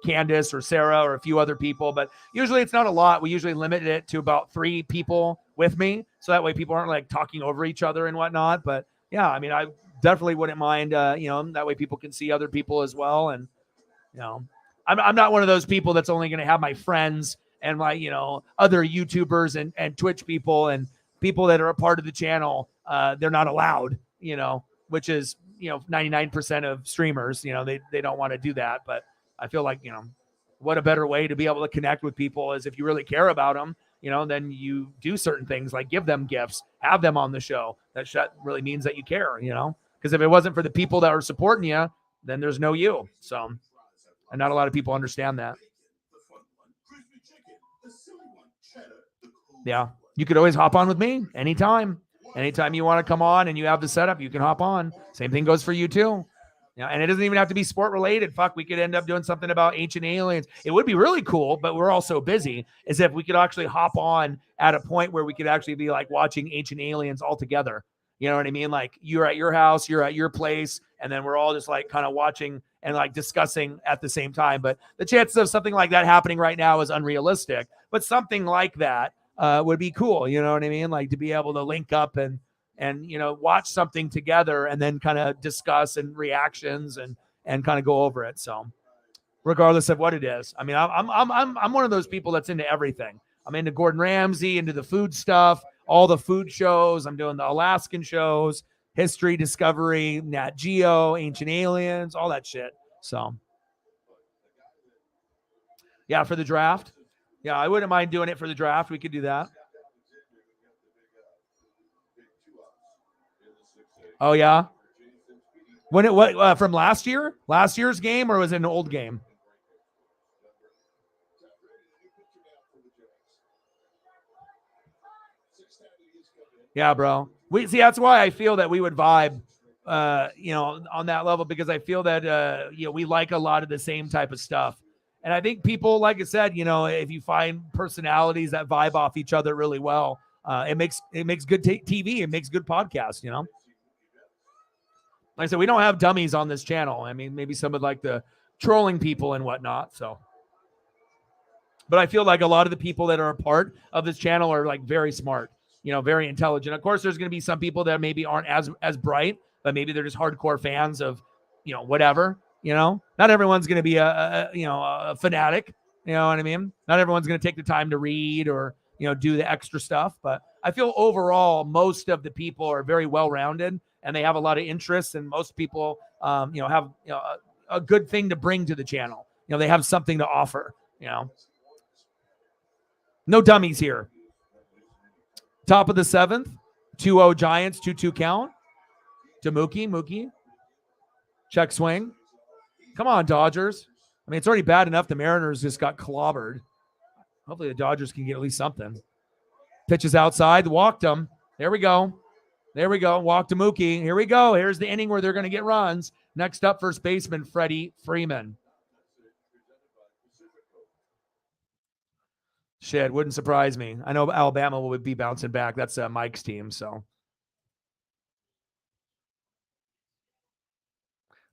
Candace or Sarah or a few other people, but usually it's not a lot. We usually limit it to about 3 people with me, so that way people aren't like talking over each other and whatnot. But yeah, I mean, I definitely wouldn't mind, that way people can see other people as well. And I'm not one of those people that's only going to have my friends and my, other YouTubers and Twitch people and people that are a part of the channel. They're not allowed, which is, 99% of streamers, they don't want to do that. But I feel like, what a better way to be able to connect with people is if you really care about them, then you do certain things like give them gifts, have them on the show. That really means that you care, because if it wasn't for the people that are supporting you, then there's no you. So. And not a lot of people understand that. Yeah. You could always hop on with me anytime. Anytime you want to come on and you have the setup, you can hop on. Same thing goes for you too. And it doesn't even have to be sport related. Fuck, we could end up doing something about Ancient Aliens. It would be really cool, but we're all so busy, as if we could actually hop on at a point where we could actually be like watching Ancient Aliens all together. You know what I mean? Like you're at your house, you're at your place, and then we're all just like kind of watching and like discussing at the same time. But the chances of something like that happening right now is unrealistic. But something like that would be cool. You know what I mean? Like to be able to link up and watch something together and then kind of discuss and reactions and kind of go over it. So regardless of what it is, I mean, I'm one of those people that's into everything. I'm into Gordon Ramsay, into the food stuff, all the food shows. I'm doing the Alaskan shows, History, Discovery, Nat Geo, Ancient Aliens, all that shit. So, yeah, for the draft. Yeah, I wouldn't mind doing it for the draft. We could do that. Oh, yeah? When it what from last year? Last year's game, or was it an old game? Yeah, bro. We see, that's why I feel that we would vibe, on that level, because I feel that, we like a lot of the same type of stuff. And I think people, like I said, if you find personalities that vibe off each other really well, it makes good TV. It makes good podcasts, Like I said, we don't have dummies on this channel. I mean, maybe some of like the trolling people and whatnot. So, but I feel like a lot of the people that are a part of this channel are like very smart. Very intelligent. Of course, there's going to be some people that maybe aren't as bright, but maybe they're just hardcore fans of, whatever. You know, not everyone's going to be a fanatic. You know what I mean? Not everyone's going to take the time to read or, do the extra stuff. But I feel overall, most of the people are very well-rounded and they have a lot of interests. And most people, have, a good thing to bring to the channel. They have something to offer, No dummies here. Top of the 7th, 2-0 Giants, 2-2 count to Mookie. Check swing. Come on, Dodgers. I mean, it's already bad enough the Mariners just got clobbered. Hopefully the Dodgers can get at least something. Pitches outside, walked him. There we go. Walk to Mookie. Here we go. Here's the inning where they're going to get runs. Next up, first baseman Freddie Freeman. Shit, wouldn't surprise me. I know Alabama would be bouncing back. That's Mike's team, so.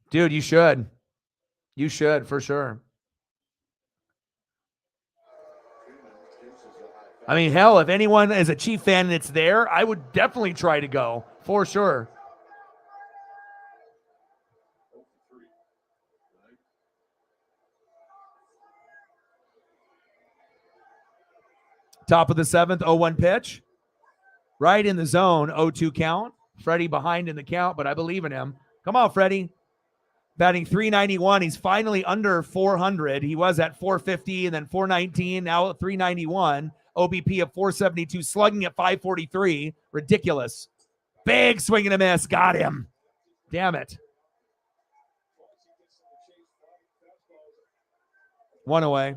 Dude, you should. You should, for sure. I mean, hell, if anyone is a Chief fan and it's there, I would definitely try to go, for sure. Top of the 7th, 0-1 pitch. Right in the zone, 0-2 count. Freddie behind in the count, but I believe in him. Come on, Freddie. Batting .391. He's finally under 400. He was at 450 and then 419, now at 391. OBP of 472, slugging at 543. Ridiculous. Big swing and a miss. Got him. Damn it. 1 away.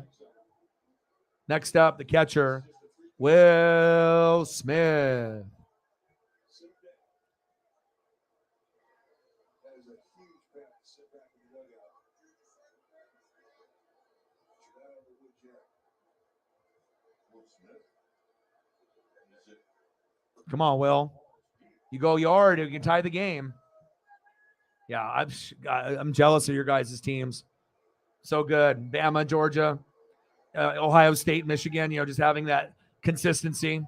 Next up, the catcher, Will Smith. Come on, Will. You go yard, you can tie the game. Yeah, I'm jealous of your guys' teams. So good. Bama, Georgia, Ohio State, Michigan, just having that consistency.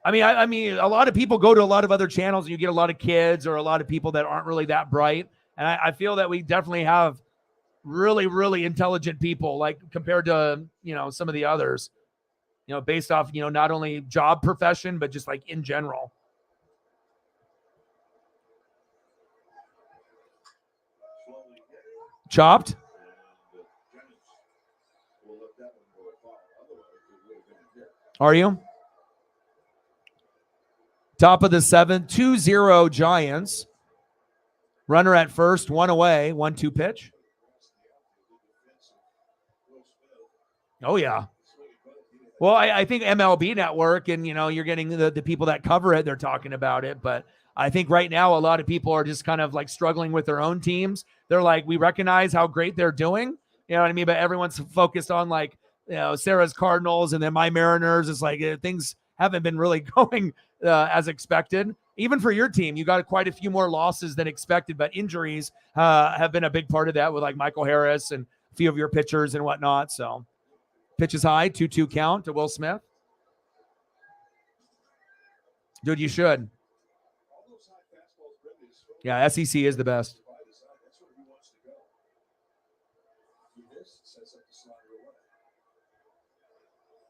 I mean, a lot of people go to a lot of other channels and you get a lot of kids or a lot of people that aren't really that bright. And I feel that we definitely have really, really intelligent people, like compared to, some of the others, based off, not only job profession, but just like in general. Chopped. Are you? Top of the 7th, 2-0 Giants. Runner at first, 1 away, 1-2 pitch. Oh, yeah. Well, I think MLB Network and, you're getting the people that cover it, they're talking about it. But I think right now a lot of people are just kind of like struggling with their own teams. They're like, we recognize how great they're doing. You know what I mean? But everyone's focused on like, Sarah's Cardinals and then my Mariners. It's like things haven't been really going as expected. Even for your team, you got quite a few more losses than expected, but injuries have been a big part of that with like Michael Harris and a few of your pitchers and whatnot. So pitch is high, 2-2 count to Will Smith. Dude, you should. Yeah, SEC is the best.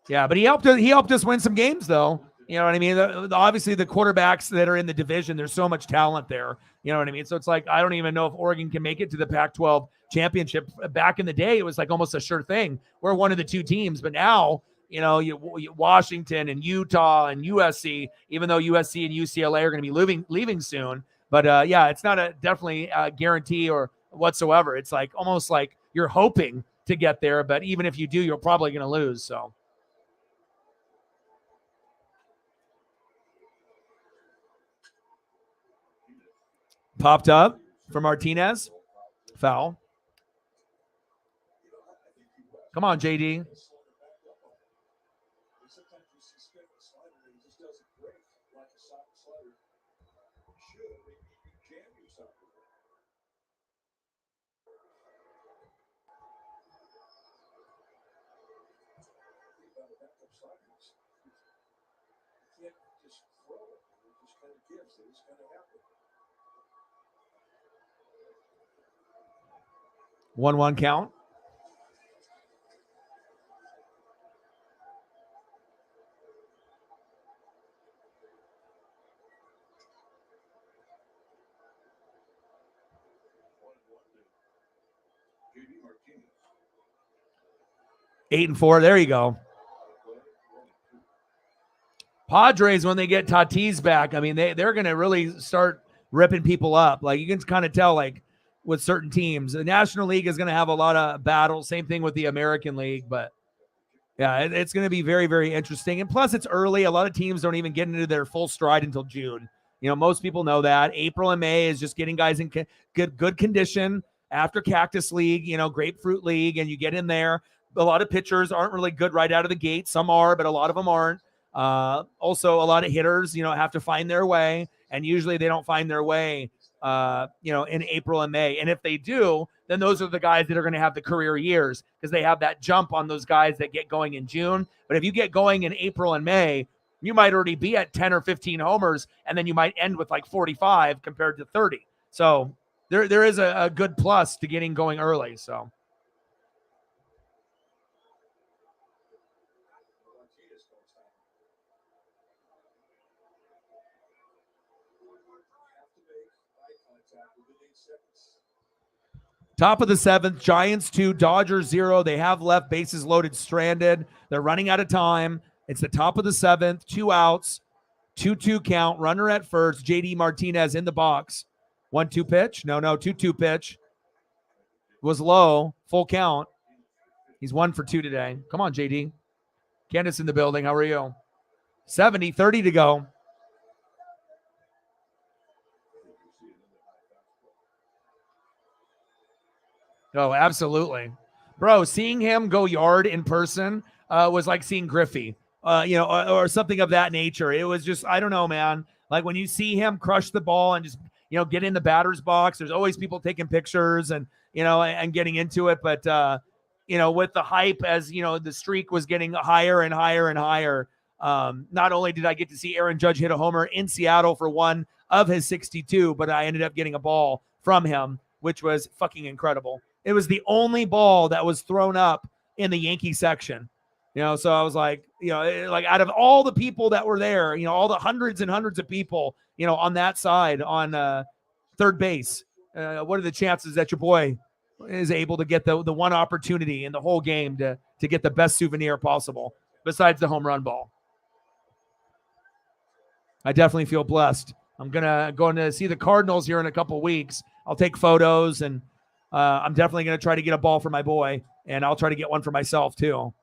Yeah, but he helped us win some games, though. You know what I mean? Obviously, the quarterbacks that are in the division, there's so much talent there. You know what I mean? So it's like, I don't even know if Oregon can make it to the Pac-12 championship. Back in the day, it was like almost a sure thing. We're one of the two teams. But now, Washington and Utah and USC, even though USC and UCLA are going to be leaving soon. But, yeah, it's not definitely a guarantee or whatsoever. It's like almost like you're hoping to get there. But even if you do, you're probably going to lose. So. Popped up for Martinez. Foul. Come on, JD. 1-1 count. JD Martinez. 8-4. There you go. Padres, when they get Tatis back, I mean, they're going to really start ripping people up. Like, you can kind of tell, like, with certain teams. The National League is going to have a lot of battles. Same thing with the American League. But, yeah, it's going to be very, very interesting. And plus, it's early. A lot of teams don't even get into their full stride until June. You know, most people know that. April and May is just getting guys in good condition after Cactus League, you know, Grapefruit League, and you get in there. A lot of pitchers aren't really good right out of the gate. Some are, but a lot of them aren't. Also, a lot of hitters, you know, have to find their way, and usually they don't find their way, you know, in April and May. And if they do, then those are the guys that are going to have the career years because they have that jump on those guys that get going in June. But if you get going in April and May, you might already be at 10 or 15 homers, and then you might end with like 45 compared to 30. So there is a good plus to getting going early. So. Top of the 7th, Giants 2, Dodgers 0. They have left, bases loaded, stranded. They're running out of time. It's the top of the 7th, 2 outs, 2-2 count, runner at first. JD Martinez in the box. 1-2 pitch. No, 2-2 pitch. Was low, full count. He's 1 for 2 today. Come on, JD. Candace in the building. How are you? 70, 30 to go. Oh, absolutely. Bro, seeing him go yard in person was like seeing Griffey, you know, or something of that nature. It was just, I don't know, man. Like when you see him crush the ball and just, you know, get in the batter's box, there's always people taking pictures and, you know, and getting into it. But, you know, with the hype as, you know, the streak was getting higher and higher and higher, not only did I get to see Aaron Judge hit a homer in Seattle for one of his 62, but I ended up getting a ball from him, which was fucking incredible. It was the only ball that was thrown up in the Yankee section, you know. So I was like, you know, like out of all the people that were there, you know, all the hundreds and hundreds of people, you know, on that side on third base, what are the chances that your boy is able to get the one opportunity in the whole game to get the best souvenir possible besides the home run ball? I definitely feel blessed. I'm going to see the Cardinals here in a couple weeks. I'll take photos and. I'm definitely going to try to get a ball for my boy, and I'll try to get one for myself too.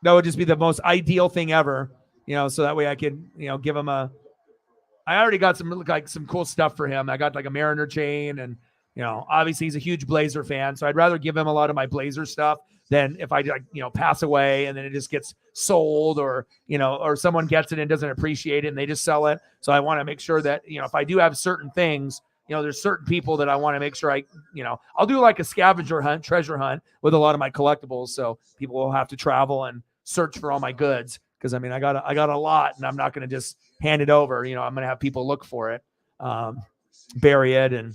That would just be the most ideal thing ever, you know, so that way I could, you know, give him I already got some cool stuff for him. I got like a Mariner chain and, you know, obviously he's a huge Blazer fan. So I'd rather give him a lot of my Blazer stuff than if I, you know, pass away and then it just gets sold or, you know, or someone gets it and doesn't appreciate it and they just sell it. So I want to make sure that, you know, if I do have certain things, you know, there's certain people that I want to make sure you know, I'll do like a scavenger hunt, treasure hunt with a lot of my collectibles. So people will have to travel and search for all my goods. Cause I mean, I got a lot and I'm not going to just hand it over. You know, I'm going to have people look for it, bury it. And,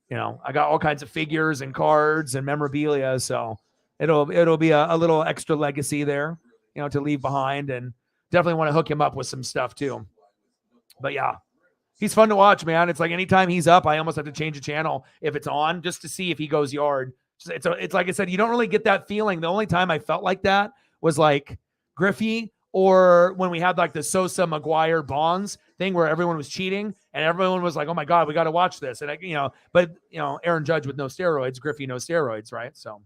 you know, I got all kinds of figures and cards and memorabilia. So it'll be a little extra legacy there, you know, to leave behind, and definitely want to hook him up with some stuff too. But yeah. He's fun to watch, man. It's like anytime he's up, I almost have to change the channel if it's on just to see if he goes yard. It's like I said, you don't really get that feeling. The only time I felt like that was like Griffey or when we had like the Sosa McGuire Bonds thing where everyone was cheating and everyone was like, oh my God, we got to watch this. And you know, but you know, Aaron Judge with no steroids, Griffey no steroids, right? So.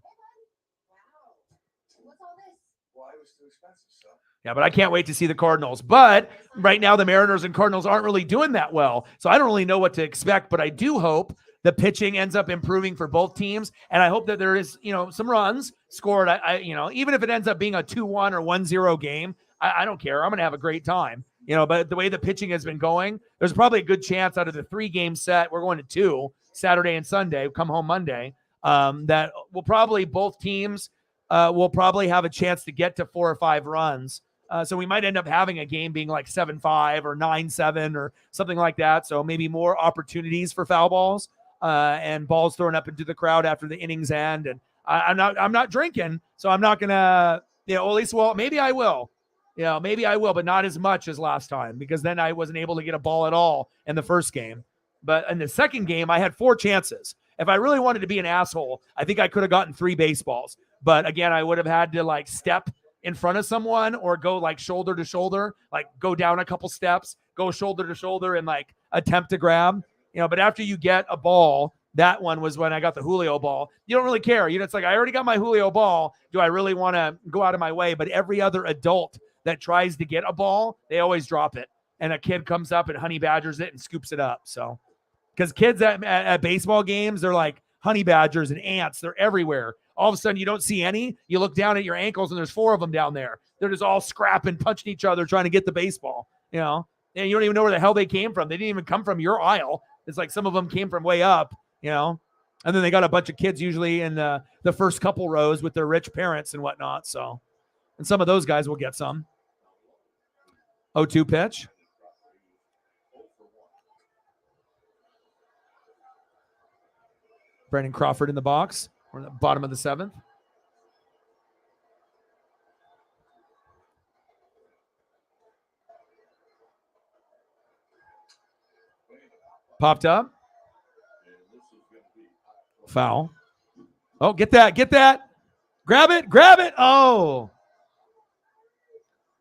What's all this? Well, it was too expensive, so. Yeah, but I can't wait to see the Cardinals. But right now, the Mariners and Cardinals aren't really doing that well. So I don't really know what to expect, but I do hope the pitching ends up improving for both teams. And I hope that there is, you know, some runs scored. You know, even if it ends up being a 2-1 or 1-0 game, I don't care. I'm going to have a great time, you know, but the way the pitching has been going, there's probably a good chance out of the 3-game set, we're going to 2, Saturday and Sunday, come home Monday, that will probably both teams will probably have a chance to get to 4 or 5 runs. So we might end up having a game being like 7-5 or 9-7 or something like that. So maybe more opportunities for foul balls. and balls thrown up into the crowd after the innings end. And I'm not drinking, so I'm not gonna, at least, well, maybe I will. Maybe I will, but not as much as last time, because then I wasn't able to get a ball at all in the first game. But in the second game, I had 4 chances. If I really wanted to be an asshole, I think I could have gotten 3 baseballs. But again, I would have had to like step in front of someone or go like shoulder to shoulder, like go down a couple steps, go shoulder to shoulder and like attempt to grab. But after you get a ball, that one was when I got the Julio ball. You don't really care. It's like, I already got my Julio ball. Do I really want to go out of my way? But every other adult that tries to get a ball, they always drop it. And a kid comes up and honey badgers it and scoops it up. So, because kids at baseball games, they're like honey badgers and ants. They're everywhere. All of a sudden, you don't see any. You look down at your ankles, and there's 4 of them down there. They're just all scrapping, punching each other, trying to get the baseball. And you don't even know where the hell they came from. They didn't even come from your aisle. It's like some of them came from way up, and then they got a bunch of kids usually in the first couple rows with their rich parents and whatnot. So, and some of those guys will get some. 0-2 pitch. Brandon Crawford in the box. We're in the bottom of the 7th. Popped up. Foul. Oh, get that. Grab it. Oh.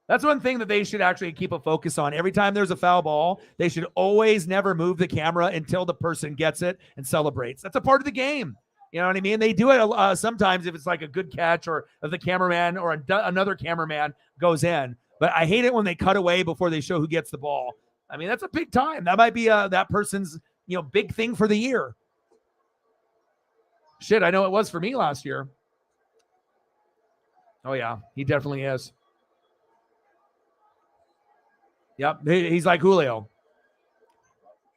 That's one thing that they should actually keep a focus on. Every time there's a foul ball, they should always never move the camera until the person gets it and celebrates. That's a part of the game. You know what I mean? They do it sometimes if it's like a good catch or if the cameraman or another cameraman goes in. But I hate it when they cut away before they show who gets the ball. I mean, that's a big time. That might be that person's big thing for the year. Shit, I know it was for me last year. Oh, yeah, he definitely is. Yep, he's like Julio.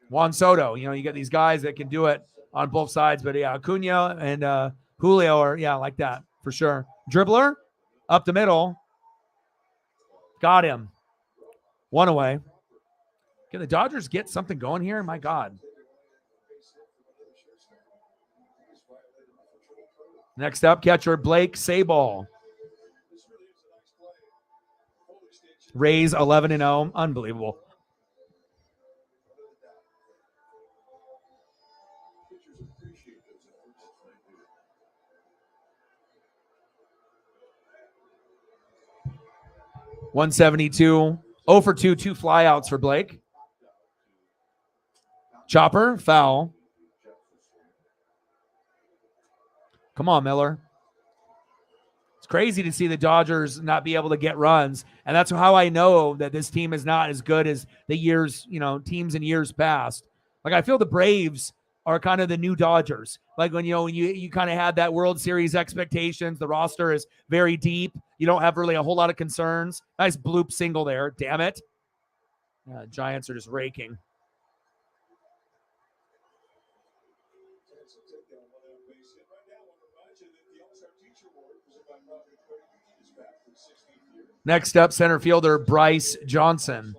Juan Soto, you get these guys that can do it on both sides. But, yeah, Acuna and Julio are, like that for sure. Dribbler, up the middle. Got him. 1 away. Can the Dodgers get something going here? My God. Next up, catcher Blake Sabol. Rays 11-0. Unbelievable. .172. 0 for 2, 2 flyouts for Blake. Chopper, foul. Come on, Miller. It's crazy to see the Dodgers not be able to get runs. And that's how I know that this team is not as good as the years, teams in years past. Like, I feel the Braves are kind of the new Dodgers. Like when, you kind of had that World Series expectations, the roster is very deep. You don't have really a whole lot of concerns. Nice bloop single there. Damn it. Giants are just raking. Next up, center fielder Bryce Johnson.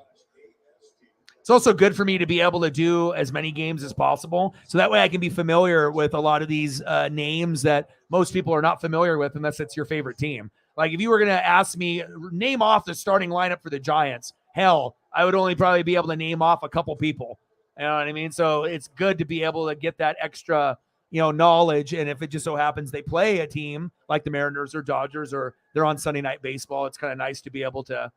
It's also good for me to be able to do as many games as possible. So that way I can be familiar with a lot of these names that most people are not familiar with unless it's your favorite team. Like if you were going to ask me, name off the starting lineup for the Giants, hell, I would only probably be able to name off a couple people. You know what I mean? So it's good to be able to get that extra knowledge. And if it just so happens they play a team like the Mariners or Dodgers or they're on Sunday Night Baseball, it's kind of nice to be able to,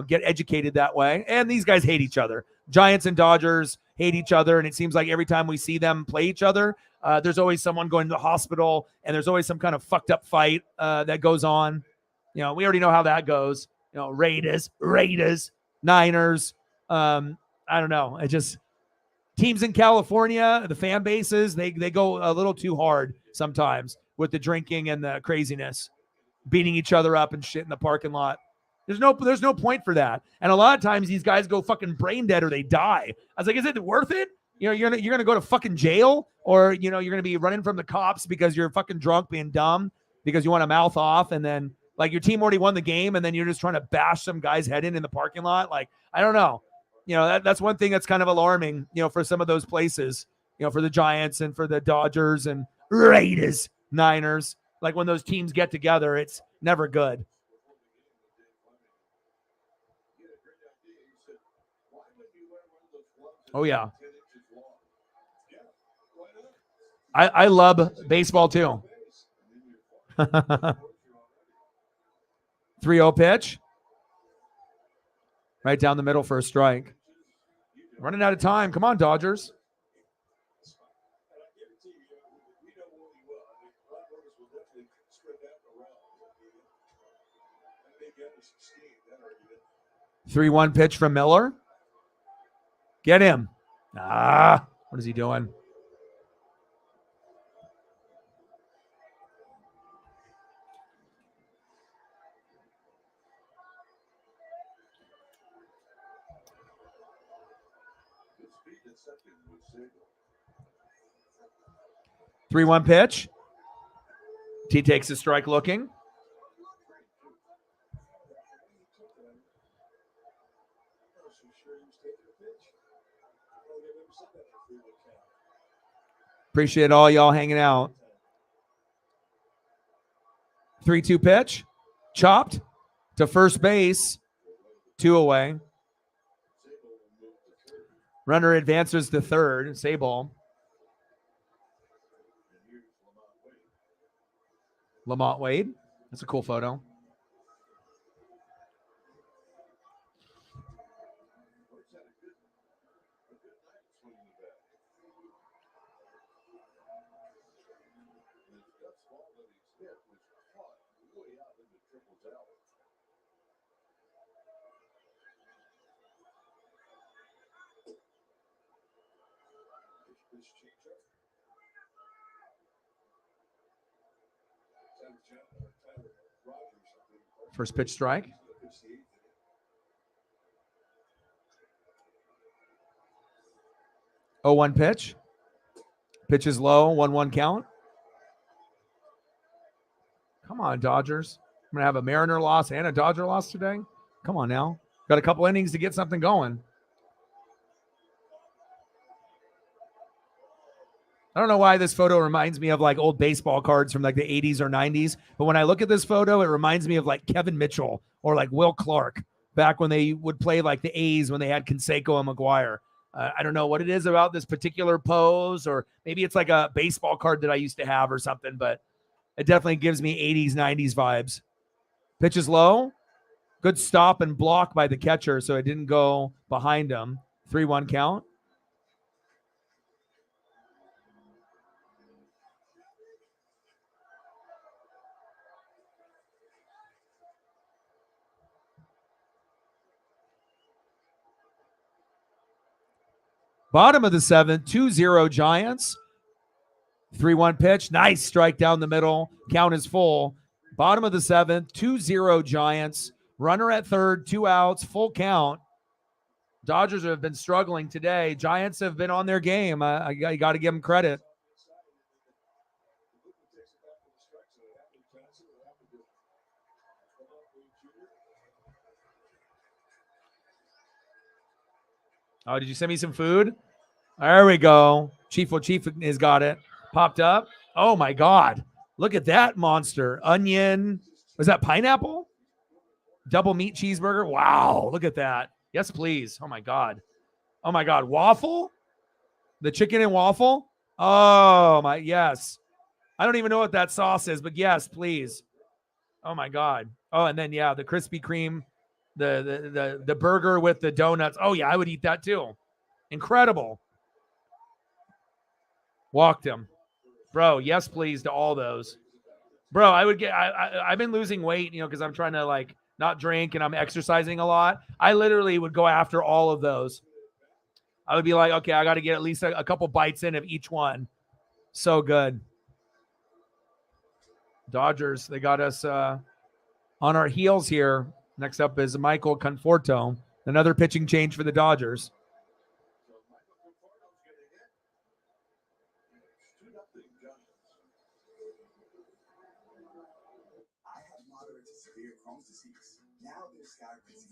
get educated that way. And these guys hate each other. Giants and Dodgers hate each other. And it seems like every time we see them play each other, there's always someone going to the hospital and there's always some kind of fucked up fight that goes on. We already know how that goes. Raiders, Niners. I don't know. It just, teams in California, the fan bases, they go a little too hard sometimes with the drinking and the craziness, beating each other up and shit in the parking lot. There's no point for that. And a lot of times these guys go fucking brain dead or they die. I was like, is it worth it? You're gonna go to fucking jail, or you're gonna be running from the cops because you're fucking drunk, being dumb because you want to mouth off, and then like your team already won the game, and then you're just trying to bash some guy's head in the parking lot. Like, I don't know. That's one thing that's kind of alarming, for some of those places. for the Giants and for the Dodgers and Raiders, Niners. Like when those teams get together, it's never good. Oh, yeah. I love baseball too. 3-0 pitch. Right down the middle for a strike. Running out of time. Come on, Dodgers. Three 3-1 pitch from Miller. Get him. What is he doing? Three 3-1 pitch. T takes a strike looking. Appreciate all y'all hanging out. 3-2 pitch. Chopped to first base. 2 away. Runner advances to third. Sable. Lamont Wade. That's a cool photo. First pitch strike. Oh, 1 pitch. Pitch is low. 1-1 count. Come on, Dodgers. I'm going to have a Mariner loss and a Dodger loss today. Come on now. Got a couple innings to get something going. I don't know why this photo reminds me of like old baseball cards from like the 80s or 90s. But when I look at this photo, it reminds me of like Kevin Mitchell or like Will Clark back when they would play like the A's when they had Canseco and McGuire. I don't know what it is about this particular pose, or maybe it's like a baseball card that I used to have or something, but it definitely gives me 80s, 90s vibes. Pitch is low. Good stop and block by the catcher, so it didn't go behind him. 3-1 count. Bottom of the 7th, 2-0 Giants. 3-1 pitch. Nice strike down the middle. Count is full. Bottom of the 7th, 2-0 Giants. Runner at third, 2 outs, full count. Dodgers have been struggling today. Giants have been on their game. I got to give them credit. Oh, did you send me some food? There we go. Chief has got it. Popped up. Oh, my God. Look at that monster. Onion. Was that pineapple? Double meat cheeseburger. Wow. Look at that. Yes, please. Oh, my God. Oh, my God. Waffle? The chicken and waffle? Oh, my. Yes. I don't even know what that sauce is, but yes, please. Oh, my God. Oh, and then, yeah, the Krispy Kreme. The burger with the donuts. Oh, yeah, I would eat that too. Incredible. Walked him. Bro, yes, please, to all those. Bro, I've been losing weight, because I'm trying to, like, not drink and I'm exercising a lot. I literally would go after all of those. I would be like, okay, I got to get at least a couple bites in of each one. So good. Dodgers, they got us on our heels here. Next up is Michael Conforto. Another pitching change for the Dodgers. I have moderate to severe Crohn's disease. Now there's Skyrizi.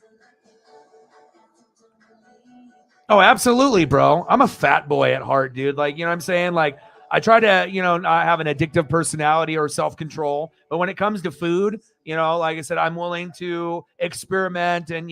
Oh, absolutely, bro. I'm a fat boy at heart, dude. Like, you know what I'm saying? Like, I try to, not have an addictive personality or self-control. But when it comes to food, like I said, I'm willing to experiment. And,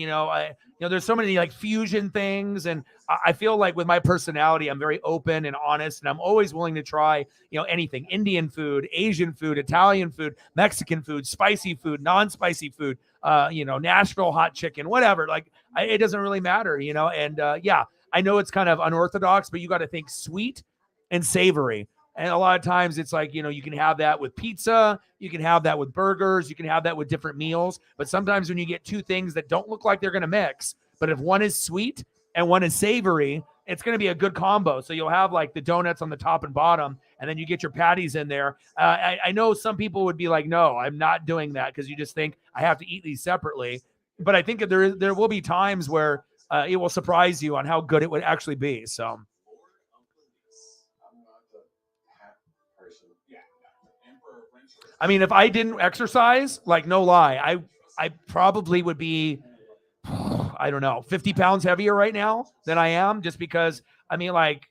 there's so many like fusion things. And I feel like with my personality, I'm very open and honest. And I'm always willing to try, anything: Indian food, Asian food, Italian food, Mexican food, spicy food, non-spicy food, Nashville hot chicken, whatever. Like, it doesn't really matter, and yeah, I know it's kind of unorthodox, but you got to think sweet and savory. And a lot of times it's like, you can have that with pizza, you can have that with burgers, you can have that with different meals. But sometimes when you get two things that don't look like they're going to mix, but if one is sweet and one is savory, it's going to be a good combo. So you'll have like the donuts on the top and bottom, and then you get your patties in there. I know some people would be like, no, I'm not doing that, because you just think I have to eat these separately. But I think that there will be times where it will surprise you on how good it would actually be. So, I'm not the hat person. Yeah, Emperor French. I mean, if I didn't exercise, like, no lie, I probably would be, I don't know, 50 pounds heavier right now than I am, just because, I mean, like,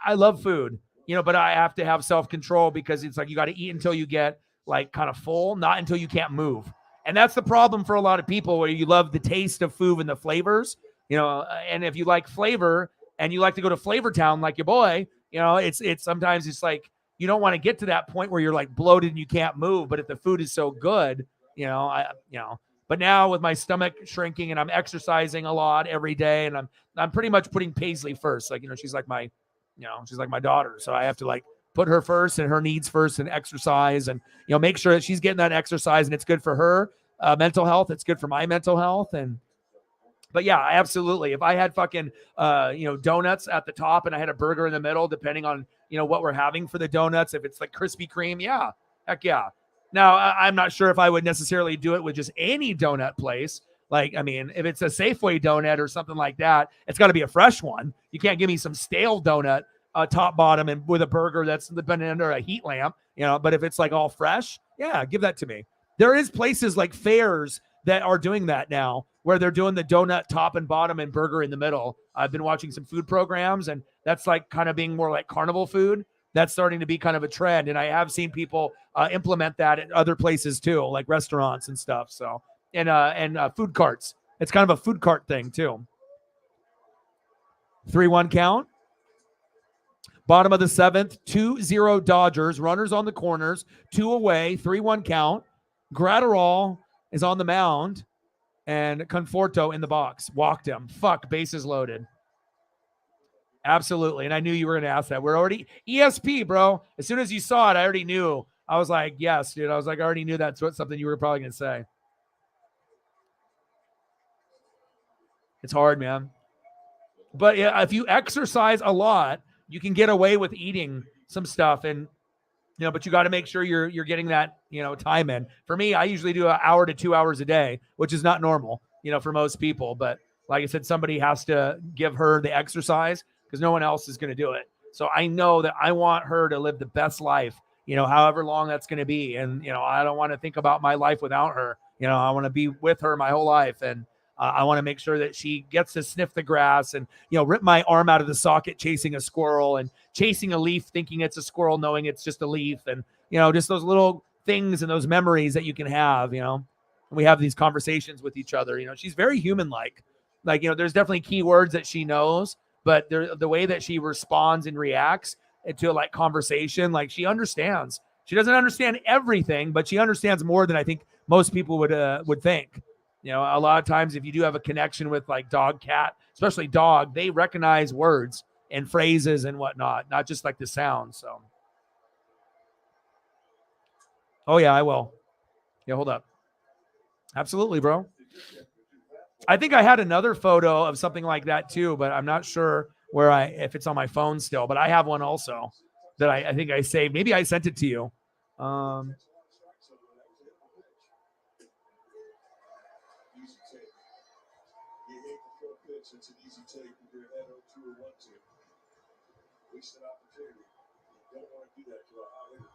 I love food, but I have to have self-control, because it's like you got to eat until you get like kind of full, not until you can't move. And that's the problem for a lot of people, where you love the taste of food and the flavors, and if you like flavor and you like to go to Flavor Town like your boy, it's sometimes it's like you don't want to get to that point where you're like bloated and you can't move. But if the food is so good, but now with my stomach shrinking and I'm exercising a lot every day, and I'm pretty much putting Paisley first. Like, she's like my daughter. So I have to like put her first and her needs first, and exercise, and, make sure that she's getting that exercise and it's good for her mental health. It's good for my mental health. But yeah, absolutely. If I had fucking, donuts at the top and I had a burger in the middle, depending on, what we're having for the donuts, if it's like Krispy Kreme, yeah, heck yeah. Now, I'm not sure if I would necessarily do it with just any donut place. Like, I mean, if it's a Safeway donut or something like that, it's got to be a fresh one. You can't give me some stale donut, top, bottom, and with a burger that's been under a heat lamp, but if it's like all fresh, yeah, give that to me. There is places like fairs that are doing that now, where they're doing the donut top and bottom and burger in the middle. I've been watching some food programs, and that's like kind of being more like carnival food. That's starting to be kind of a trend. And I have seen people implement that at other places too, like restaurants and stuff. So, and food carts. It's kind of a food cart thing too. 3-1 count. Bottom of the seventh, 2-0 Dodgers. Runners on the corners, 2 away, 3-1 count. Gratterall is on the mound, and Conforto in the box. Walked him. Fuck, bases loaded. Absolutely. And I knew you were going to ask that. We're already ESP, bro. As soon as you saw it, I already knew. I was like, yes, dude. I was like, I already knew that's something you were probably going to say. It's hard, man. But yeah, if you exercise a lot, you can get away with eating some stuff, and but you got to make sure you're getting that time in. For me, I usually do 1 hour to 2 hours a day, which is not normal, for most people. But like I said, somebody has to give her the exercise, because no one else is going to do it. So I know that I want her to live the best life, however long that's going to be. And I don't want to think about my life without her. I want to be with her my whole life, and I want to make sure that she gets to sniff the grass and, rip my arm out of the socket chasing a squirrel, and chasing a leaf thinking it's a squirrel knowing it's just a leaf, and, just those little things and those memories that you can have, And we have these conversations with each other. She's very human-like. Like, there's definitely key words that she knows, but the way that she responds and reacts to like conversation, like she understands. She doesn't understand everything, but she understands more than I think most people would think. A lot of times if you do have a connection with like dog, cat, especially dog, they recognize words and phrases and whatnot, not just like the sound. So, oh yeah, I will. Yeah, hold up. Absolutely, bro. I think I had another photo of something like that too, but I'm not sure if it's on my phone still, but I have one also that I think I saved. Maybe I sent it to you. Easy take. You hate the throw pitch. It's an easy take with your head 0-2 or 1-2. Waste an opportunity. You don't want to do that to a hot hitter.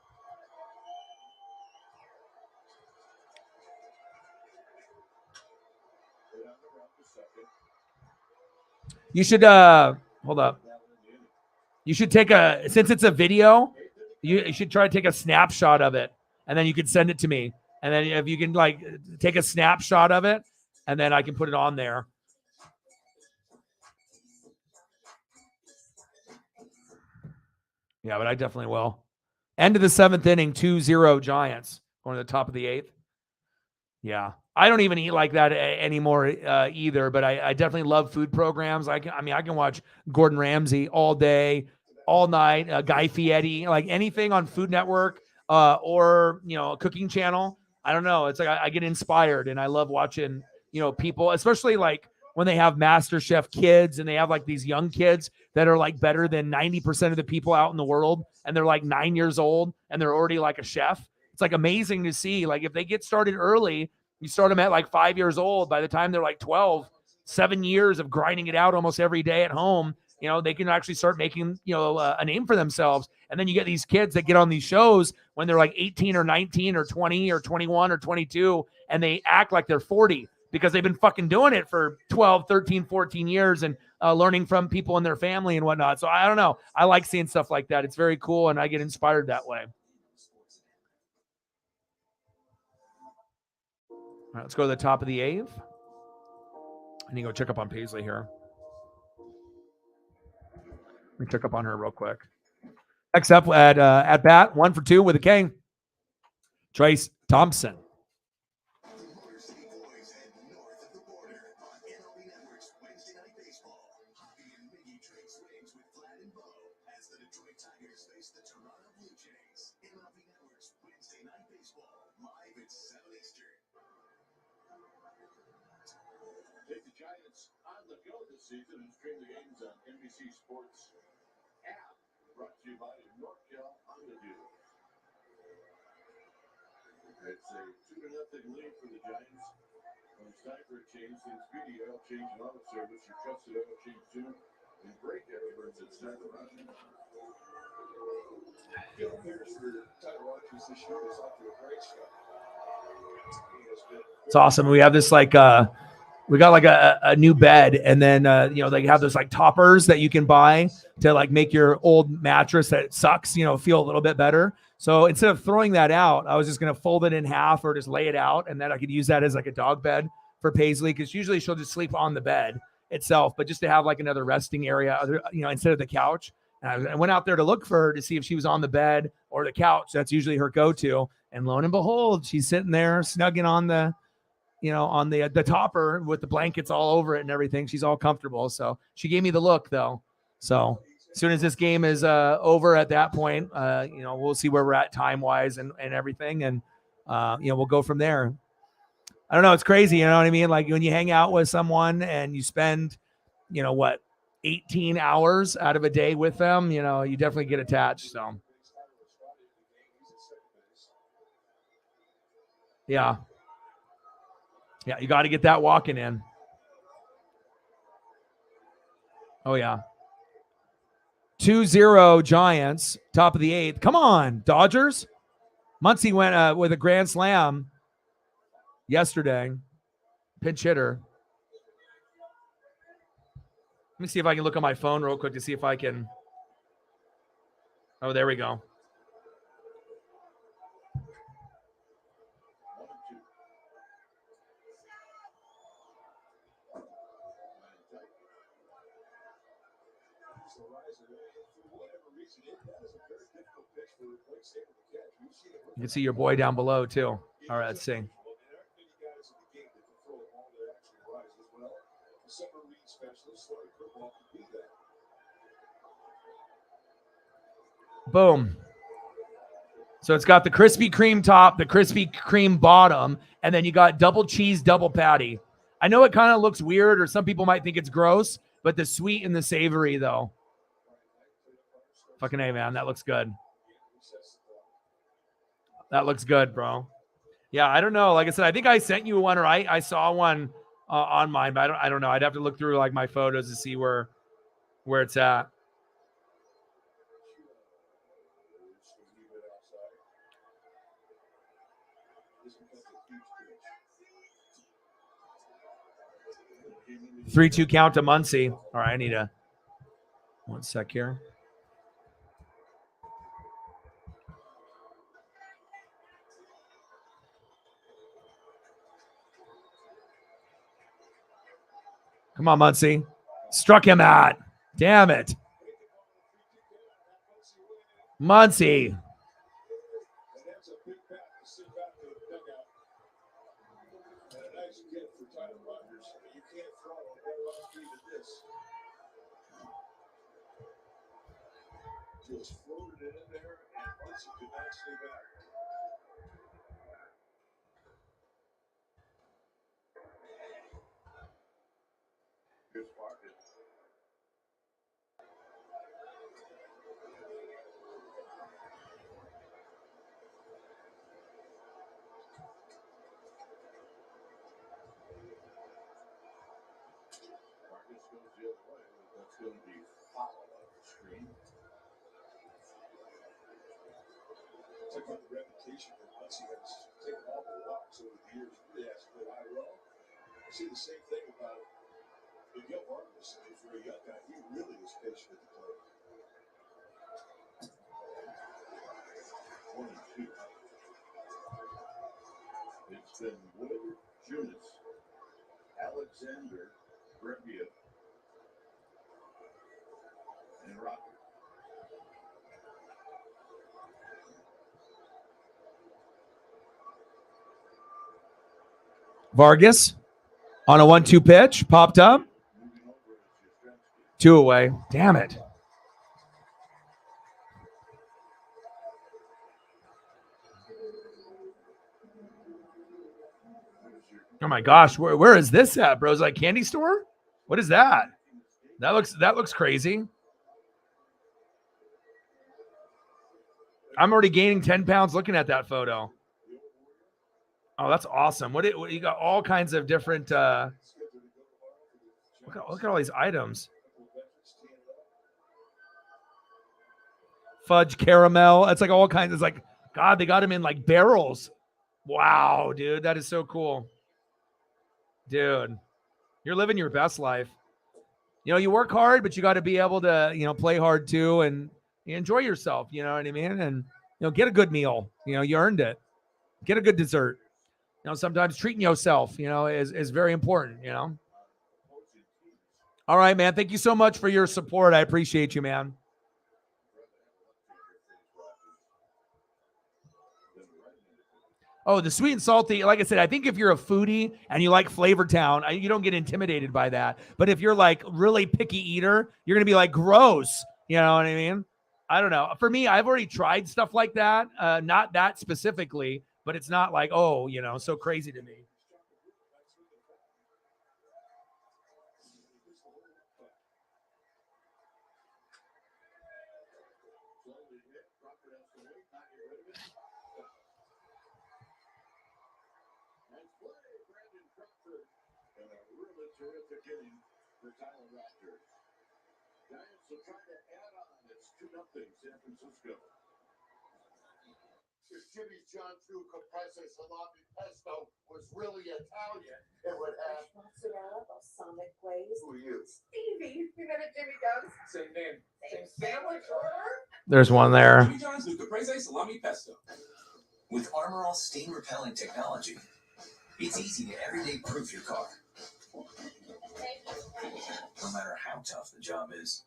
You should hold up. You should take since it's a video, you should try to take a snapshot of it, and then you can send it to me. And then if you can like take a snapshot of it, and then I can put it on there. Yeah, but I definitely will. End of the 7th inning, 2-0 Giants. Going to the top of the 8th. Yeah. I don't even eat like that anymore either, but I definitely love food programs. I can watch Gordon Ramsay all day, all night, Guy Fieri, like anything on Food Network or, a cooking channel. I don't know. It's like I get inspired, and I love watching, people, especially like when they have MasterChef kids and they have like these young kids that are like better than 90% of the people out in the world. And they're like 9 years old and they're already like a chef. It's like amazing to see. Like if they get started early, you start them at like 5 years old. By the time they're like 12, 7 years of grinding it out almost every day at home, they can actually start making, a name for themselves. And then you get these kids that get on these shows when they're like 18 or 19 or 20 or 21 or 22, and they act like they're 40 because they've been fucking doing it for 12, 13, 14 years and learning from people in their family and whatnot. So I don't know. I like seeing stuff like that. It's very cool, and I get inspired that way. All right, let's go to the top of the 8th. I need to go check up on Paisley here. Let me check up on her real quick. Next up at bat, 1 for 2 with a K. Trace Thompson. Motor City boys head north of the border on MLB Network's Wednesday Night Baseball. Hoppy and Miggy trade swings with Vlad and Bo as the Detroit Tigers face the Toronto Blue Jays. MLB Network's Wednesday Night Baseball, live at 7 Eastern. Take the Giants on the go this season and stream the games on NBC Sports app. Brought to you by NorCal Honda. It's a 2-0 lead for the Giants. When it's time for a change, since BDL change and auto service, your trusted auto change tune, and brake experts at Start Rogers. It appears for Tyler Rogers this year is off to a great start. He has been It's awesome. We have this like we got like a new bed, and then they have those like toppers that you can buy to like make your old mattress that sucks, feel a little bit better. So instead of throwing that out, I was just gonna fold it in half or just lay it out, and then I could use that as like a dog bed for Paisley, because usually she'll just sleep on the bed itself, but just to have like another resting area, instead of the couch. And I went out there to look for her to see if she was on the bed or the couch. That's usually her go-to. And lo and behold, she's sitting there snugging on the on the topper with the blankets all over it and everything. She's all comfortable. So she gave me the look though. So as soon as this game is over at that point, we'll see where we're at time-wise and everything. And, we'll go from there. I don't know. It's crazy. You know what I mean? Like when you hang out with someone and you spend, 18 hours out of a day with them, you definitely get attached. So, yeah. Yeah, you got to get that walking in. Oh, yeah. 2-0 Giants, top of the 8th. Come on, Dodgers. Muncy went with a grand slam yesterday. Pinch hitter. Let me see if I can look on my phone real quick to see if I can. Oh, there we go. You can see your boy down below, too. All right, let's see. Boom. So it's got the Krispy Kreme top, the Krispy Kreme bottom, and then you got double cheese, double patty. I know it kind of looks weird, or some people might think it's gross, but the sweet and the savory, though. Fucking A, man. That looks good. That looks good, bro. Yeah, I don't know. Like I said, I think I sent you one, or I saw one on mine, but I don't know. I'd have to look through like my photos to see where it's at. 3-2 count to Muncie. All right, I need a 1 sec here. Come on, Muncie. Struck him out. Damn it. Muncie. And that's a big pass to sit back to the dugout. And a nice get for Tyler Rogers. You can't throw a better offbeat than this. Just floated it in there, and Muncie could not stay back. Good pocket. Marcus goes the other way, but that's going to be foul off the screen. Talk about the reputation that Muncie has taken all the walks over the years. Really has good high roll. I see the same thing about Miguel Vargas. And for a young guy, he really was patient at the plate. 22. It's been Wood, Junis, Alexander, Brevia, and Rocker. Vargas on a 1-2 pitch. Popped up. Moving over is Yastrzemski. 2 away. Damn it. Oh my gosh, where is this at, bro? Is that a candy store? What is that? That looks crazy. I'm already gaining 10 pounds looking at that photo. Oh, that's awesome. What you got all kinds of different look at all these items. Fudge caramel. It's like all kinds. It's like, God, they got them in like barrels. Wow, dude, that is so cool. Dude, you're living your best life. You know, you work hard, but you got to be able to, you know, play hard too and you enjoy yourself. You know what I mean? And, you know, get a good meal. You know, you earned it. Get a good dessert. You know, sometimes treating yourself, you know, is very important, you know. All right, man. Thank you so much for your support. I appreciate you, man. Oh, the sweet and salty. Like I said, I think if you're a foodie and you like Flavor Town, you don't get intimidated by that. But if you're like really picky eater, you're going to be like, gross. You know what I mean? I don't know. For me, I've already tried stuff like that. Not that specifically, but it's not like, oh, you know, so crazy to me. And a really terrific inning for Tyler Rocker. Giants will try to add on. It's 2-0 San Francisco. If Jimmy John threw caprese salami pesto was really Italian, it would have. Mozzarella, balsamic glaze. Who are you? Stevie, you got a Jimmy John's. Same name. Same sandwich order. There's one there. Jimmy John's new caprese salami pesto. With Armor All stain repelling technology, it's easy to everyday proof your car. No matter how tough the job is.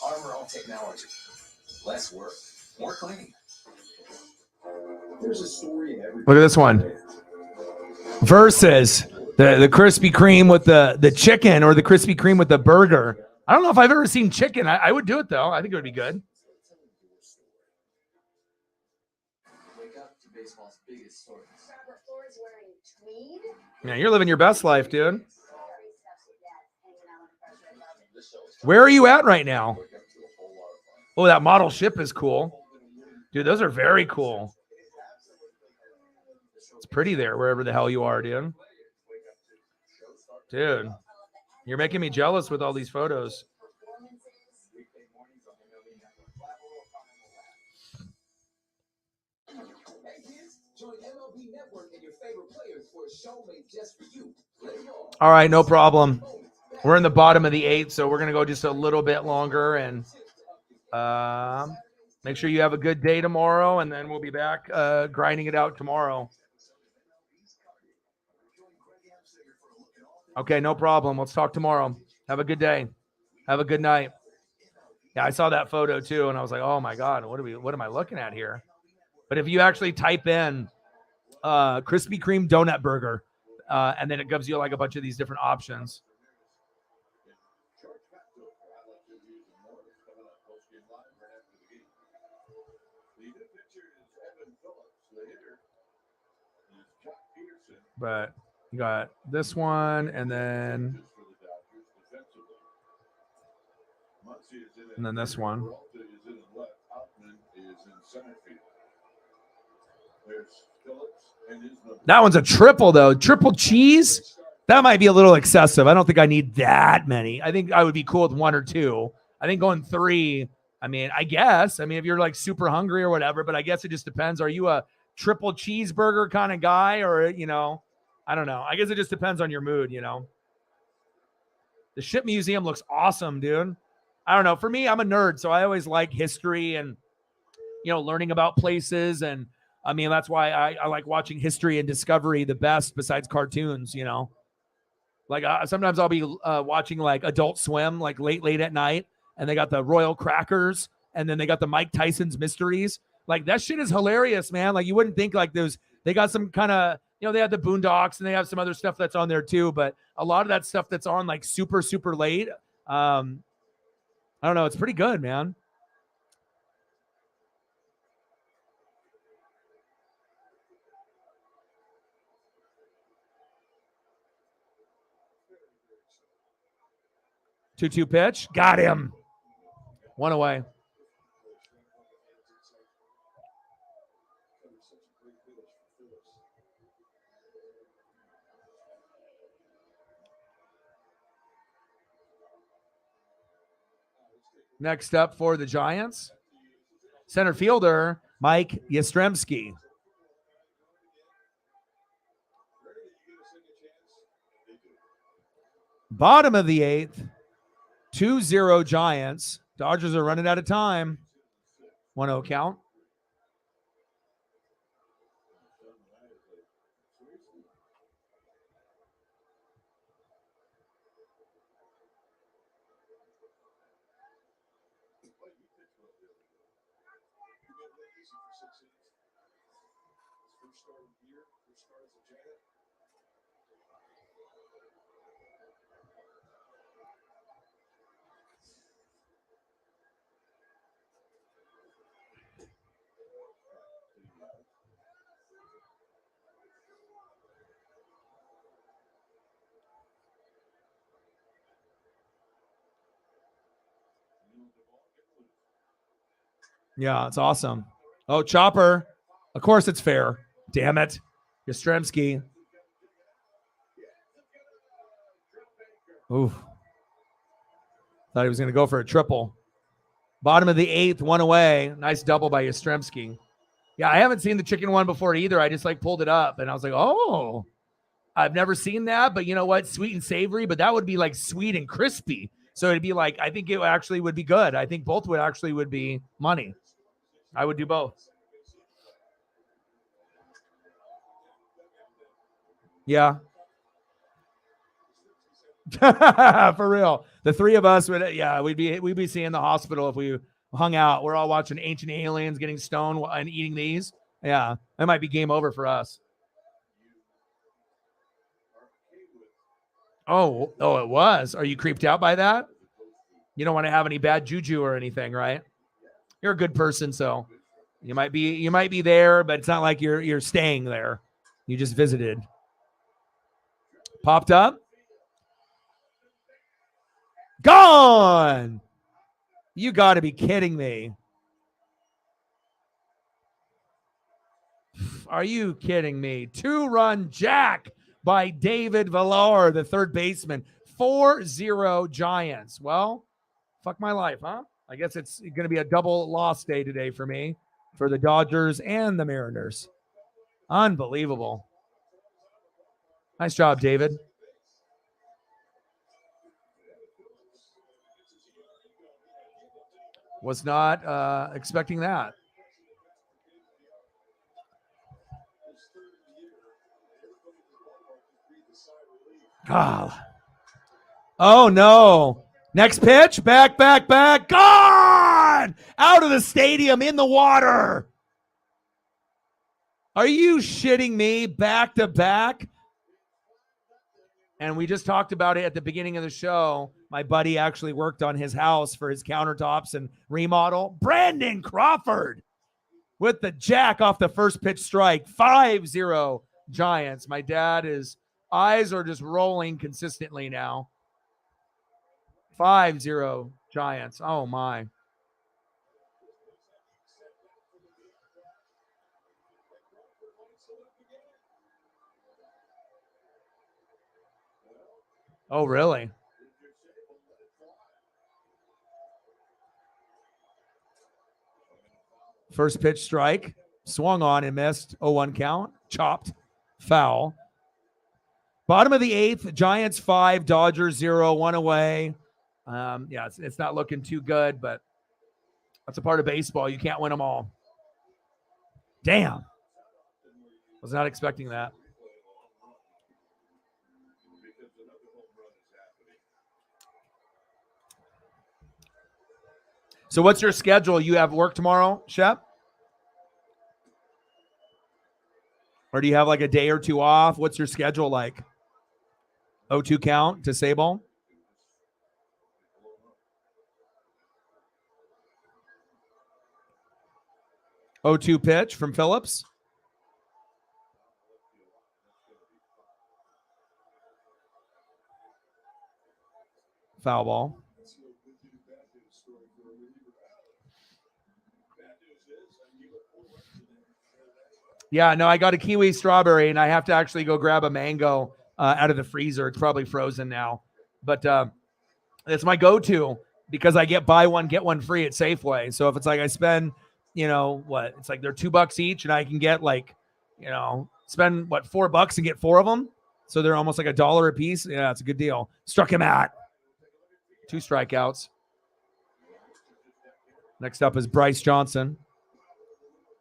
Armor All technology. Less work, more cleaning. There's a story in every. Look at this one. Versus the Krispy Kreme with the chicken or the Krispy Kreme with the burger. I don't know if I've ever seen chicken. I would do it though. I think it would be good. Wake up to baseball's biggest stories. Robert Floyd's wearing tweed. Yeah, you're living your best life, dude. Where are you at right now? Oh, that model ship is cool. Dude, those are very cool. It's pretty there, wherever the hell you are, dude. Dude, you're making me jealous with all these photos. Hey kids, join MLB Network and your favorite players for a show made just for you. All right, no problem. We're in the bottom of the 8th, so we're going to go just a little bit longer. And make sure you have a good day tomorrow, and then we'll be back grinding it out tomorrow. Okay, no problem. Let's talk tomorrow. Have a good day. Have a good night. Yeah, I saw that photo too, and I was like, oh my God, what am I looking at here? But if you actually type in Krispy Kreme donut burger, and then it gives you like a bunch of these different options. But you got this one, and then this one. That one's a triple, though. Triple cheese? That might be a little excessive. I don't think I need that many. I think I would be cool with 1 or 2. I think going 3, I mean, I guess. I mean, if you're like super hungry or whatever, but I guess it just depends. Are you a triple cheeseburger kind of guy, or, you know, I don't know. I guess it just depends on your mood, you know. The Ship Museum looks awesome, dude. I don't know. For me, I'm a nerd, so I always like history and, you know, learning about places. And I mean, that's why I like watching History and Discovery the best besides cartoons, you know. Like sometimes I'll be watching like Adult Swim, like late at night, and they got the Royal Crackers, and then they got the Mike Tyson's Mysteries. Like that shit is hilarious, man. Like you wouldn't think like those, they got some kind of, you know, they have the Boondocks and they have some other stuff that's on there too, but a lot of that stuff that's on like super late. I don't know. It's pretty good, man. Two pitch. Got him. 1 away. Next up for the Giants, center fielder Mike Yastrzemski. Bottom of the 8th, 2-0 Giants. Dodgers are running out of time. 1-0 count. Yeah, it's awesome. Oh, chopper. Of course it's fair. Damn it. Yastrzemski. Ooh. Thought he was going to go for a triple. Bottom of the 8th, 1 away. Nice double by Yastrzemski. Yeah, I haven't seen the chicken one before either. I just like pulled it up and I was like, oh, I've never seen that. But you know what? Sweet and savory, but that would be like sweet and crispy. So it'd be like, I think it actually would be good. I think both would be money. I would do both. Yeah. For real. The three of us would, yeah, we'd be seeing the hospital if we hung out. We're all watching Ancient Aliens, getting stoned and eating these. Yeah. That might be game over for us. Oh, it was. Are you creeped out by that? You don't want to have any bad juju or anything, right? You're a good person, so you might be there, but it's not like you're staying there. You just visited. Popped up. Gone. You got to be kidding me. Are you kidding me? 2-run jack by David Villar, the third baseman. 4-0 Giants. Well, fuck my life, huh? I guess it's going to be a double loss day today for me, for the Dodgers and the Mariners. Unbelievable. Nice job, David. Was not expecting that. God. Oh, no. Next pitch. Back. Gone! Out of the stadium in the water. Are you shitting me? Back to back? And we just talked about it at the beginning of the show. My buddy actually worked on his house for his countertops and remodel. Brandon Crawford with the jack off the first pitch strike. 5-0 Giants. My dad's eyes are just rolling consistently now. 5-0 Giants. Oh, my. Oh, really? First pitch strike. Swung on and missed. 0-1 count. Chopped. Foul. Bottom of the eighth. Giants 5, Dodgers 0. 1 away. Yeah, it's not looking too good, but that's a part of baseball. You can't win them all. Damn. Was not expecting that. So what's your schedule? You have work tomorrow, Shep? Or do you have like a day or two off? What's your schedule like? 0-2 count to Sable? O2 pitch from Phillips. Foul ball. Yeah, no, I got a kiwi strawberry, and I have to actually go grab a mango out of the freezer. It's probably frozen now. But it's my go-to because I get buy one, get one free at Safeway. So if it's like I spend, it's like they're $2 each, and I can get spend $4 and get 4 of them. So they're almost like $1 a piece. Yeah, it's a good deal. Struck him out. 2 strikeouts. Next up is Bryce Johnson.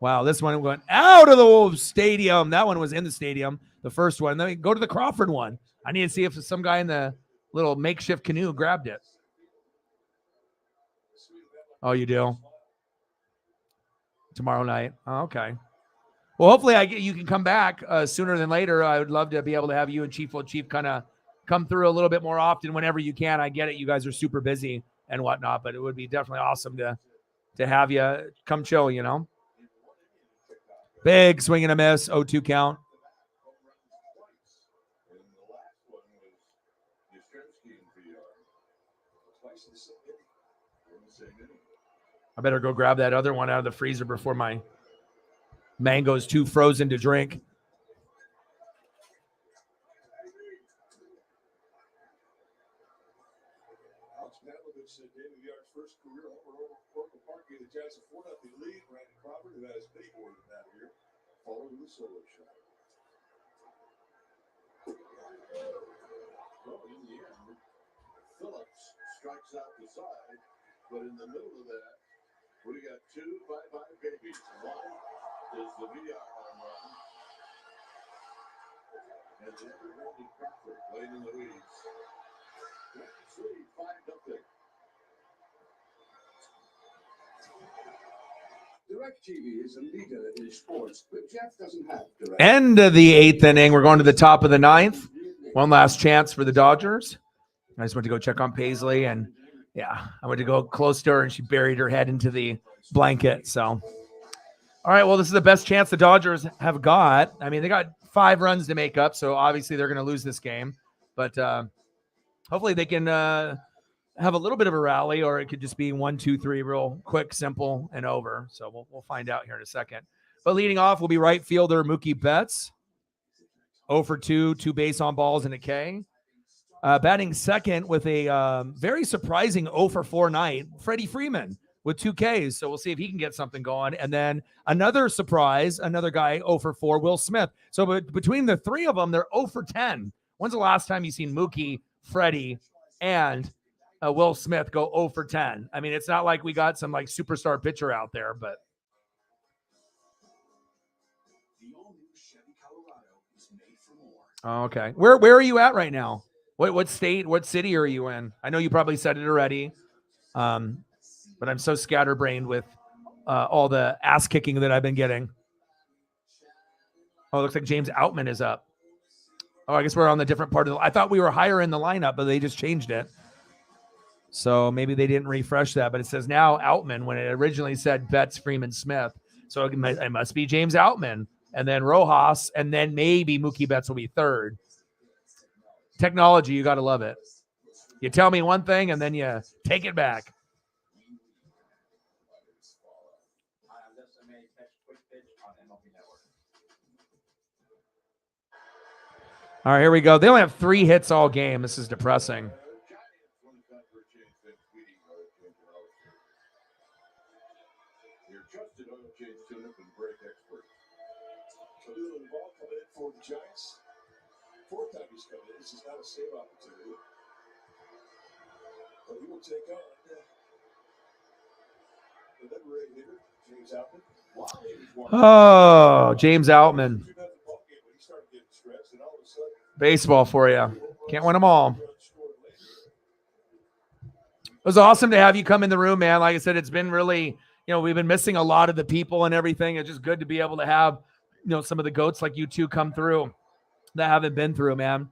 Wow, this one went out of the stadium. That one was in the stadium, the first one. Then we go to the Crawford one. I need to see if some guy in the little makeshift canoe grabbed it. Oh, you do? Tomorrow night. Oh, okay. Well, hopefully you can come back sooner than later. I would love to be able to have you and Chief kind of come through a little bit more often whenever you can. I get it. You guys are super busy and whatnot, but it would be definitely awesome to have you come chill, Big swing and a miss, 0-2 count. I better go grab that other one out of the freezer before my mango's too frozen to drink. Said David Yard's first career homer over Oracle Park gave the Giants a 4-0 lead. Brandon Crawford, who had his big more than that here, followed with a solo shot. Well, in the end, Phillips strikes out the side, but in the middle of that, we got 2 bye-bye babies. One is the VR home run, and the other Brandon Crawford playing in the weeds. Giants lead 5-0. DirecTV is a leader in sports, but Jeff doesn't have DirecTV. End of the 8th inning. We're going to the top of the 9th. One last chance for the Dodgers. I just went to go check on Paisley, and yeah, I went to go close to her, and she buried her head into the blanket. So, all right, well, this is the best chance the Dodgers have got. I mean, they got 5 runs to make up, so obviously they're going to lose this game. But hopefully they can have a little bit of a rally, or it could just be 1, 2, 3, real quick, simple, and over. So we'll find out here in a second. But leading off will be right fielder Mookie Betts. 0 for 2, 2 base on balls and a K. Batting second with a very surprising 0 for 4 night, Freddie Freeman with 2 Ks. So we'll see if he can get something going. And then another surprise, another guy 0 for 4, Will Smith. So between the 3 of them, they're 0 for 10. When's the last time you've seen Mookie, Freddie, and Will Smith go 0 for 10. I mean, it's not like we got some like superstar pitcher out there, but The all-new Chevy Colorado is made for more. okay. Where are you at right now? What state, what city are you in? I know you probably said it already, but I'm so scatterbrained with all the ass kicking that I've been getting. Oh, it looks like James Outman is up. Oh, I guess we're on the different part of the. I thought we were higher in the lineup, but they just changed it. So maybe they didn't refresh that, but it says now Outman when it originally said Betts, Freeman, Smith. So it must be James Outman, and then Rojas, and then maybe Mookie Betts will be third. Technology, you got to love it. You tell me one thing, and then you take it back. All right, here we go. They only have 3 hits all game. This is depressing. Your trusted oil change tune-up and brake expert. Khalil Duvall coming in for the Giants. 4th time he's coming in. This is not a save opportunity. But he will take on the number 8 hitter, James Outman. Oh, James Outman. Baseball for you. Can't win them all. It was awesome to have you come in the room, man. Like I said, it's been really, we've been missing a lot of the people and everything. It's just good to be able to have, some of the GOATs like you two come through that haven't been through, man.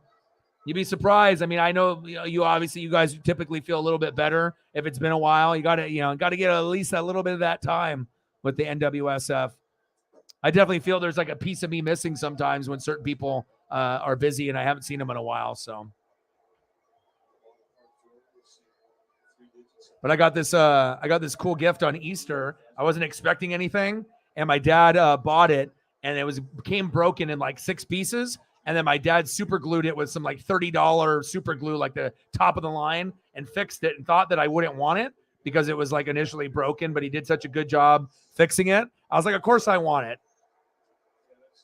You'd be surprised. I mean, I know you guys typically feel a little bit better if it's been a while. You got to get at least a little bit of that time with the NWSF. I definitely feel there's like a piece of me missing sometimes when certain people are busy and I haven't seen them in a while. So, but I got this cool gift on Easter. I wasn't expecting anything, and my dad bought it, and it became broken in like 6 pieces. And then my dad super glued it with some like $30 super glue, like the top of the line, and fixed it and thought that I wouldn't want it because it was like initially broken, but he did such a good job fixing it. I was like, of course I want it.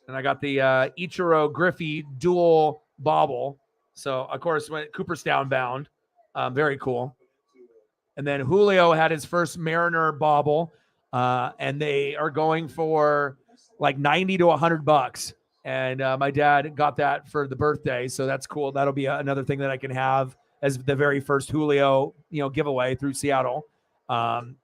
And I got the Ichiro Griffey dual bobble. So, of course, when Cooperstown bound. Very cool. And then Julio had his first Mariner bobble, and they are going for like $90 to $100. And my dad got that for the birthday, so that's cool. That'll be another thing that I can have as the very first Julio, giveaway through Seattle. And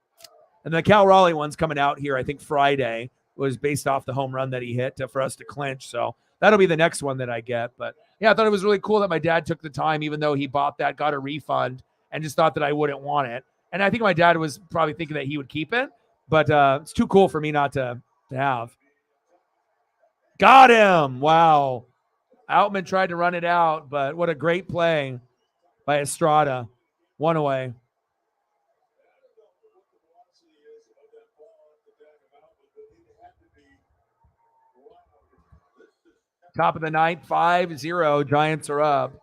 the Cal Raleigh one's coming out here, I think Friday. Was based off the home run that he hit for us to clinch. So that'll be the next one that I get. But yeah, I thought it was really cool that my dad took the time, even though he bought that, got a refund, and just thought that I wouldn't want it. And I think my dad was probably thinking that he would keep it, but it's too cool for me not to have. Got him. Wow. Outman tried to run it out, but what a great play by Estrada. 1 away. Top of the 9th, 5-0. Giants are up.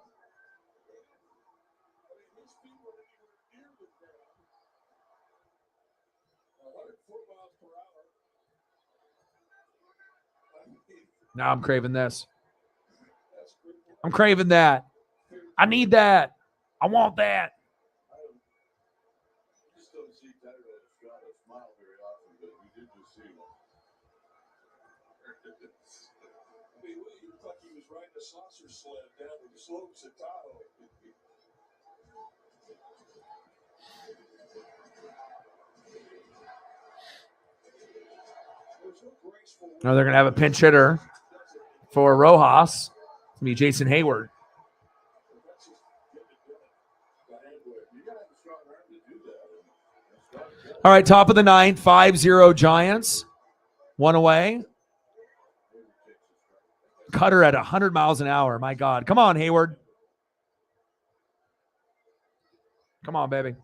Now I'm craving this. I'm craving that. I need that. I want that. The saucer sled down to the slopes of Tahoe. Now they're going to have a pinch hitter for Rojas. It's going to be Jason Hayward. All right, top of the 9th, 5-0 Giants. 1 away. Cutter at 100 miles an hour. My God. Come on, Hayward. Come on, baby.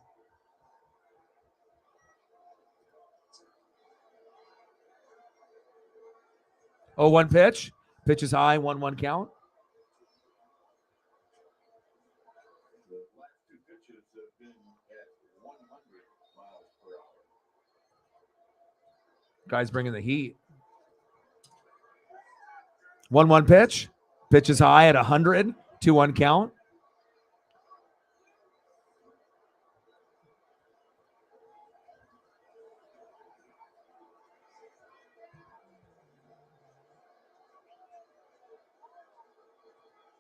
0-1 pitch. Pitch is high, 1-1 count. The last 2 pitches have been at 100 miles per hour. Guy's bringing the heat. 1-1 pitch. Pitch is high at 100. 2-1 count.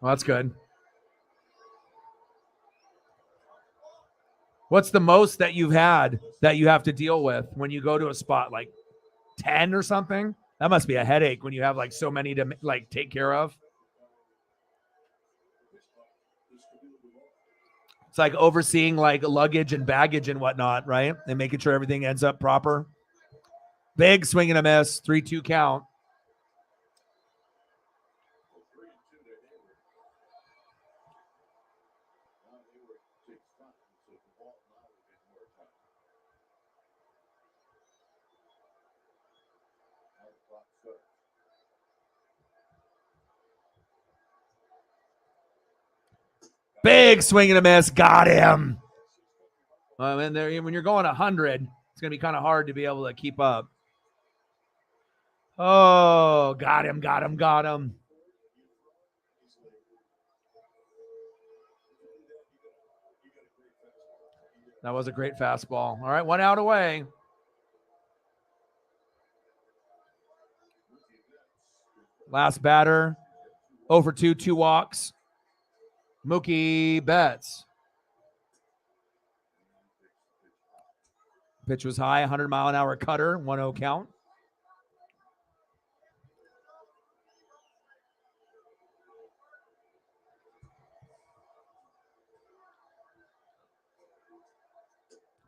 Well, that's good. What's the most that you've had that you have to deal with when you go to a spot, like 10 or something? That must be a headache when you have like so many to like take care of. It's like overseeing like luggage and baggage and whatnot, right? And making sure everything ends up proper. Big swing and a miss, 3-2 count. Big swing and a miss. Got him. And there, when you're going 100, it's going to be kind of hard to be able to keep up. Oh, got him. That was a great fastball. All right, 1 out away. Last batter. 0 for 2, 2 walks. Mookie Betts. Pitch was high, 100-mile-an-hour cutter, 1-0 count.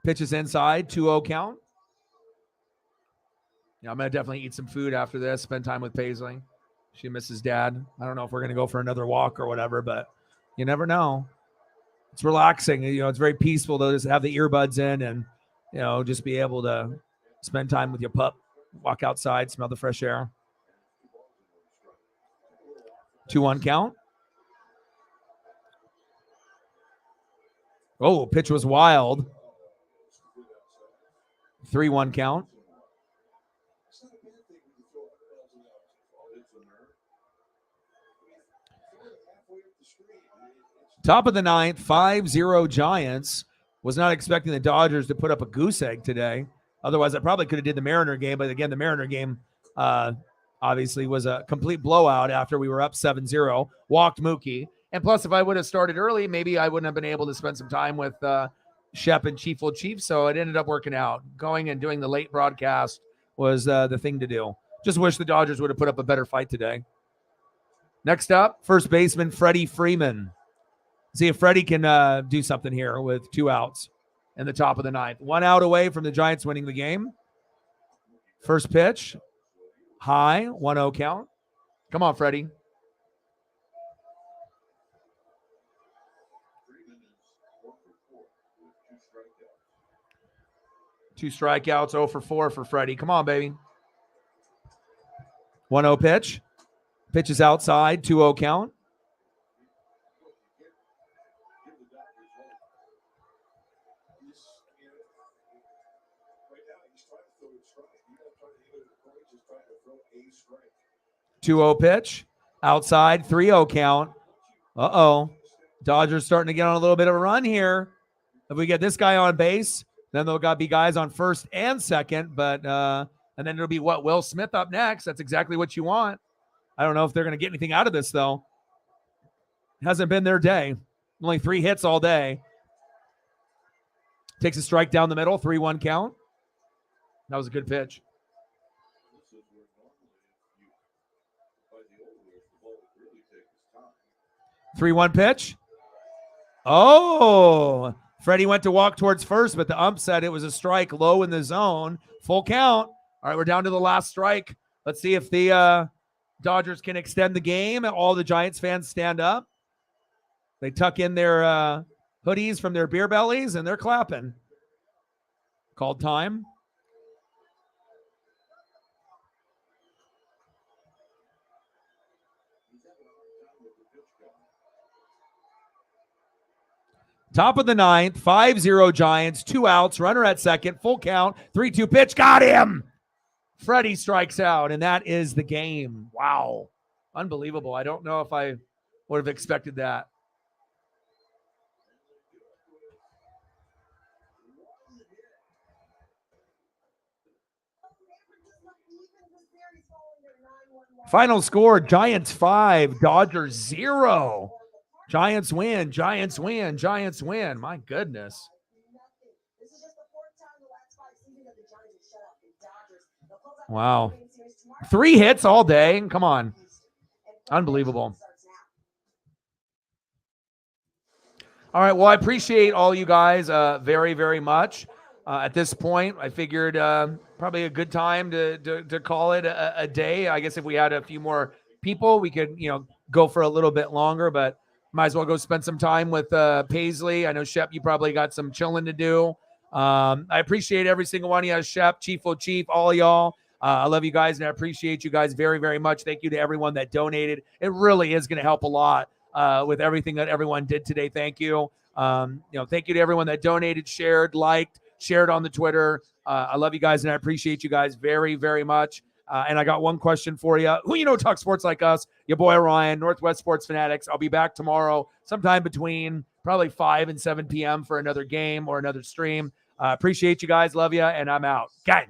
Pitch is inside, 2-0 count. Yeah, I'm going to definitely eat some food after this, spend time with Paisley. She misses Dad. I don't know if we're going to go for another walk or whatever, but you never know. It's relaxing. You know, it's very peaceful to just have the earbuds in and, you know, just be able to spend time with your pup, walk outside, smell the fresh air. 2-1 count. Oh, pitch was wild. 3-1 count. Top of the ninth, 5-0 Giants. Was not expecting the Dodgers to put up a goose egg today. Otherwise, I probably could have did the Mariner game. But again, the Mariner game obviously was a complete blowout after we were up 7-0. Walked Mookie. And plus, if I would have started early, maybe I wouldn't have been able to spend some time with Shep and Chief Old Chief. So it ended up working out. Going and doing the late broadcast was the thing to do. Just wish the Dodgers would have put up a better fight today. Next up, first baseman Freddie Freeman. See if Freddie can do something here with 2 outs in the top of the ninth. 1 out away from the Giants winning the game. First pitch, high, 1-0 count. Come on, Freddie. Two strikeouts, 0 for 4 for Freddie. Come on, baby. 1-0 pitch. Pitch is outside, 2-0 count. Two-0 pitch, outside, 3-0 count. Dodgers starting to get on a little bit of a run here. If we get this guy on base, then there'll got to be guys on first and second. But and then it'll be Will Smith up next. That's exactly what you want. I don't know if they're going to get anything out of this though. It hasn't been their day. Only 3 hits all day. Takes a strike down the middle, 3-1 count. That was a good pitch. 3-1 pitch. Oh, Freddie went to walk towards first, but the ump said it was a strike low in the zone. Full count. All right, we're down to the last strike. Let's see if the Dodgers can extend the game. All the Giants fans stand up. They tuck in their hoodies from their beer bellies, and they're clapping. Called time. Top of the ninth, 5-0 Giants, 2 outs, runner at second, full count, 3-2 pitch, got him. Freddie strikes out, and that is the game. Wow. Unbelievable. I don't know if I would have expected that. Final score, Giants 5, Dodgers 0. Giants win, Giants win, Giants win. My goodness. Wow. 3 hits all day. Come on. Unbelievable. All right. Well, I appreciate all you guys very, very much. At this point, I figured probably a good time to call it a day. I guess if we had a few more people, we could, go for a little bit longer, but might as well go spend some time with Paisley. I know, Shep, you probably got some chilling to do. I appreciate every single one of you, Shep, Chief, all of y'all. I love you guys, and I appreciate you guys very, very much. Thank you to everyone that donated. It really is going to help a lot with everything that everyone did today. Thank you. Thank you to everyone that donated, shared, liked, shared on the Twitter. I love you guys, and I appreciate you guys very, very much. And I got one question for you. Who talk sports like us? Your boy Ryan, Northwest Sports Fanatics. I'll be back tomorrow sometime between probably 5 and 7 p.m. for another game or another stream. Appreciate you guys. Love you, and I'm out. Gang.